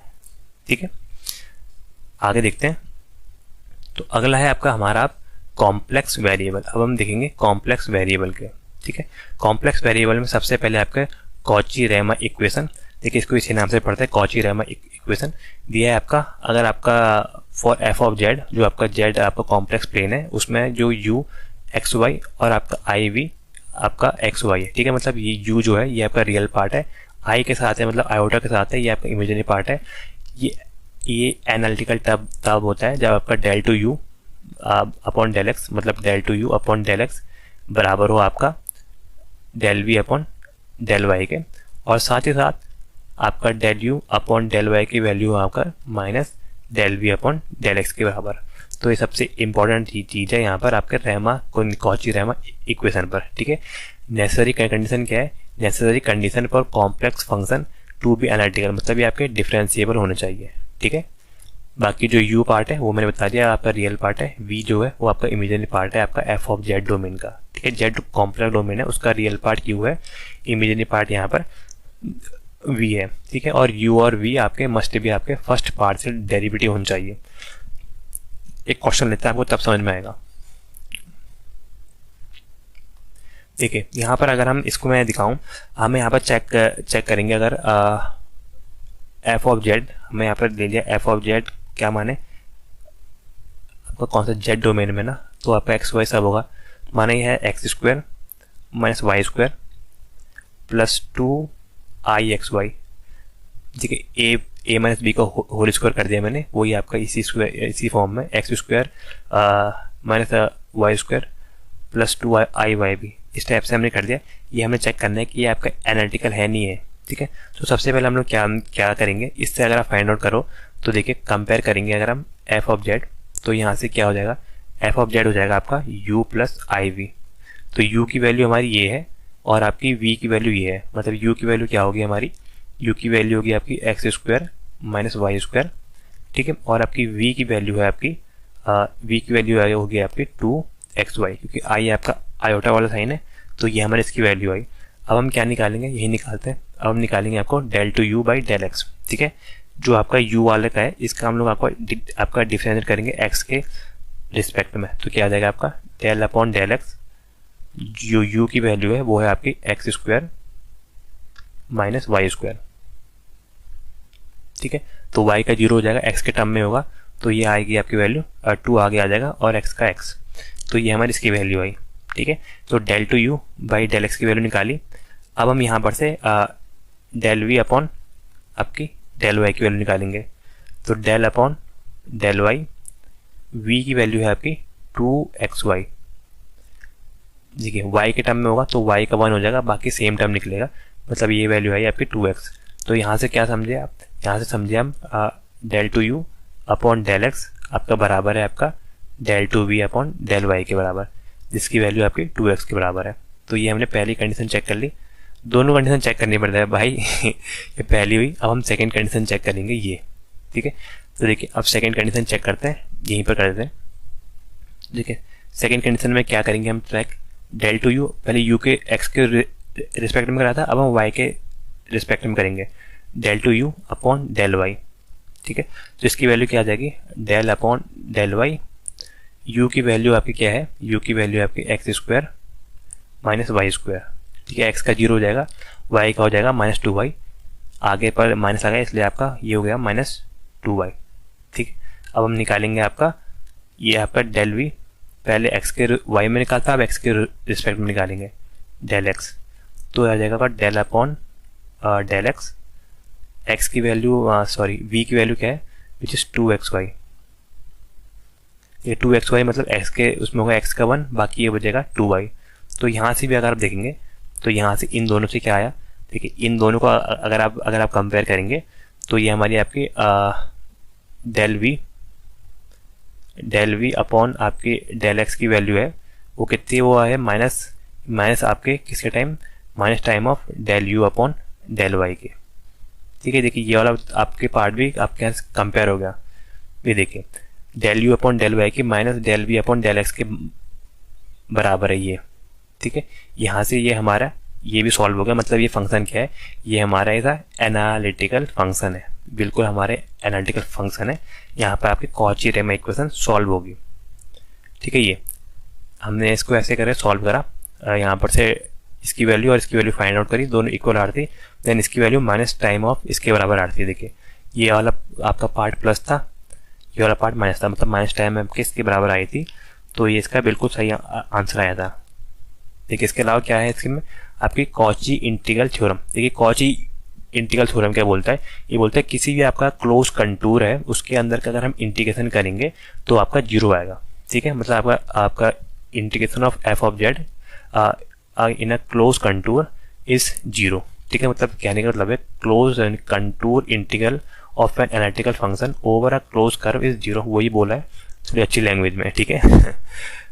ठीक है, आगे देखते हैं। तो अगला है आपका हमारा कॉम्प्लेक्स वेरिएबल। अब हम देखेंगे कॉम्प्लेक्स वेरिएबल के। ठीक है, कॉम्प्लेक्स वेरिएबल में सबसे पहले आपका कॉची रेमा इक्वेशन, देखिए इसको इसी नाम से पढ़ते हैं कॉची रेमा इक्वेशन। दिया है आपका, अगर आपका फॉर एफ ऑफ जेड, जो आपका जेड आपका कॉम्प्लेक्स प्लेन है उसमें जो यू एक्स वाई और आपका आई वी आपका एक्स वाई है, ठीक है। मतलब ये यू जो है ये आपका रियल पार्ट है, आई के साथ है मतलब आयोटा के साथ है, ये आपका इमेजिनरी पार्ट है। ये एनालिटिकल तब होता है जब आपका del two you upon del X, मतलब del two you upon del X बराबर हो आपका del we upon del Y के, और साथ ही साथ आपका del you upon del Y की वैल्यू आपका minus del we upon del X के बराबर। तो ये सबसे इंपॉर्टेंट चीज़ है यहाँ पर आपके रहमा कॉची रहमा इक्वेशन पर, ठीक है। नेसेसरी कंडीशन क्या है? Necessary condition for complex function to be analytical, मतलब ये आपके डिफरेंशिएबल होने चाहिए, ठीक है। बाकी जो यू पार्ट है वो मैंने बता दिया आपका रियल पार्ट है, वी जो है वो आपका इमेजिनरी पार्ट है आपका एफ ऑफ जेड डोमेन का, ठीक है। जेड कॉम्प्लेक्स डोमेन है उसका रियल पार्ट यू है, इमेजिनरी पार्ट यहाँ पर वी है, ठीक है। और यू और वी आपके मस्ट भी आपके फर्स्ट पार्ट से डेरिवेटिव होने चाहिए। एक क्वेश्चन लेते हैं आपको तब समझ में आएगा। देखिए यहाँ पर अगर हम इसको मैं दिखाऊं, हम यहाँ पर चेक करेंगे अगर एफ ऑफ जेड, हमें यहाँ पर ले लिया एफ ऑफ जेड क्या माने आपका कौन सा जेड डोमेन में ना, तो आपका एक्स वाई सब होगा, माने ये है x square minus y square plus 2 i x y, ठीक है। ए माइनस बी का होल स्क्वायर कर दिया मैंने, वही आपका इसी फॉर्म में x square minus y square plus 2 i y b, इस टाइप से हमने कर दिया। ये हमें चेक करना है कि ये आपका एनालिटिकल है नहीं है, ठीक है। तो सबसे पहले हम लोग क्या करेंगे, इससे अगर आप फाइंड आउट करो तो देखिए कंपेयर करेंगे अगर हम एफ ऑफ जेड, तो यहाँ से क्या हो जाएगा, एफ ऑफ जेड हो जाएगा आपका यू प्लस आई वी। तो यू की वैल्यू हमारी ये है और आपकी वी की वैल्यू ये है, मतलब यू की वैल्यू क्या होगी हमारी, यू की वैल्यू होगी आपकी x square minus y square, ठीक है। और आपकी वी की वैल्यू है आपकी वी की वैल्यू होगी आपकी 2 एक्स वाई, क्योंकि आई आपका आयोटा वाला साइन है, तो ये हमारे इसकी वैल्यू आई। अब हम क्या निकालेंगे, यही निकालते हैं। अब हम निकालेंगे आपको del two u by del x, ठीक है। जो आपका यू वाले का है इसका हम लोग आपका डिफरेंशिएट करेंगे एक्स के रिस्पेक्ट में, तो क्या आ जाएगा आपका डेल अपॉन डेल एक्स, जो यू की वैल्यू है वो है आपकी x square minus y square, ठीक है। तो y का 0 हो जाएगा, x के टर्म में होगा, तो ये आएगी आपकी वैल्यू 2 आगे आ जाएगा और x का x, तो ये हमारी इसकी वैल्यू आई, ठीक है। तो del two u by del x की वैल्यू निकाली। अब हम यहाँ पर से डेल वी अपॉन आपकी डेल वाई की वैल्यू निकालेंगे, तो del upon del y, v की वैल्यू है आपकी 2xy, ठीक है। y के टर्म में होगा तो y का 1 हो जाएगा, बाकी सेम टर्म निकलेगा, मतलब ये वैल्यू है आपकी 2x। तो यहाँ से क्या समझे आप, यहाँ से समझे हम del two you upon del x आपका बराबर है आपका del two v upon del Y के बराबर, जिसकी वैल्यू आपकी 2x के बराबर है। तो ये हमने पहली कंडीशन चेक कर ली, दोनों कंडीशन चेक करनी पड़ता है भाई ये पहली हुई। अब हम सेकंड कंडीशन चेक करेंगे ये, ठीक है। तो देखिए अब सेकंड कंडीशन चेक करते हैं, यहीं पर कर देते हैं, ठीक है। सेकंड कंडीशन में क्या करेंगे हम ट्रैक, डेल टू यू पहले यू के एक्स के रिस्पेक्ट में करा था, अब हम वाई के रिस्पेक्ट में करेंगे del two you upon del y, ठीक है। तो इसकी वैल्यू क्या आ जाएगी, del upon del y, u की वैल्यू आपकी क्या है, यू की वैल्यू आपकी x square minus y square, ठीक है। एक्स का 0 हो जाएगा, वाई का हो जाएगा माइनस 2y, आगे पर माइनस आ गया इसलिए आपका ये हो गया माइनस 2y, ठीक। अब हम निकालेंगे आपका ये आपका डेल वी, पहले x के y में निकालता, अब x के रिस्पेक्ट में निकालेंगे डेल x, तो आ जाएगा del upon del x, x की वैल्यू सॉरी v की वैल्यू क्या है विच इज 2xy, ये 2xy मतलब x के उसमें होगा x का 1, बाकी ये बचेगा 2y। तो यहाँ से भी अगर आप देखेंगे तो यहाँ से इन दोनों से क्या आया, देखिए इन दोनों को अगर आप कंपेयर करेंगे तो ये हमारी आपकी डेल वी अपॉन आपकी डेल एक्स की वैल्यू है वो कितनी, वो है माइनस आपके किसके time, minus time of del you upon del Y के, ठीक है। देखिए ये वाला आपके पार्ट भी आपके यहाँ कंपेयर हो गया, ये देखिए del you upon del Y की minus del we upon del X के बराबर है ये, ठीक है। यहाँ से ये हमारा ये भी सॉल्व हो गया, मतलब ये फंक्शन क्या है, ये हमारा ऐसा एनालिटिकल फंक्शन है, बिल्कुल हमारे एनालिटिकल फंक्शन है। यहाँ पर आपकी कॉची रेमा इक्वेशन सॉल्व होगी, ठीक है। ये हमने इसको ऐसे करे सॉल्व करा, यहाँ पर से इसकी वैल्यू और इसकी वैल्यू फाइंड आउट करी, दोनों इक्वल आ रही थी, देन इसकी वैल्यू माइनस टाइम ऑफ इसके बराबर आ रही थी। देखिए ये वाला आपका पार्ट प्लस था, ये वाला पार्ट माइनस था, मतलब माइनस टाइम आपके इसके बराबर आई थी, तो ये इसका बिल्कुल सही आंसर आया था। देखिए इसके अलावा क्या है इसके में आपकी कॉची इंटीग्रल थ्योरम। देखिए कॉची इंटीग्रल थ्योरम क्या बोलता है, ये बोलता है किसी भी आपका क्लोज कंटूर है उसके अंदर का अगर हम इंटीग्रेशन करेंगे तो आपका जीरो आएगा। ठीक है, मतलब आपका integration of F of Z in a close contour is zero. ठीक है, मतलब कहने का मतलब है close contour integral of an analytical function over a close curve is zero, वही बोला है थोड़ी अच्छी लैंग्वेज में। ठीक है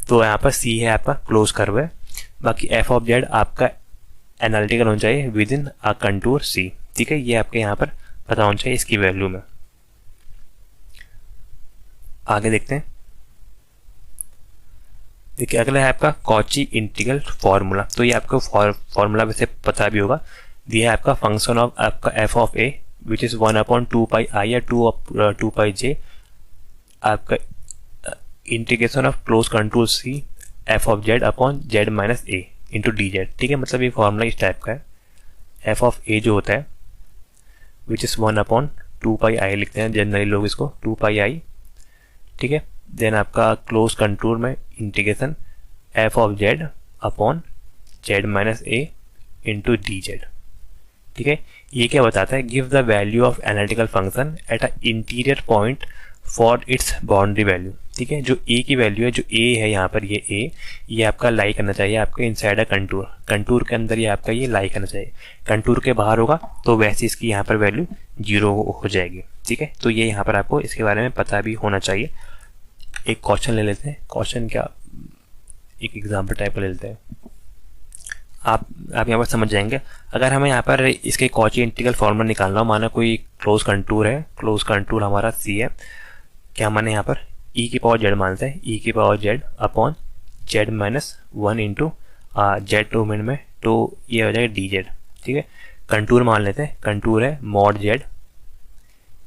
तो यहाँ पर सी है आपका क्लोज कर्व है, बाकी एफ ऑफ जेड आपका एनालिटिकल होना चाहिए विद इन अ कंटूर सी। ठीक है, ये आपके यहाँ पर पता होना चाहिए इसकी वैल्यू में। आगे देखते हैं। देखिए अगला है आपका कॉची इंटीग्रल फॉर्मूला। तो ये आपको फॉर्मूला वैसे पता भी होगा, दिया है आपका फंक्शन ऑफ आपका f of a which is 1/2πi या 2/2πj आपका integration of close contour c f of Z upon Z minus a into d z. ठीक है, मतलब ये फॉर्मूला इस टाइप का है। एफ ऑफ ए जो होता है विच इज 1/2πi लिखते हैं जनरली लोग इसको 2πi। ठीक है, देन आपका क्लोज कंटूर में integration F of Z upon Z minus a into d z. ठीक है, ये क्या बताता है, give the value of analytical function at a interior point for its boundary value. ठीक है, जो ए की वैल्यू है, जो ए है यहाँ पर ये ए, ये आपका लाई करना चाहिए आपके इनसाइड अ कंटूर, कंटूर के अंदर ये आपका ये लाई करना चाहिए। कंटूर के बाहर होगा तो वैसे इसकी यहाँ पर वैल्यू जीरो हो जाएगी। ठीक है, तो ये यहाँ पर आपको इसके बारे में पता भी होना चाहिए। एक क्वेश्चन ले लेते हैं, क्वेश्चन क्या एक एग्जाम्पल टाइप का ले लेते हैं, आप यहाँ पर समझ जाएंगे। अगर हमें यहाँ पर इसके कॉची इंटीग्रल फॉर्मूला निकालना हो, माना कोई क्लोज कंटूर है, क्लोज कंटूर हमारा सी है, क्या माने यहाँ पर ई की पावर जेड मानते हैं, ई की power Z upon Z minus 1 into Z domain में, तो ये हो जाएगा डी जेड। ठीक है, कंटूर मान लेते हैं, कंटूर है मॉड जेड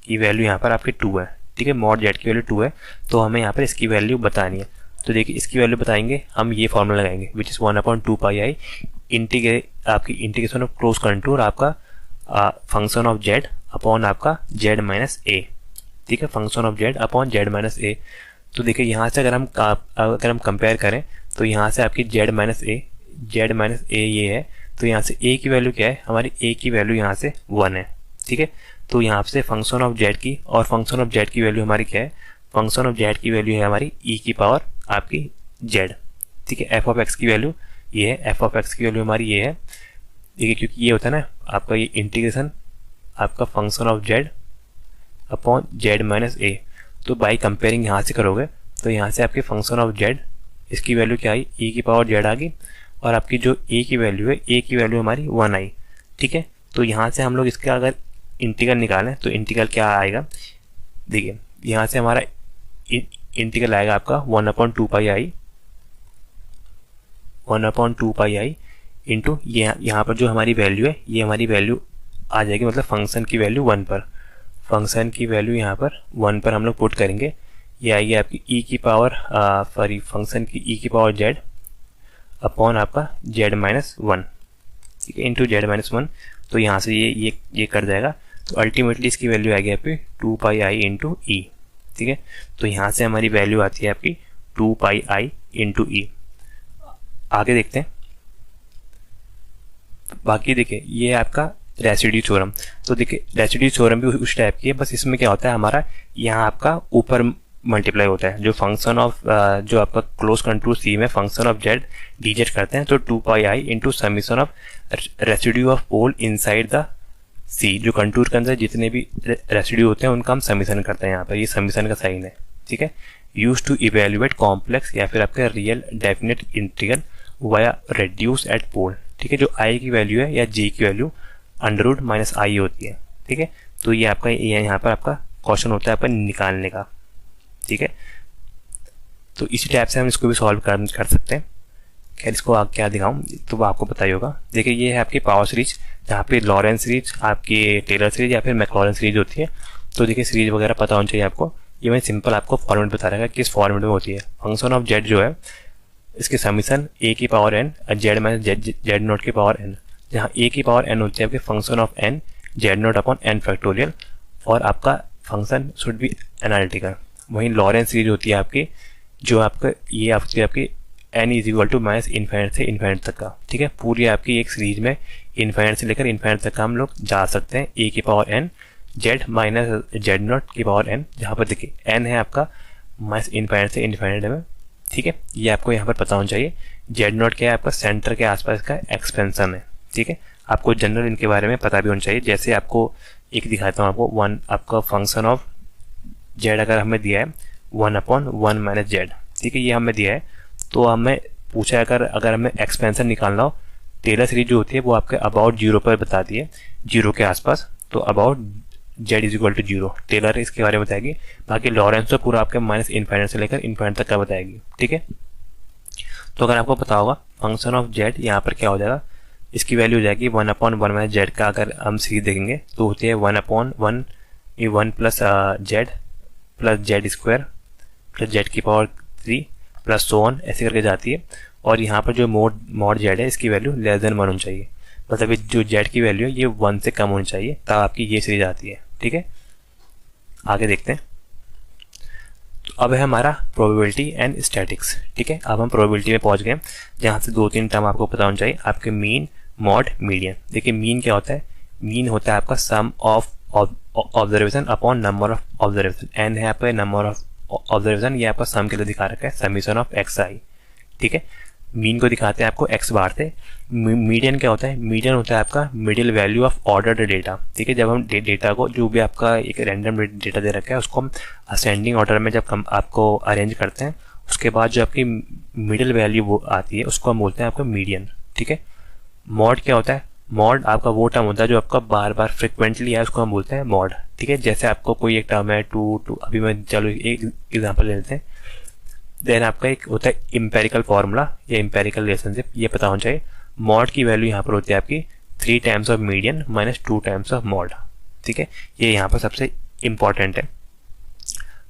की वैल्यू यहाँ पर आपकी 2 है। ठीक है, मॉड जेड की वैल्यू 2 है, तो हमें यहाँ पर इसकी वैल्यू बतानी है। तो देखिए इसकी वैल्यू बताएंगे हम, ये फॉर्मूला लगाएंगे विच इज़ 1/2πi आपकी इंटीग्रेशन ऑफ क्लोज कंटूर आपका फंक्शन ऑफ जेड अपॉन आपका जेड माइनस ए। ठीक है, function of Z upon Z minus A. तो देखिए यहाँ से अगर हम कंपेयर करें तो यहाँ से आपकी जेड माइनस ए ये है, तो यहाँ से ए की वैल्यू क्या है, हमारी ए की वैल्यू यहाँ से 1 है। ठीक है, तो यहाँ से फंक्शन ऑफ जेड की, और फंक्शन ऑफ जेड की वैल्यू हमारी क्या है, फंक्शन ऑफ जेड की वैल्यू है हमारी ई की पावर आपकी जेड। ठीक है, एफ ऑफ एक्स की वैल्यू ये है, एफ ऑफ एक्स की वैल्यू हमारी ये है। देखिए क्योंकि ये होता है ना आपका ये इंटीग्रेशन आपका function of Z upon Z minus A, तो बाई कंपेयरिंग यहाँ से करोगे तो यहाँ से आपके फंक्शन ऑफ जेड इसकी वैल्यू क्या आई, ई की पावर जेड आ गई, और आपकी जो ए की वैल्यू है, ए की वैल्यू हमारी 1 आई। ठीक है, तो यहाँ से हम लोग इसका अगर इंटीग्रल निकालें तो इंटीग्रल क्या आएगा, देखिए यहाँ से हमारा इंटीग्रल आएगा आपका 1/2πi इंटू यहाँ पर जो हमारी वैल्यू है, ये हमारी वैल्यू आ जाएगी, मतलब फंक्शन की वैल्यू 1 पर, फंक्शन की वैल्यू यहाँ पर 1 पर हम लोग पुट करेंगे, ये आएगी आपकी ई की पावर फंक्शन की ई की पावर जेड अपॉन आपका जेड माइनस 1। ठीक है, इंटू जेड माइनस 1, तो यहाँ से ये कर जाएगा, तो अल्टीमेटली इसकी वैल्यू आएगी आपकी 2πi इंटू ई। ठीक है, तो यहाँ से हमारी वैल्यू आती है आपकी 2πi इंटू ई। आगे देखते हैं, बाकी देखिए ये आपका रेसिड्यू थ्योरम। तो देखिए रेसिड्यू थ्योरम भी उस टाइप की है, बस इसमें क्या होता है हमारा यहाँ आपका ऊपर मल्टीप्लाई होता है, जो फंक्शन ऑफ जो आपका क्लोज कंटूर सी में function of Z D Z करते हैं, तो 2πi into summation of residue of pole inside the C, जो कंटूर के अंदर जितने भी रेसिड्यू होते हैं उनका हम समीशन करते हैं। यहाँ पर ये समीशन का साइन है। ठीक है, यूज टू इवेल्युएट कॉम्प्लेक्स या फिर आपका real definite integral via reduce at pole. ठीक है, जो आई की वैल्यू है या जे की वैल्यू अंडर रूट माइनस आई होती है। ठीक है, तो ये आपका यहाँ पर आपका क्वेश्चन होता है आपका निकालने का। ठीक है, तो इसी टाइप से हम इसको भी सॉल्व कर सकते हैं। खैर इसको क्या दिखाऊं तो आपको पता ही होगा। देखिए ये है आपकी पावर सीरीज, जहाँ पे लॉरेंस सीरीज, आपकी टेलर सीरीज या फिर मैक्लॉरेन सीरीज होती है। तो देखिए सीरीज वगैरह पता होना चाहिए आपको। ये मैंने सिंपल आपको फॉर्मेट बता रहा है किस फॉर्मेट में होती है। फंक्शन ऑफ जेड जो है इसके समीशन ए की power n z minus z not की पावर एन, जहाँ ए की पावर एन होती है आपके function of n z not upon n factorial, और आपका फंक्शन शुड बी एनालिटिकल। वहीं लॉरेंस सीरीज होती है आपकी, जो आपका ये आपकी n is equal to minus infinite से इन्फाइनाइट तक का, ठीक है। पूरी आपकी एक सीरीज में इन्फाइनाइट से लेकर इन्फाइनाइट तक का हम लोग जा सकते हैं a की power n z minus Z not की पावर n, जहाँ पर देखिए n है आपका माइनस इन्फाइनाइट से इन्फाइनाइट में, ठीक है। ये आपको यहाँ पर पता होना चाहिए। जेड नॉट क्या है आपका सेंटर के आसपास का एक्सपेंशन है, ठीक है। आपको जनरल इनके बारे में पता भी होना चाहिए। जैसे आपको एक दिखाता हूँ आपको, वन आपका फंक्शन ऑफ जेड अगर हमें दिया है 1/1 माइनस जेड, ठीक है, ये हमें दिया है। तो हमें पूछा है अगर हमें एक्सपेंशन निकालना हो, टेलर सीरीज जो होती है वो आपके अबाउट जीरो पर बताती है, जीरो के आसपास। तो about z is equal to zero, Taylor इसके बारे में बताएगी। बाकी लॉरेंस तो पूरा आपके माइनस इन्फाइनाइट से लेकर इन्फाइनाइट तक का बताएगी, ठीक है। तो अगर आपको पता होगा फंक्शन ऑफ जेड यहाँ पर क्या हो जाएगा, इसकी वैल्यू हो जाएगी 1/1 माइनस जेड का। अगर हम सीरीज देखेंगे तो होती है 1/1 ये 1 plus Z square plus Z की पावर 3 प्लस सो ऑन ऐसे करके जाती है। और यहाँ पर जो मॉड जेड है इसकी वैल्यू लेस देन 1 होनी चाहिए, मतलब जो जेड की वैल्यू है ये 1 से कम होनी चाहिए, तब आपकी ये सीरीज आती है, ठीक है। आगे देखते हैं। तो अब है हमारा प्रोबेबिलिटी एंड स्टैटिक्स, ठीक है। अब हम प्रोबेबिलिटी में पहुंच गए, जहाँ से 2-3 टर्म आपको पता होना चाहिए, आपके मीन, मॉड, मीडियन। देखिए मीन क्या होता है, मीन होता है आपका sum of observation upon number of observation. N है आपका नंबर ऑफ ऑब्जर्वेशन, ये आपका सम के लिए दिखा रखा है, समीशन ऑफ एक्स आई, ठीक है। मीन को दिखाते हैं आपको एक्स बार से। मीडियन क्या होता है, मीडियन होता है आपका middle value of ordered data, ठीक है। जब हम डेटा को, जो भी आपका एक रैंडम डेटा दे रखा है, उसको हम असेंडिंग ऑर्डर में जब आपको अरेंज करते हैं, उसके बाद जो आपकी मिडिल वैल्यू वो आती है उसको हम बोलते हैं आपका मीडियन, ठीक है। मॉड क्या होता है, मॉड आपका वो टर्म होता है जो आपका बार बार फ्रिक्वेंटली है, उसको हम बोलते हैं मॉड, ठीक है। जैसे आपको कोई एक टर्म है टू, अभी मैं चलो एक एग्जांपल ले लेते हैं। देन आपका एक होता है इम्पेरिकल फॉर्मूला या इम्पेरिकल रिलेशनशिप, ये पता होना चाहिए। मॉड की वैल्यू यहाँ पर होती है आपकी 3 times of median minus 2 times of mod, ठीक है। ये यहाँ पर सबसे इम्पॉर्टेंट है।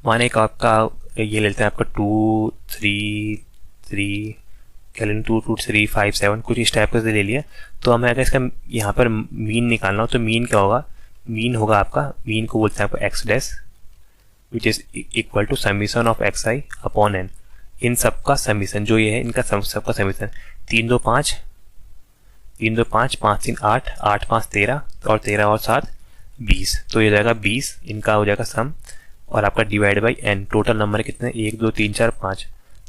माने एक आपका ये लेते हैं आपका 2 3 क्या लें 2 2 3 5 7 कुछ इस टाइप का ले लिया। तो हमें अगर इसका यहाँ पर मीन निकालना हो तो मीन क्या होगा, मीन होगा आपका, मीन को बोलते हैं आपको X dash which is equal to summation of x I upon N. इन सबका समीशन जो ये है, इनका सबका समीशन 3 2 5 5 3 8 8 5 13 और 13 और 7 20। तो ये जाएगा 20, इनका हो जाएगा सम, और आपका divide by n. Total number कितने, 1 2 3 4 5,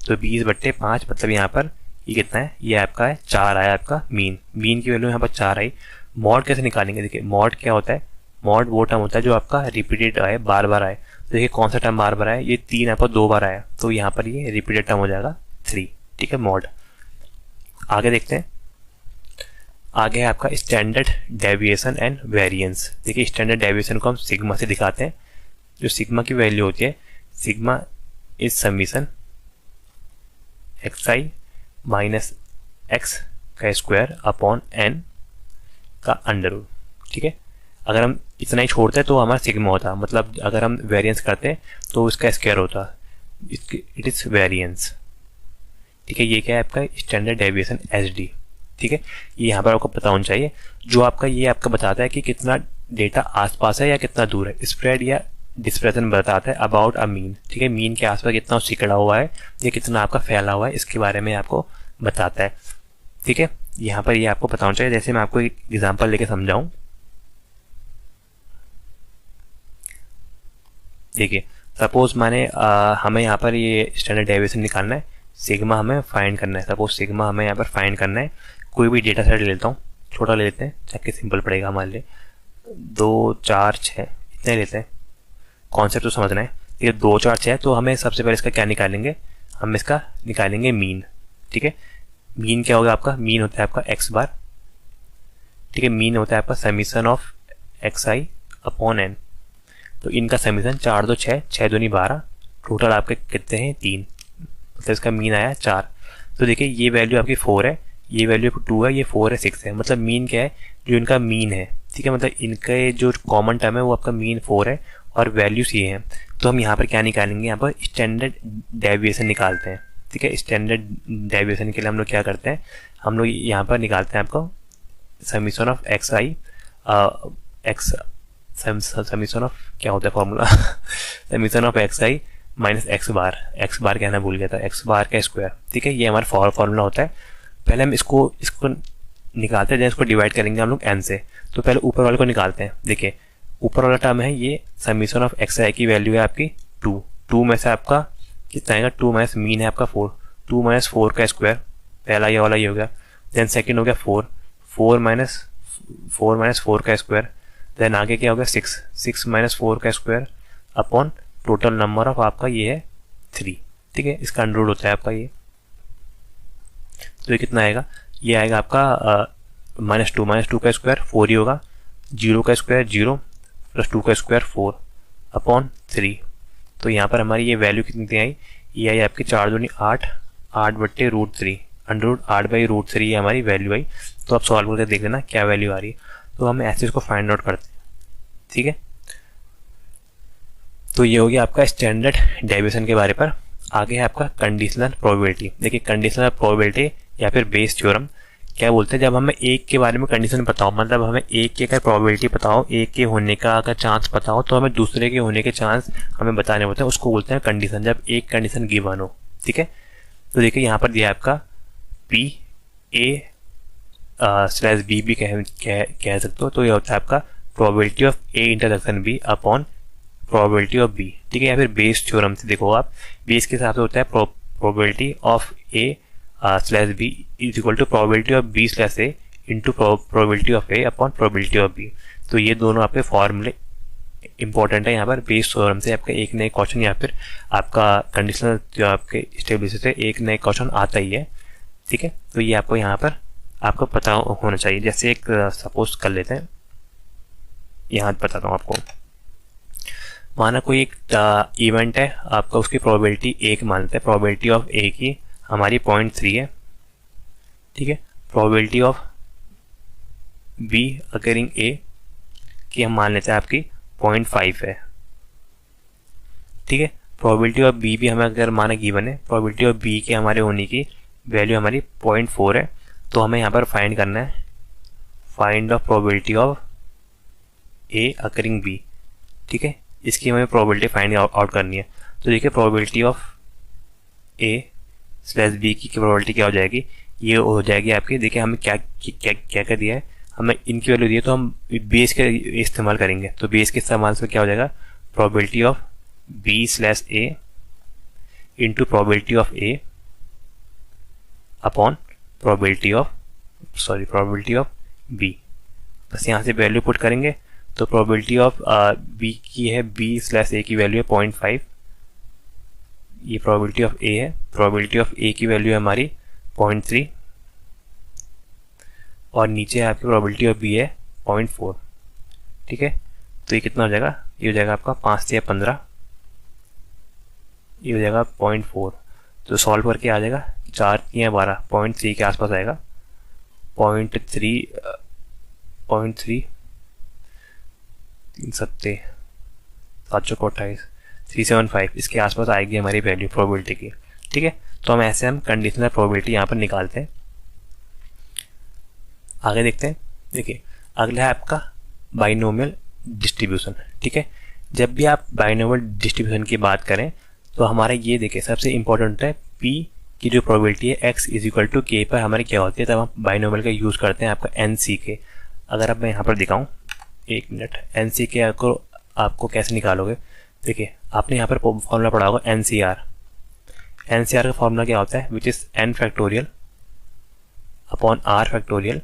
तो 20/5, मतलब यहाँ पर ये कितना है, ये आपका है 4 आया आपका मीन। मीन की वैल्यू यहाँ पर 4 आई। मॉड कैसे निकालेंगे, देखिए मॉड क्या होता है, मॉड वो टर्म होता है जो आपका रिपीटेड आए, बार बार आए। तो देखिए कौन सा टर्म बार बार आया, ये 3 आपका 2 बार आया, तो यहाँ पर ये रिपीटेड टर्म हो जाएगा 3, ठीक है, मॉड। आगे देखते हैं। आगे है आपका स्टैंडर्ड डेविएशन एंड वेरिएंस। देखिए स्टैंडर्ड डेविएशन को हम सिग्मा से दिखाते हैं। जो सिग्मा की वैल्यू होती है, sigma is summation x I minus x का स्क्वायर अपॉन एन का अंडर रूट, ठीक है। अगर हम इतना ही छोड़ते हैं तो हमारा सिग्मा होता, मतलब अगर हम वेरिएंस करते हैं तो उसका स्क्वायर होता, इट इज वेरिएंस, ठीक है। ये क्या है आपका स्टैंडर्ड डेविएशन एच डी, ठीक है। ये यहाँ पर आपको पता होना चाहिए। जो आपका ये आपका बताता है कि कितना डेटा आसपास है या कितना दूर है, स्प्रेड या डिस्पर्सन बताता है अबाउट अ मीन, ठीक है। मीन के आसपास कितना सिकड़ा हुआ है या कितना आपका फैला हुआ है, इसके बारे में आपको बताता है, ठीक है। यहाँ पर ये आपको पता होना चाहिए। जैसे मैं आपको एक एग्जांपल लेके समझाऊं, देखिए सपोज माने हमें यहाँ पर ये स्टैंडर्ड डेविएशन निकालना है, सिग्मा हमें फाइंड करना है। सपोज सिग्मा हमें यहाँ पर फाइंड करना है, कोई भी डेटा सेट ले लेता हूँ, छोटा ले लेते हैं ताकि सिंपल पड़ेगा हमारे लिए। 2 4 6 इतने लेते हैं, कॉन्सेप्ट तो समझना है। ये 2 4 6, तो हमें सबसे पहले इसका क्या निकालेंगे, हम इसका निकालेंगे मीन, ठीक है। मीन क्या होगा आपका, मीन होता है आपका एक्स बार, ठीक है। मीन होता है आपका summation of x I upon n. तो इनका समीशन 4 2 6 6 2 12, टोटल आपके कितने हैं 3, मतलब इसका मीन आया 4। तो देखिए ये वैल्यू आपकी 4 है, ये वैल्यू 2 है, ये 4 है 6 है, मतलब मीन क्या है, जो इनका मीन है, ठीक है। मतलब इनका जो कॉमन टर्म है वो आपका मीन 4 है और वैल्यूज ये हैं। तो हम यहाँ पर क्या निकालेंगे, यहाँ पर स्टैंडर्ड डेविएशन निकालते हैं, ठीक है। स्टैंडर्ड डेविएशन के लिए हम लोग क्या करते हैं, हम लोग यहाँ पर निकालते हैं आपको summation of x I X summation of क्या होता है formula summation of x I minus x bar कहना भूल गया था, एक्स बार का स्क्वायर, ठीक है। ये हमारा फॉर्मूला होता है। पहले हम इसको निकालते हैं, इसको डिवाइड करेंगे हम लोग n से। तो पहले ऊपर वाले को निकालते हैं। देखिए ऊपर वाला टर्म है ये समीशन ऑफ एक्स आई की वैल्यू है आपकी 2 में से आपका कितना आएगा, 2 माइनस मीन है आपका 4, 2 माइनस 4 का स्क्वायर, पहला ये वाला ये हो गया। देन सेकंड हो गया 4 माइनस 4 का स्क्वायर। देन आगे क्या हो गया 6 माइनस 4 का square upon total number of आपका ये है 3, ठीक है। इसका अंडर रूट होता है आपका ये। तो ये कितना आएगा, ये आएगा आपका -2 का स्क्वायर 4 ही होगा, 0 का स्क्वायर 0 प्लस 2 का स्क्वायर 4 अपॉन 3। तो यहाँ पर हमारी ये वैल्यू कितनी आई, ये आई आपकी 4 दूनी 8/√3, अंडर रूट 8/√3 ये हमारी वैल्यू आई। तो आप सॉल्व करके देख लेना क्या वैल्यू आ रही है। तो हम ऐसे इसको फाइंड आउट करते हैं, ठीक है। तो ये हो गया आपका स्टैंडर्ड डेविएशन के बारे पर। आगे है आपका कंडीशनल प्रोबेबिलिटी। देखिए कंडीशनल प्रोबेबिलिटी या फिर बेस थ्योरम क्या बोलते हैं, जब हमें एक के बारे में कंडीशन पता हो, मतलब हमें एक के अगर प्रोबेबिलिटी पता हो, एक के होने का अगर चांस पता हो, तो हमें दूसरे के होने के चांस हमें बताने होते हैं, उसको बोलते हैं कंडीशन, जब एक कंडीशन गिवन हो, ठीक है। तो देखिए यहाँ पर दिया है आपका PA/B भी कह सकते हो। तो ये होता है आपका probability of A intersection B upon probability of B, ठीक है। या फिर बेस थ्योरम से देखो आप, बेस के हिसाब से होता है probability of A/B is equal to probability of B/A into probability of A upon probability of B। तो ये दोनों आपके फॉर्मूले इंपॉर्टेंट है यहाँ पर। बेस थ्योरम से आपका एक नए क्वेश्चन या फिर आपका कंडीशनल जो आपके स्टेबिलिटी से एक नए क्वेश्चन आता ही है, ठीक है। तो ये आपको यहाँ पर आपको पता होना चाहिए। जैसे एक सपोज कर लेते हैं, यहाँ बताता हूँ आपको। माना कोई एक इवेंट है आपका, उसकी प्रोबेबिलिटी 1 मानते हैं, प्रोबेबिलिटी ऑफ A की हमारी 0.3 है, ठीक है। Probability of B occurring A की हम मान लेते हैं आपकी 0.5 है, ठीक है। प्रोबेबिलिटी ऑफ B भी हमें अगर माना गिवन है, प्रोबेबिलिटी ऑफ B के हमारे होने की वैल्यू हमारी 0.4 है। तो हमें यहाँ पर फाइंड करना है, find of probability of A occurring B, ठीक है। इसकी हमें प्रोबेबिलिटी फाइंड आउट करनी है। तो देखिए प्रोबेबिलिटी ऑफ A/B की प्रोबेबिलिटी क्या हो जाएगी, ये हो जाएगी आपकी। देखिए हमें क्या क्या दिया है, हमें इनकी वैल्यू दी है, तो हम बेस के इस्तेमाल करेंगे। तो बेस के इस्तेमाल से क्या हो जाएगा, probability of B/A into probability of A upon probability of B। बस यहाँ से वैल्यू पुट करेंगे। तो प्रोबेबिलिटी ऑफ B की है, B/A की वैल्यू है 0.5, ये प्रोबेबिलिटी ऑफ A है, प्रोबेबिलिटी ऑफ A की वैल्यू है हमारी 0.3 और नीचे आपकी प्रोबेबिलिटी ऑफ B है 0.4, ठीक है। तो ये कितना हो जाएगा, ये हो जाएगा आपका 5 से 15, ये हो जाएगा 0.4। तो सॉल्व करके आ जाएगा 4 या 12, 0.3 के आसपास आएगा, 0.3 728 375 इसके आसपास आएगी हमारी वैल्यू प्रोबेबिलिटी की, ठीक है। तो हम ऐसे कंडीशनल प्रोबेबिलिटी यहाँ पर निकालते हैं। आगे देखते हैं। देखिए अगला है आपका बाइनोमियल डिस्ट्रीब्यूशन, ठीक है। जब भी आप बाइनोमियल डिस्ट्रीब्यूशन की बात करें तो हमारा ये देखिए सबसे इंपॉर्टेंट है P की जो प्रोबेबिलिटी है x is equal to K पर हमारी क्या होती है, तब हम बाइनोमियल का यूज़ करते हैं आपका NCK। अगर अब मैं यहाँ पर दिखाऊँ, 1 मिनट, NCK आपको कैसे निकालोगे। देखिए आपने यहाँ पर फॉर्मूला पढ़ा होगा NCR का फॉर्मूला क्या होता है, which is n factorial upon r factorial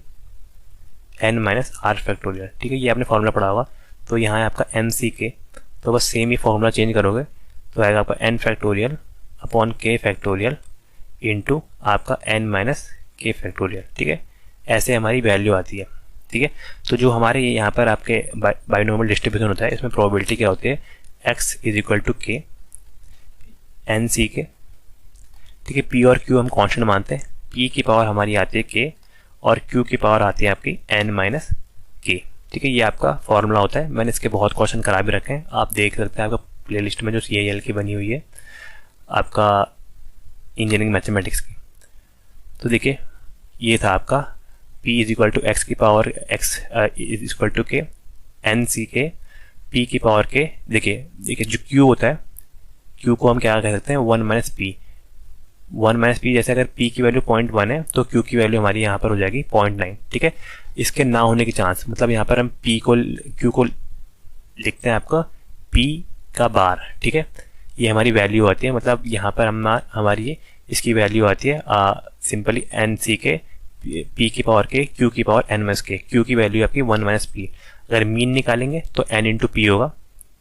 n minus r factorial, ठीक है। ये आपने फॉर्मूला पढ़ा होगा। तो यहाँ है आपका NCK, तो बस सेम ही फॉर्मूला चेंज करोगे तो आएगा आपका n factorial upon k factorial into आपका n माइनस k फैक्टोरियल, ठीक है। ऐसे हमारी वैल्यू आती है, ठीक है। तो जो हमारे यहाँ पर आपके बाइनोमियल डिस्ट्रीब्यूशन होता है, इसमें प्रोबेबिलिटी क्या होती है, x is equal to K NCK, ठीक है। P और Q हम कांस्टेंट मानते हैं। P की पावर हमारी आती है K और Q की पावर आती है आपकी n माइनस K, ठीक है। ये आपका फॉर्मूला होता है। मैंने इसके बहुत क्वेश्चन करा भी रखे हैं, आप देख सकते हैं आपका प्लेलिस्ट में जो CIL की बनी हुई है आपका इंजीनियरिंग मैथमेटिक्स की। तो देखिए ये था आपका P is equal to x की power x is equal to K NCK P की पावर K। देखिए जो Q होता है, क्यू को हम क्या कह सकते हैं 1 माइनस पी। 1 माइनस पी, जैसे अगर पी की वैल्यू 0.1 है तो क्यू की वैल्यू हमारी यहाँ पर हो जाएगी 0.9। ठीक है, इसके ना होने की चांस, मतलब यहाँ पर हम पी को क्यू को लिखते हैं आपका पी का बार। ठीक है, ये हमारी वैल्यू आती है, मतलब यहाँ पर हमारी इसकी वैल्यू आती है सिंपली एन सी के पी की पावर के क्यू की पावर एन माइनस के। क्यू की वैल्यू आपकी 1 माइनस पी। अगर मीन निकालेंगे तो एन इंटू पी होगा।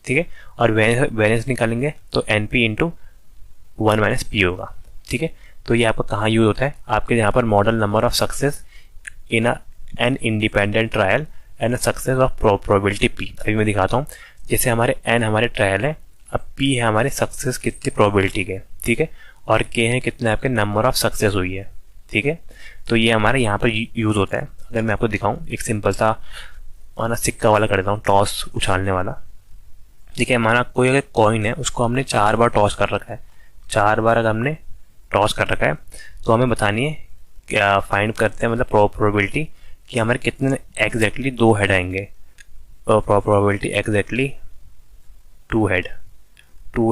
ठीक है, और वेरिएंस निकालेंगे तो n p into 1 minus p होगा। ठीक है, तो ये आपका कहाँ यूज होता है, आपके यहाँ पर model number of success in an independent trial and success of probability P. अभी मैं दिखाता हूँ, जैसे हमारे एन हमारे ट्रायल है, अब पी है हमारे सक्सेस कितनी प्रोबेबिलिटी के। ठीक है, और के हैं कितने आपके नंबर ऑफ सक्सेस हुई है। ठीक है, तो ये हमारे यहाँ पर यूज होता है। अगर मैं आपको दिखाऊँ एक सिंपल सा माना सिक्का वाला कर देता हूँ, टॉस उछालने वाला। ठीक है, माना कोई अगर कॉइन है उसको हमने 4 बार टॉस कर रखा है, 4 बार अगर हमने टॉस कर रखा है तो हमें बतानी है क्या फाइंड करते हैं, मतलब प्रोबेबिलिटी कि हमारे कितने एग्जैक्टली 2 हेड आएंगे। प्रोबेबिलिटी एग्जैक्टली 2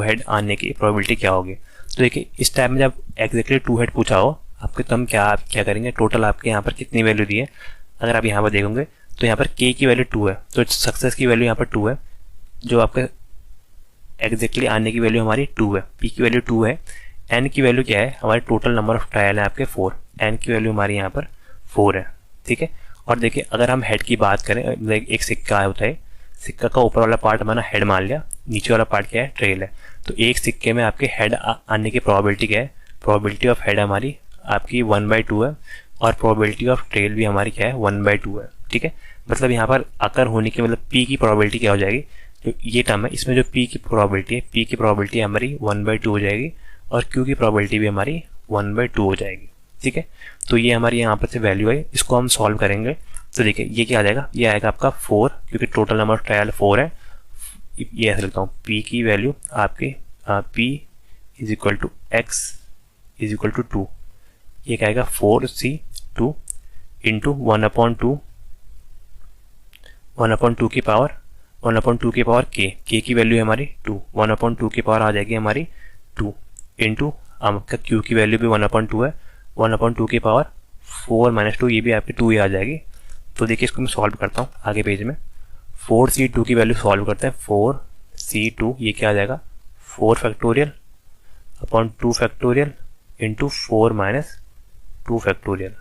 हेड आने की प्रोबेबिलिटी क्या होगी। तो देखिए इस टाइप में जब एग्जैक्टली 2 हेड पूछा हो आपके, तो हम क्या करेंगे, टोटल आपके यहाँ पर कितनी वैल्यू दी है अगर आप यहाँ पर देखोगे तो यहाँ पर के की वैल्यू 2 है, तो सक्सेस की वैल्यू यहाँ पर 2 है, जो आपके एग्जैक्टली आने की वैल्यू हमारी 2 है, पी की वैल्यू 2 है। एन की वैल्यू क्या है, हमारे टोटल नंबर ऑफ ट्रायल है आपके 4, एन की वैल्यू हमारी यहाँ पर 4 है। ठीक है, और देखिए अगर हम हेड की बात करें, एक सिक्का होता है, सिक्का का ऊपर वाला पार्ट हमारा हेड मान लिया, नीचे वाला पार्ट क्या है, ट्रेल है। तो एक सिक्के में आपके हेड आने की प्रोबेबिलिटी क्या है, प्रोबेबिलिटी ऑफ हेड हमारी आपकी 1/2 है, और प्रोबेबिलिटी ऑफ ट्रेल भी हमारी क्या है 1/2 है। ठीक है, मतलब यहाँ पर आकर होने की मतलब पी की प्रोबेबिलिटी क्या हो जाएगी, जो ये टर्म है इसमें जो पी की प्रोबेबिलिटी है, पी की प्रोबेबिलिटी हमारी 1/2 हो जाएगी, और क्यू की प्रोबेबिलिटी भी हमारी 1/2 हो जाएगी। ठीक है, तो ये हमारी यहाँ पर से वैल्यू है, इसको हम सॉल्व करेंगे तो देखिए ये क्या आ जाएगा, ये आएगा आपका 4, क्योंकि टोटल नंबर ऑफ ट्रायल 4 है। ये ऐसे लिखता हूँ, पी की वैल्यू आपकी p is equal to x is equal to 2, ये क्या आएगा 4c2 इंटू 1/2 की पावर 1/2 की पावर के की वैल्यू है हमारी 2, 1/2 की पावर आ जाएगी हमारी 2 इंटू आपका क्यू की वैल्यू भी 1/2 है, 1/2 की पावर 4 - 2, ये भी आपकी 2 ही आ जाएगी। तो देखिए इसको मैं सॉल्व करता हूँ आगे पेज में, 4c2 की वैल्यू सॉल्व करते हैं, 4c2 ये क्या आ जाएगा 4 factorial upon 2 factorial into 4 - 2 factorial.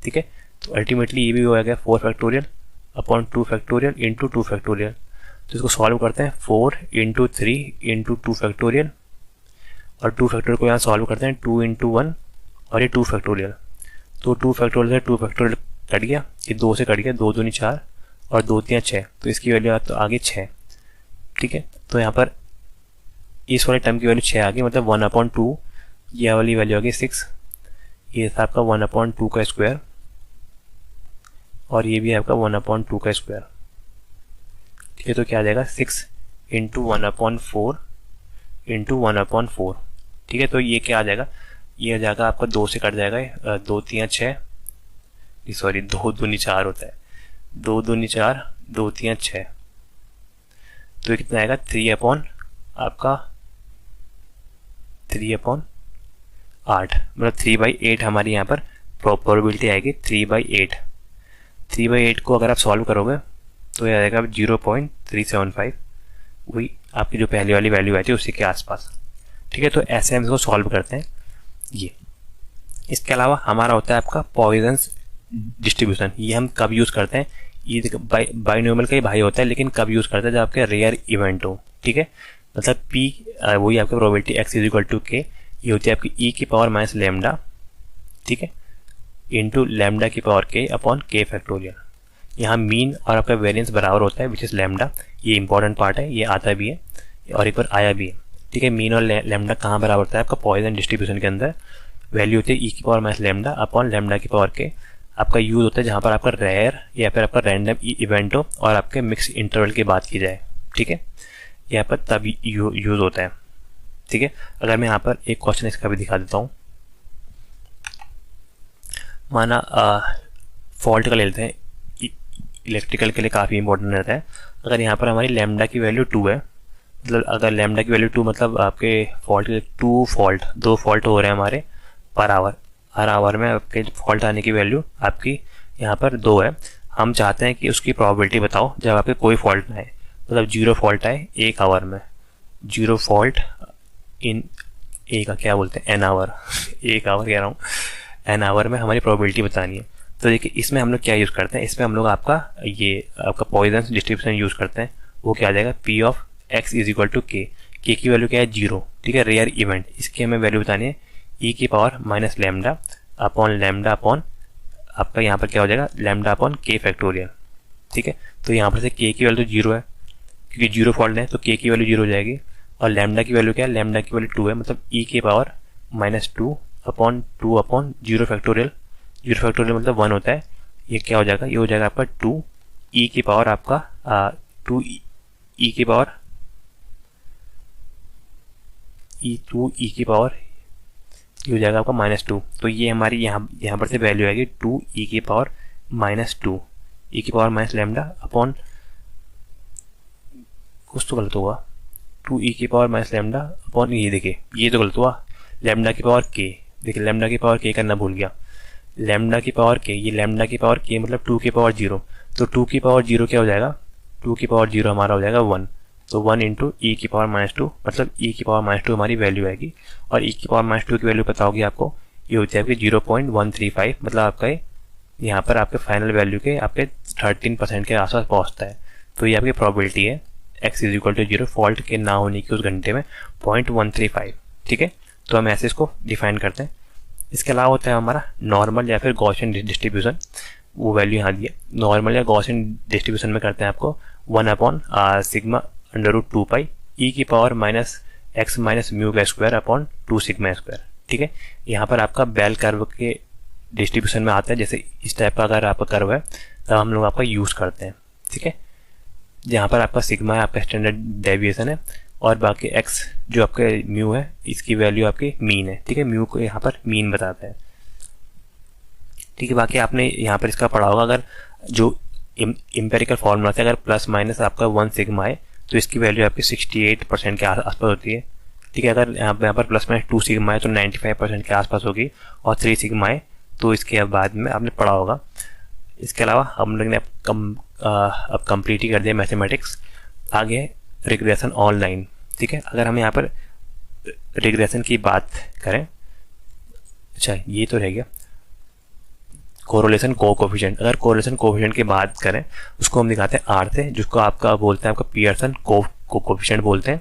ठीक है, तो अल्टीमेटली ये भी हो गया 4 factorial upon 2 factorial into 2 factorial. तो इसको सॉल्व करते हैं, 4 इंटू 3 इंटू 2 फैक्टोरियल, और 2 फैक्टोरियल को यहाँ सॉल्व करते हैं 2 इंटू 1, और ये 2 फैक्टोरियल। तो 2 फैक्टोरियल से 2 फैक्टोरियल कट गया, ये 2 से कट गया, 2 दूनी 4 और 2 3 6, तो इसकी वैल्यू तो आगे 6। ठीक है, तो यहाँ पर इस वाले टर्म की वैल्यू 6 आ गई, मतलब 1/2, ये वाली वैल्यू आ गई 6, ये था आपका 1/2 का स्क्वायर, और ये भी आपका 1/2 का स्क्वायर। ठीक है, तो क्या आ जाएगा 6 इंटू 1/4 इंटू 1/4। ठीक है, तो ये क्या आ जाएगा, ये आ जाएगा आपका 2 से कट जाएगा, 2 3 6, सॉरी 2 दूनी 4 होता है, 2 दूनी 4, 2 3 6, तो ये कितना आएगा 3/8, मतलब 3/8 हमारी यहाँ पर प्रोबेबिलिटी आएगी 3/8। 3/8 को अगर आप सॉल्व करोगे तो ये आएगा 0.375, वही आपकी जो पहली वाली वैल्यू आई थी उसी के आसपास। ठीक है, तो ऐसे हम इसको सॉल्व करते हैं। ये इसके अलावा हमारा होता है आपका पॉइजन्स डिस्ट्रीब्यूशन, ये हम कब यूज़ करते हैं, ये बाइनोमियल का ही भाई होता है, लेकिन कब यूज़ करते हैं जब आपके रेयर इवेंट हो। ठीक है, मतलब पी वही आपका probability x is equal to k, ये होती है आपकी ई की पावर माइनस लैम्डा, ठीक है, इंटू लैम्डा की पावर के अपॉन के फैक्टोरियल। यहाँ मीन और आपका वेरिएंस बराबर होता है, विच इज़ लैम्डा, ये इंपॉर्टेंट पार्ट है, ये आता भी है और एक बार आया भी है। ठीक है, मीन और लैम्डा कहाँ बराबर होता है आपका पॉइजन डिस्ट्रीब्यूशन के अंदर, वैल्यू होती है ई की power minus lambda upon lambda की पावर के। आपका यूज़ होता है जहाँ पर आपका रेयर या फिर आपका रैंडम इवेंट हो और आपके मिक्स इंटरवल की बात की जाए। ठीक है, यहाँ पर तब यूज़ होता है। ठीक है, अगर मैं यहाँ पर एक क्वेश्चन इसका भी दिखा देता हूँ, माना फॉल्ट का ले लेते हैं, इलेक्ट्रिकल के लिए काफ़ी इंपॉर्टेंट रहता है। अगर यहाँ पर हमारी लैम्डा की वैल्यू 2 है, मतलब अगर लैम्डा की वैल्यू 2 मतलब आपके फॉल्ट के 2 फॉल्ट हो रहे हैं हमारे पर आवर, हर आवर में आपके फॉल्ट आने की वैल्यू आपकी यहाँ पर 2 है। हम चाहते हैं कि उसकी प्रोबेबिलिटी बताओ जब आपके कोई फॉल्ट ना आए, मतलब 0 फॉल्ट आए 1 आवर में, 0 फॉल्ट इन ए का क्या बोलते हैं एन आवर 1 आवर कह रहा हूँ, एन आवर में हमारी प्रोबेबिलिटी बतानी है। तो देखिए इसमें हम लोग क्या यूज़ करते हैं, इसमें हम लोग आपका पॉइजन डिस्ट्रीब्यूशन यूज़ करते हैं। वो क्या आ जाएगा, p of x is equal to k की वैल्यू क्या है 0, ठीक है, रेयर इवेंट, इसकी हमें वैल्यू बतानी है ई की पावर माइनस लैम्डा अपॉन आपका यहाँ पर क्या हो जाएगा लैम्डा अपॉन के फैक्टोरियल, ठीक है। तो यहाँ पर से के की वैल्यू तो 0 है क्योंकि 0 फॉल्ट है, तो के की वैल्यू 0 हो जाएगी। और लैम्डा की वैल्यू क्या है, लैम्डा की वैल्यू 2 है, मतलब ई की power minus 2 upon 0 factorial, 0 factorial मतलब 1 होता है। ये क्या हो जाएगा, ये हो जाएगा आपका 2 ई की पावर आपका 2 ई की पावर 2 ई की पावर ये हो जाएगा आपका -2। तो ये हमारी यहाँ पर से वैल्यू आएगी 2 ई की पावर -2 ई की पावर माइनस लैम्डा अपॉन, कुछ तो गलत होगा, 2 ई की पावर माइनस लैम्डा अपॉन, ये देखिए ये तो गलत हुआ, लैम्डा की पावर के, देखिए लैम्डा की पावर के करना भूल गया, लैम्डा की पावर के, ये लैम्डा की पावर के मतलब 2 की पावर 0, तो 2 की पावर 0 क्या हो जाएगा, 2 की पावर 0 हमारा हो जाएगा 1, तो 1 इंटू ई की पावर -2 मतलब ई की पावर -2 हमारी वैल्यू आएगी। और ई की पावर -2 की वैल्यू पता होगी आपको, ये होती है आपकी 0.135, मतलब आपका यहाँ पर आपके फाइनल वैल्यू के आपके 13% के आसपास पहुँचता है। तो ये आपकी प्रोबेबिलिटी है x is equal to 0 fault के ना होने की उस घंटे में 0.135, ठीक है। तो हम ऐसे इसको डिफाइन करते हैं। इसके अलावा होता है हमारा नॉर्मल या फिर गॉसियन डिस्ट्रीब्यूशन, वो वैल्यू यहाँ दी है। नॉर्मल या गॉसियन डिस्ट्रीब्यूशन में करते हैं आपको 1 अपॉन सिग्मा √2 पाई ई की power minus x minus mu का स्क्वायर अपॉन 2 सिग्मा स्क्वायर, ठीक है। यहाँ पर आपका बेल कर्व के डिस्ट्रीब्यूशन में आता है, जैसे इस टाइप का अगर आपका कर्व है तब हम लोग आपका यूज़ करते हैं, ठीक है। जहाँ पर आपका सिग्मा है आपका स्टैंडर्ड डेविएशन है, और बाकी एक्स जो आपका म्यू है इसकी वैल्यू आपकी मीन है, ठीक है। म्यू को यहाँ पर मीन बताता है, ठीक है। बाकी आपने यहाँ पर इसका पढ़ा होगा, अगर जो इम्पेरिकल फॉर्मूला था अगर प्लस माइनस आपका 1 सिग्मा है तो इसकी वैल्यू आपकी 68% के आसपास होती है, ठीक है। अगर यहाँ पर प्लस माइनस 2 सिग्मा है तो 95% के आसपास होगी, और 3 सिग्मा है तो इसके बाद में आपने पढ़ा होगा। इसके अलावा हम लोग ने अब कंप्लीट ही कर दिया मैथमेटिक्स। आगे रिग्रेशन ऑनलाइन, ठीक है। अगर हम यहाँ पर रिग्रेशन की बात करें, अच्छा ये तो रह गया कोरिलेशन कोएफिशिएंट। अगर कोरिलेशन कोएफिशिएंट की बात करें उसको हम दिखाते हैं आर से, जिसको आपका बोलते हैं आपका पियर्सन कोएफिशिएंट बोलते हैं।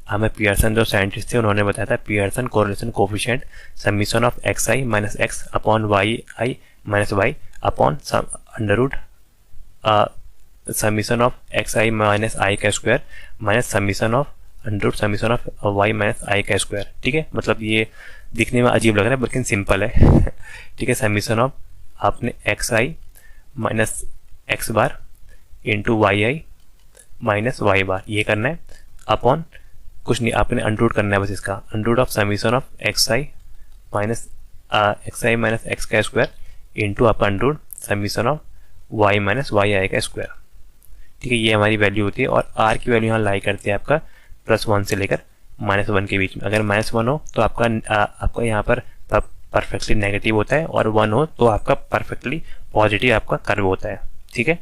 हमें पियर्सन जो साइंटिस्ट थे उन्होंने बताया था Pearson correlation coefficient summation of x I minus X upon Y I minus Y upon under summation of x I minus I का square minus summation of under summation of Y minus I का square, ठीक है। मतलब ये दिखने में अजीब लग रहा है लेकिन सिंपल है ठीक है। समीशन ऑफ आपने x I minus x bar into Y I minus Y बार ये करना है, अपॉन कुछ नहीं आपने अंडरूट करना है बस इसका, under root of summation of x I minus x का स्क्वायर इंटू आपका under root summation of Y minus y i का स्क्वायर, ठीक है। ये हमारी वैल्यू होती है, और आर की वैल्यू यहाँ लाई करती है आपका +1 से लेकर -1 के बीच में। अगर -1 हो तो आपका यहाँ पर परफेक्टली नेगेटिव होता है, और 1 हो तो आपका परफेक्टली पॉजिटिव आपका कर्व होता है, ठीक है।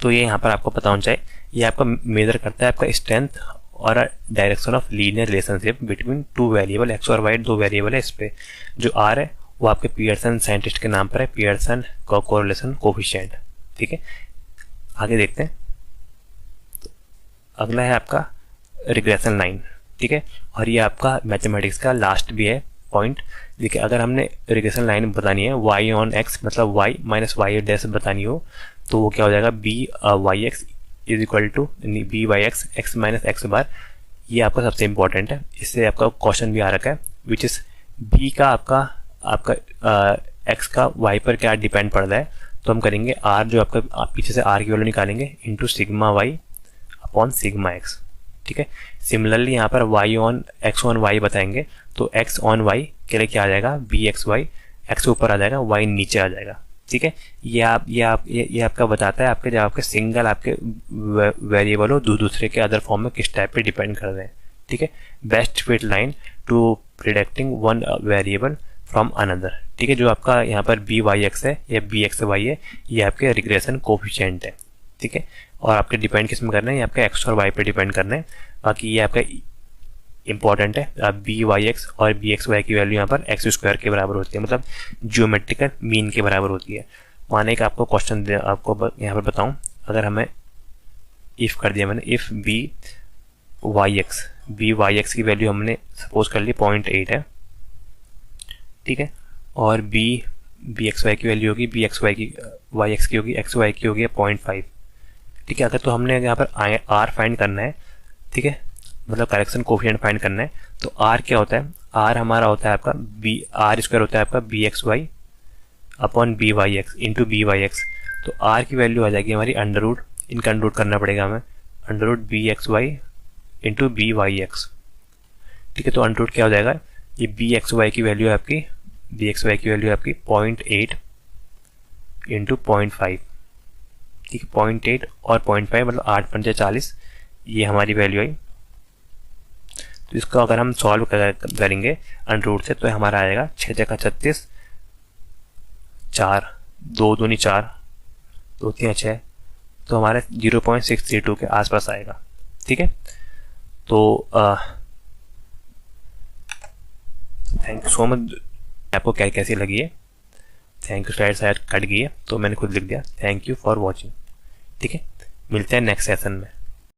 तो ये यहाँ पर आपको पता होना चाहिए। ये आपका मेजर करता है आपका स्ट्रेंथ और direction of linear relationship between 2 variable x और वाई, 2 वेरिएबल है इस पे। जो आर है वो आपके पियर्सन साइंटिस्ट के नाम पर है, पियर्सन कोरिलेशन कोएफिशिएंट, ठीक है। आगे देखते हैं। तो अगला है आपका रिग्रेशन लाइन, ठीक है। और ये आपका मैथमेटिक्स का लास्ट भी है पॉइंट। देखिए अगर हमने रिग्रेशन लाइन बतानी है y ऑन x मतलब y माइनस वाई डैश बतानी हो तो वो क्या हो जाएगा b y x is equal to b y x x minus x bar. ये आपका सबसे इंपॉर्टेंट है, इससे आपका क्वेश्चन भी आ रखा है विच इज बी का आपका x का y पर क्या डिपेंड पड़ रहा है। तो हम करेंगे r जो आपका पीछे से r की वैल्यू निकालेंगे into sigma y upon sigma x, ठीक है। सिमिलरली यहाँ पर y on x on y बताएंगे तो x ऑन y के लिए क्या आ जाएगा बी एक्स वाई, एक्स ऊपर आ जाएगा y नीचे आ जाएगा, ठीक है। ये आपका बताता है आपके जब आपके सिंगल आपके वेरिएबल हो दूसरे के अदर फॉर्म में किस टाइप पे डिपेंड कर रहे हैं, ठीक है। Best fit line to predicting one variable from another, ठीक है। जो आपका यहाँ पर बी वाई एक्स है या बी एक्स वाई है, ये आपके रिग्रेशन कोफिशिएंट है, ठीक है। और आपके डिपेंड किस में करना है, ये आपका एक्स और वाई पे डिपेंड करना है। बाकी ये आपका इंपॉर्टेंट है, अब बी वाई एक्स और बी एक्स वाई की वैल्यू यहाँ पर एक्स स्क्वायर के बराबर होती है, मतलब जियोमेट्रिकल मीन के बराबर होती है। माने कि आपको क्वेश्चन आपको यहाँ पर बताऊँ, अगर हमें इफ़ कर दिया मैंने, इफ़ बी वाई एक्स की वैल्यू हमने सपोज कर ली 0.8 है, ठीक है। और बी एक्स वाई की वैल्यू होगी, बी एक्स वाई की वाई एक्स की होगी, एक्स वाई की होगी 0.5, ठीक है। अगर तो हमने यहाँ पर आर फाइंड करना है, ठीक है, मतलब करेक्शन कोफिशिएंट फाइंड करना है, तो आर क्या होता है, आर हमारा होता है आपका बी आर स्क्वायर होता है आपका b x y upon b y x into b y x. तो आर की वैल्यू आ जाएगी हमारी अंडर रूट, इनका अंडर रूट करना पड़ेगा हमें, under root b x y into b y x, ठीक है। तो अंडर रूट क्या हो जाएगा, ये बी एक्स वाई की वैल्यू है आपकी, बी एक्स वाई की वैल्यू है आपकी 0.8 इंटू 0.5, ठीक है। 0.8 और 0.5 मतलब 8 पंजे 40, ये हमारी वैल्यू आई। तो इसको अगर हम सॉल्व करेंगे अंडर रूट से, तो हमारा आएगा 6 जगह 36, 4 2 दूनी 4 2 3 6, तो हमारे 0.632 के आसपास आएगा, ठीक है। तो थैंक यू सो मच। आपको क्या कैसी लगी है, थैंक यू। स्लाइड शायद कट गई है तो मैंने खुद लिख दिया, थैंक यू फॉर वॉचिंग, ठीक है। मिलते हैं नेक्स्ट सेशन में।